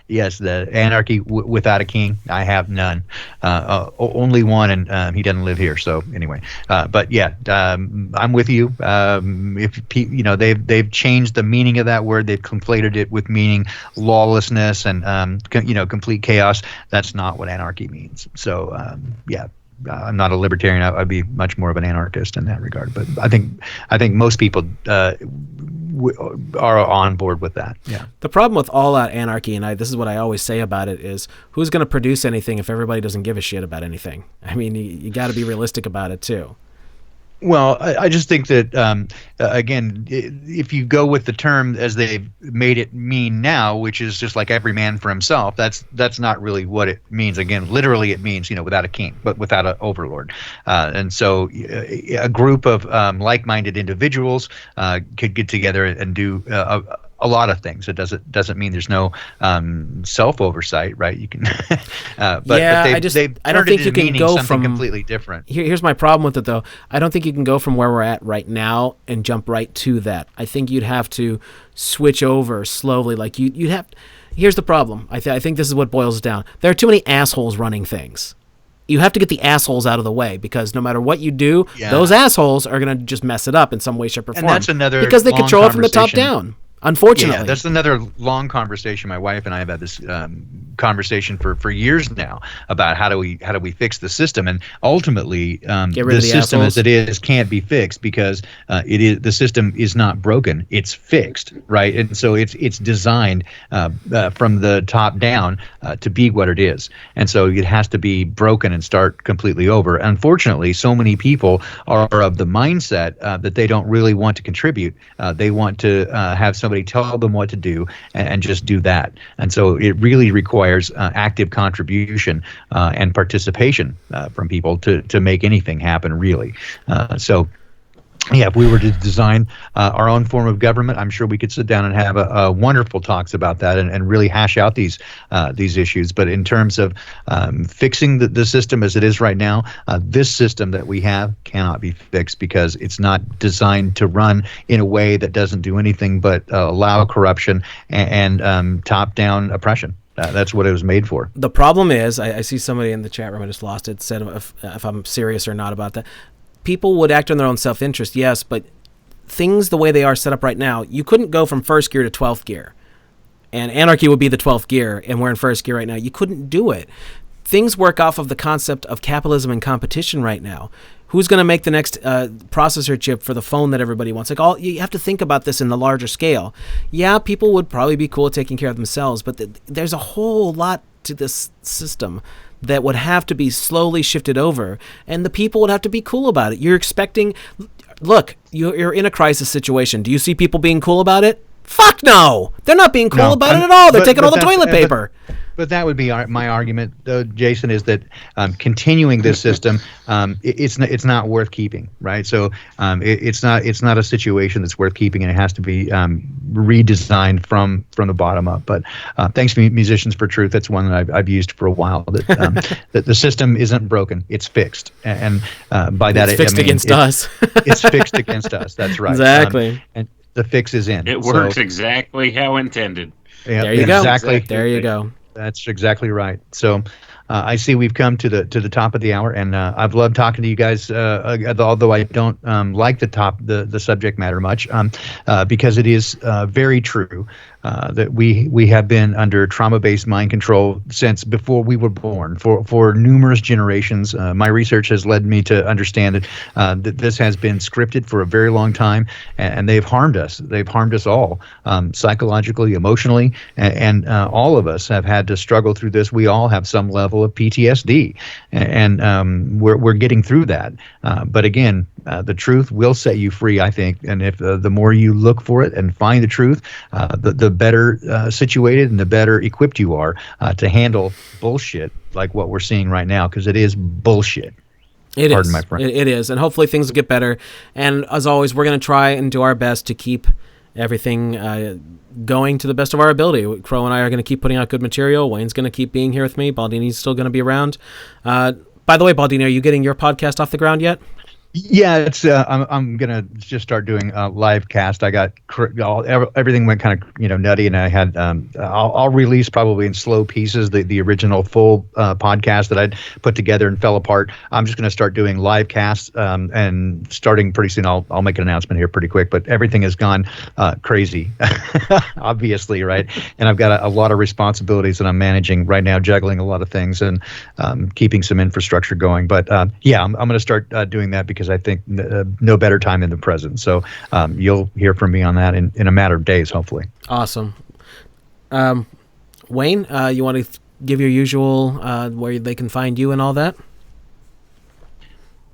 Yes, the anarchy without a king, I have none. Only one, and he doesn't live here. So anyway, but yeah, I'm with you. If they've changed the meaning of that word, they've conflated it with meaning lawlessness and complete chaos. That's not what anarchy means. So yeah. I'm not a libertarian. I'd be much more of an anarchist in that regard. But I think most people are on board with that. Yeah. The problem with all-out anarchy, and this is what I always say about it, is who's going to produce anything if everybody doesn't give a shit about anything? I mean, you got to be realistic about it too. Well, I just think that, again, if you go with the term as they've made it mean now, which is just like every man for himself, that's not really what it means. Again, literally it means, without a king, but without an overlord. And so a group of like-minded individuals could get together and do a lot of things. It doesn't mean there's no self-oversight, right? You can, but I don't think you can go from completely different. Here's my problem with it, though. I don't think you can go from where we're at right now and jump right to that. I think you'd have to switch over slowly. Like you'd have. Here's the problem. I think this is what boils down. There are too many assholes running things. You have to get the assholes out of the way because no matter what you do, those assholes are going to just mess it up in some way, shape, or form. And that's another because they control it from the top down. Unfortunately. Yeah, that's another long conversation. My wife and I have had this conversation for years now about how do we fix the system, and ultimately the system as it is can't be fixed because the system is not broken, it's fixed, right? And so it's designed from the top down to be what it is, and so it has to be broken and start completely over. Unfortunately, so many people are of the mindset that they don't really want to contribute. They want to have somebody tell them what to do and just do that. And so it really requires active contribution and participation from people to make anything happen, really. So yeah, if we were to design our own form of government, I'm sure we could sit down and have a wonderful talks about that and really hash out these issues. But in terms of fixing the system as it is right now, this system that we have cannot be fixed because it's not designed to run in a way that doesn't do anything but allow corruption and top-down oppression. That's what it was made for. The problem is, I see somebody in the chat room, I just lost it, said if I'm serious or not about that. People would act in their own self-interest, yes, but things the way they are set up right now, you couldn't go from first gear to 12th gear. And anarchy would be the 12th gear, and we're in first gear right now. You couldn't do it. Things work off of the concept of capitalism and competition right now. Who's going to make the next processor chip for the phone that everybody wants? You have to think about this in the larger scale. Yeah, people would probably be cool at taking care of themselves, but there's a whole lot to this system that would have to be slowly shifted over, and the people would have to be cool about it. You're expecting, look, you're in a crisis situation. Do you see people being cool about it? Fuck no! They're not being cool about it at all. They're taking all the toilet paper. But that would be my argument, though, Jason, is that continuing this system, it's not worth keeping, right? So it's not a situation that's worth keeping, and it has to be redesigned from the bottom up. But thanks, Musicians for Truth. That's one that I've used for a while. That the system isn't broken; it's fixed, and by that it's fixed against us. It's fixed against us. That's right. Exactly. And the fix is in. It works exactly how intended. Yeah, there you go. Exactly. There you go. That's exactly right. So I see we've come to the top of the hour, and I've loved talking to you guys. Although I don't like the subject matter much, because it is very true that we have been under trauma-based mind control since before we were born for numerous generations. My research has led me to understand that this has been scripted for a very long time, and they've harmed us. They've harmed us all, psychologically, emotionally, and all of us have had to struggle through this. We all have some level of PTSD, and we're getting through that. But again, the truth will set you free, I think. And if the more you look for it and find the truth, the better situated and the better equipped you are to handle bullshit like what we're seeing right now, because it is bullshit. Pardon my friend. It is, and hopefully things will get better. And as always, we're going to try and do our best to keep everything going to the best of our ability. Crow and I are going to keep putting out good material. Wayne's going to keep being here with me. Baldini's still going to be around. By the way, Baldini, are you getting your podcast off the ground yet? Yeah, it's. I'm gonna just start doing live cast. I got everything went kind of nutty, and I had. I'll release probably in slow pieces the original full podcast that I'd put together and fell apart. I'm just gonna start doing live casts, and starting pretty soon. I'll make an announcement here pretty quick. But everything has gone crazy, obviously, right? And I've got a lot of responsibilities that I'm managing right now, juggling a lot of things and keeping some infrastructure going. But yeah, I'm gonna start doing that because I think no better time than the present. So you'll hear from me on that in a matter of days, hopefully. Awesome. Wayne, you want to give your usual where they can find you and all that?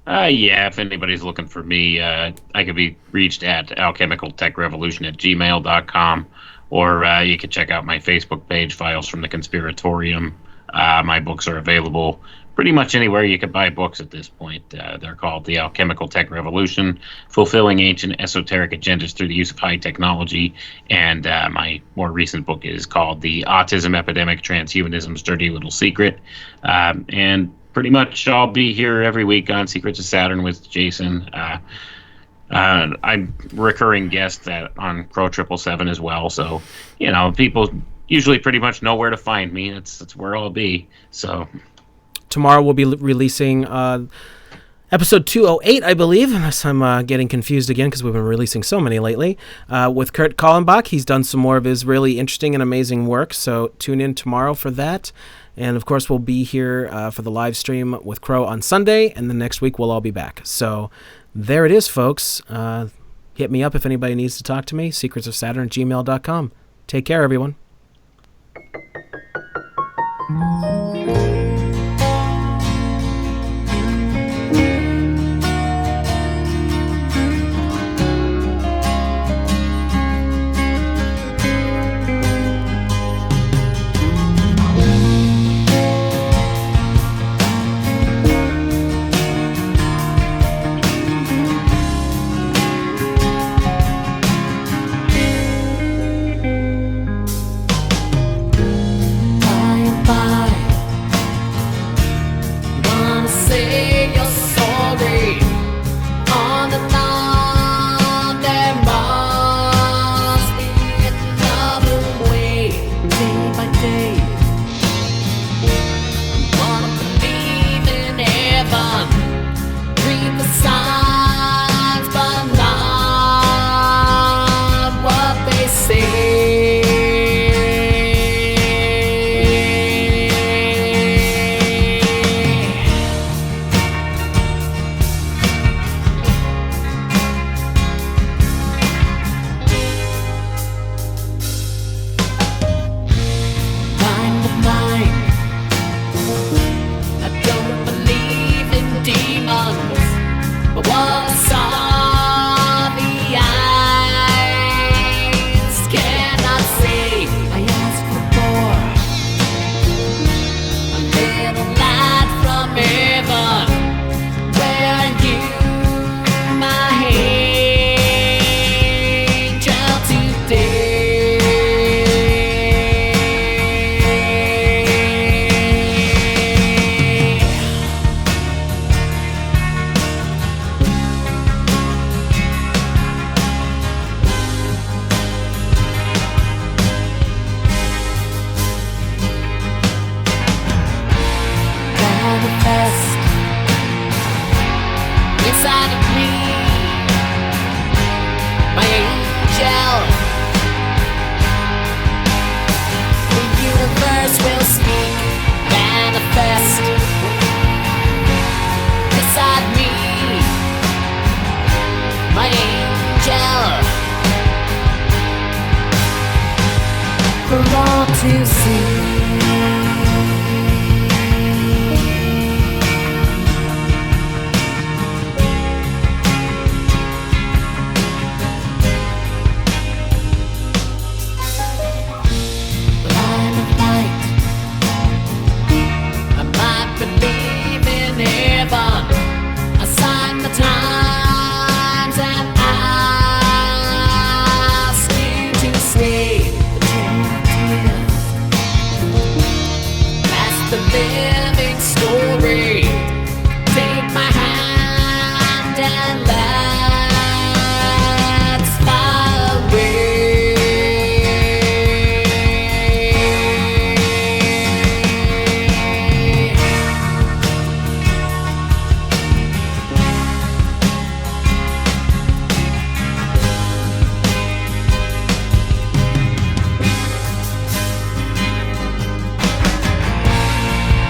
Yeah, if anybody's looking for me, I could be reached at alchemicaltechrevolution@gmail.com, or you can check out my Facebook page, Files from the Conspiratorium. My books are available pretty much anywhere you could buy books at this point. They're called The Alchemical Tech Revolution, Fulfilling Ancient Esoteric Agendas Through the Use of High Technology. And my more recent book is called The Autism Epidemic, Transhumanism's Dirty Little Secret. And pretty much I'll be here every week on Secrets of Saturn with Jason. I'm a recurring guest on Crow 777 as well. So, people usually pretty much know where to find me. That's where I'll be. So tomorrow we'll be releasing episode 208, I believe, unless I'm getting confused again because we've been releasing so many lately, with Kurt Kallenbach. He's done some more of his really interesting and amazing work, so tune in tomorrow for that. And, of course, we'll be here for the live stream with Crow on Sunday, and then next week we'll all be back. So there it is, folks. Hit me up if anybody needs to talk to me, secretsofsaturn@gmail.com. Take care, everyone. all to see. Line of light, I might believe in heaven. I sign the times and ask you to stay. That's the living story. Take my hand and let's fly away.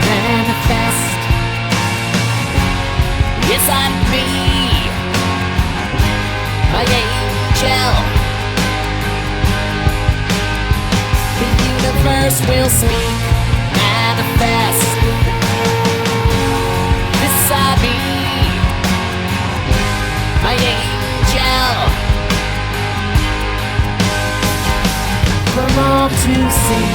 Manifest inside me, an angel. The universe will speak, manifest inside me, an angel. For all to see.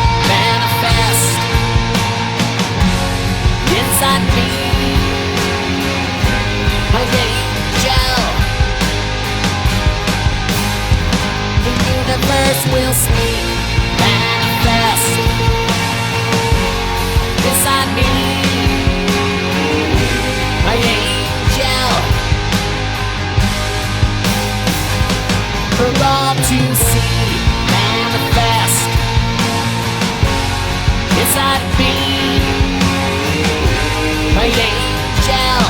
Manifest inside me, an angel. The universe will speak, manifest inside me, an angel. For all to see, manifest inside me, my angel.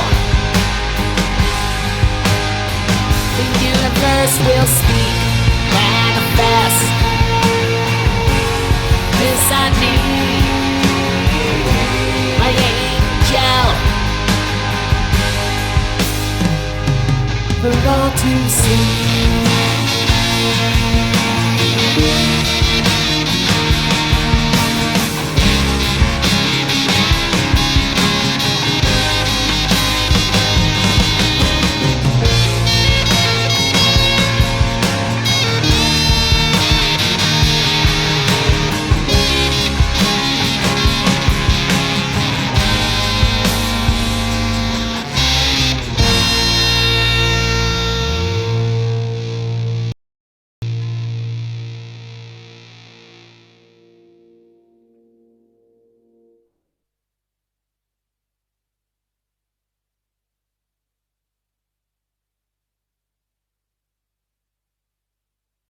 The universe will speak, manifest inside me, my angel. For all to see.